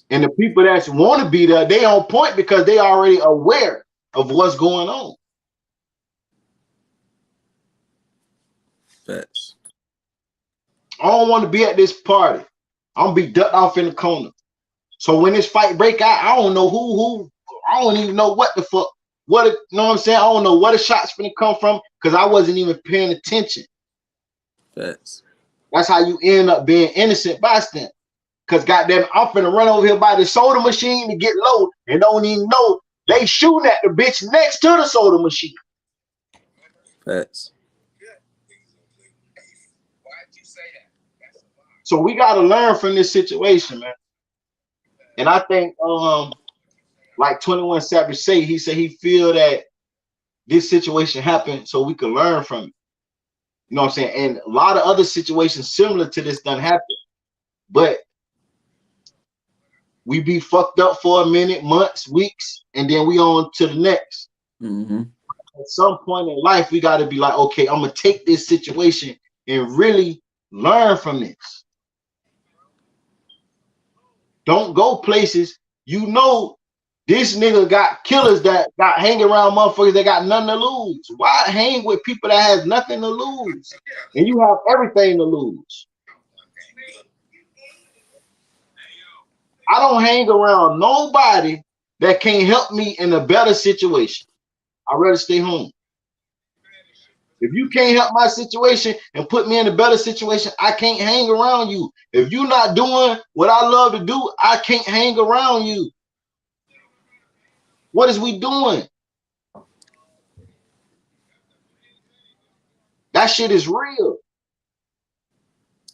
Speaker 3: And the people that want to be there, they on point because they already aware of what's going on.
Speaker 4: Facts.
Speaker 3: I don't want to be at this party. I'm gonna be ducked off in the corner. So when this fight break out, I don't know who. I don't even know what the fuck. You know what I'm saying? I don't know where the shots finna come from because I wasn't even paying attention.
Speaker 4: Facts.
Speaker 3: That's how you end up being innocent bystander. Because goddamn, I'm finna run over here by the soda machine to get low and don't even know they shooting at the bitch next to the soda machine.
Speaker 4: Facts.
Speaker 3: So we got to learn from this situation, man. And I think, like 21 Savage say, he said he feel that this situation happened so we can learn from it. You know what I'm saying? And a lot of other situations similar to this done happen, but we be fucked up for a minute, months, weeks, and then we on to the next.
Speaker 4: Mm-hmm.
Speaker 3: At some point in life, we got to be like, okay, I'm gonna take this situation and really learn from this. Don't go places. You know, this nigga got killers that got hanging around motherfuckers that got nothing to lose. Why hang with people that has nothing to lose? And you have everything to lose. I don't hang around nobody that can't help me in a better situation. I'd rather stay home. If you can't help my situation and put me in a better situation, I can't hang around you. If you're not doing what I love to do, I can't hang around you. What is we doing? That shit is real.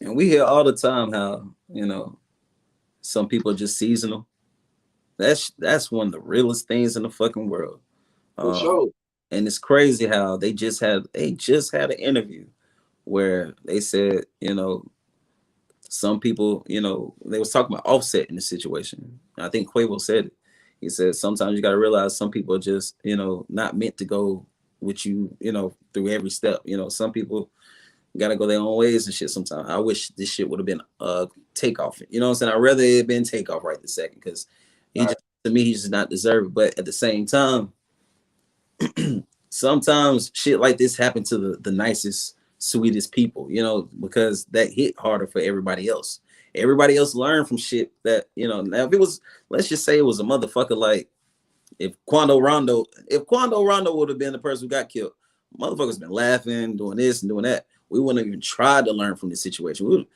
Speaker 4: And we hear all the time how, you know, some people are just seasonal. That's one of the realest things in the fucking world.
Speaker 3: For sure.
Speaker 4: And it's crazy how they just had an interview where they said, you know, some people, you know, they was talking about Offset in the situation. I think Quavo said it. He said sometimes you got to realize some people are just, you know, not meant to go with you, you know, through every step. You know, some people got to go their own ways and shit sometimes. I wish this shit would have been Takeoff. You know what I'm saying? I'd rather it had been Takeoff right this second because to me, he's just not deserving. But at the same time, sometimes shit like this happened to the nicest, sweetest people, you know, because that hit harder for everybody else. Everybody else learned from shit that, you know, now if it was, let's just say it was a motherfucker like if Quando Rondo would have been the person who got killed, motherfuckers been laughing, doing this and doing that. We wouldn't have even tried to learn from this situation.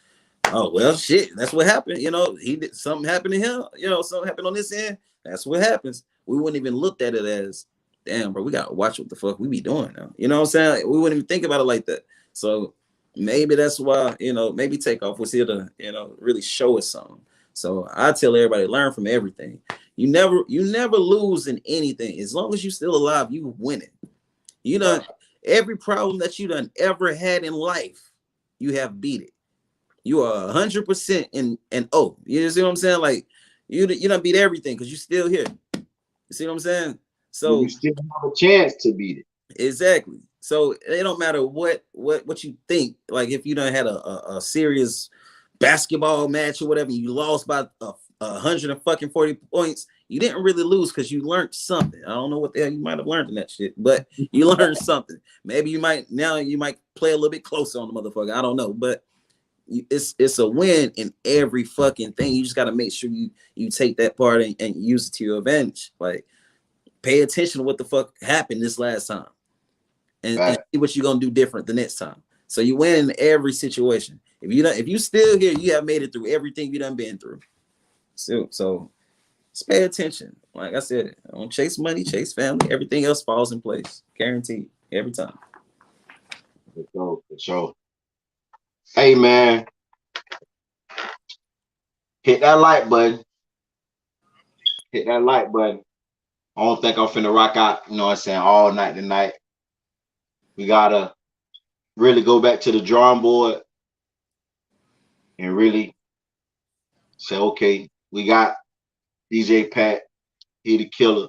Speaker 4: Oh, well, shit, that's what happened. You know, he did something happened to him, you know, something happened on this end. That's what happens. We wouldn't even looked at it as, damn, bro, we gotta watch what the fuck we be doing now. You know what I'm saying? We wouldn't even think about it like that. So maybe that's why, you know, maybe Takeoff was here to, you know, really show us something. So I tell everybody, learn from everything. You never lose in anything. As long as you still alive, you win it. You know, every problem that you done ever had in life, you have beat it. You are 100% in you see what I'm saying? Like you done beat everything because you still here. You see what I'm saying? So
Speaker 3: you still have a chance to beat it. Exactly.
Speaker 4: So it don't matter what you think. Like if you done had a serious basketball match or whatever, you lost by 140 points. You didn't really lose because you learned something. I don't know what the hell you might have learned in that shit, but you learned something. Maybe you might play a little bit closer on the motherfucker. I don't know, but it's a win in every fucking thing. You just got to make sure you take that part and use it to your advantage. Like pay attention to what the fuck happened this last time and see what you're gonna do different the next time. So you win in every situation. If you still here, you have made it through everything you done been through. So just pay attention. Like I said, don't chase money, chase family. Everything else falls in place. Guaranteed. Every time.
Speaker 3: For sure. Hey man. Hit that like button. Hit that like button. I don't think I'm finna rock out, you know what I'm saying, all night tonight. We gotta really go back to the drawing board and really say, okay, we got DJ Pat, he the killer.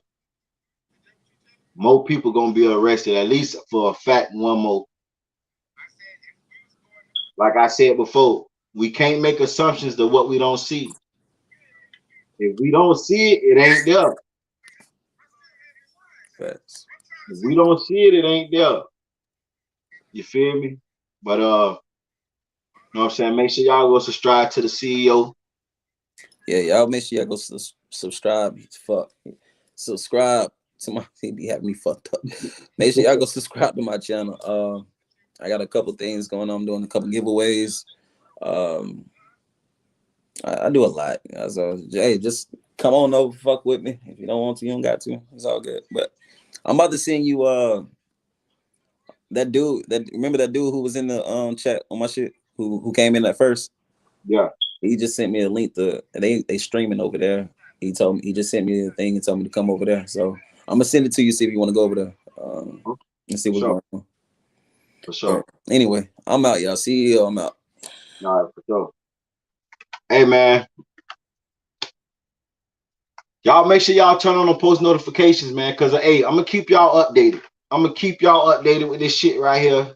Speaker 3: More people gonna be arrested, at least for a fact, one more. Like I said before, we can't make assumptions to what we don't see. If we don't see it, it ain't there.
Speaker 4: Facts.
Speaker 3: If we don't see it, it ain't there. You feel me? But you know what I'm saying? Make sure y'all go subscribe to the CEO.
Speaker 4: Yeah, y'all make sure y'all go subscribe. Fuck. Subscribe to my he be having me fucked up. Make sure y'all go subscribe to my channel. I got a couple things going on. I'm doing a couple giveaways. I do a lot. So hey, just come on over, fuck with me. If you don't want to, you don't got to. It's all good. But I'm about to send you remember that dude who was in the chat on my shit who came in at first?
Speaker 3: Yeah.
Speaker 4: He just sent me a link to they streaming over there. He told me, he just sent me the thing and told me to come over there. So I'm gonna send it to you, see if you want to go over there. And see what's
Speaker 3: Sure.
Speaker 4: going on.
Speaker 3: For sure.
Speaker 4: But anyway, I'm out, y'all. See you. I'm out.
Speaker 3: All right, for sure. Hey man. Y'all make sure y'all turn on the post notifications, man. Cause hey, I'm gonna keep y'all updated. I'm gonna keep y'all updated with this shit right here.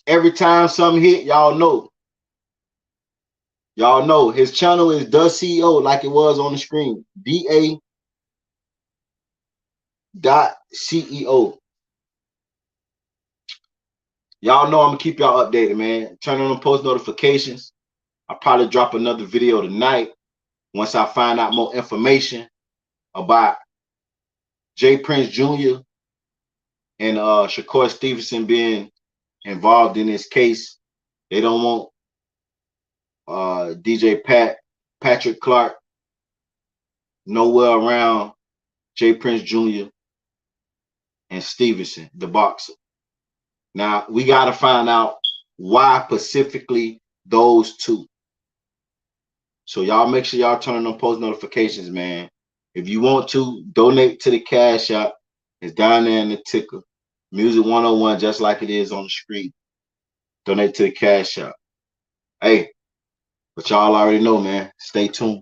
Speaker 3: Every time something hit, y'all know. Y'all know his channel is the CEO, like it was on the screen. DA.CEO. Y'all know I'm gonna keep y'all updated, man. Turn on the post notifications. I'll probably drop another video tonight once I find out more information about Jprincejr and Shakur Stevenson being involved in this case. They don't want DJ Patrick Clark nowhere around Jprincejr and Stevenson, the boxer. Now we got to find out why specifically those two. So y'all make sure y'all turn on post notifications, man. If you want to donate to the Cash App, it's down there in the ticker. Music 101, just like it is on the screen. Donate to the Cash App. Hey, but y'all already know, man. Stay tuned.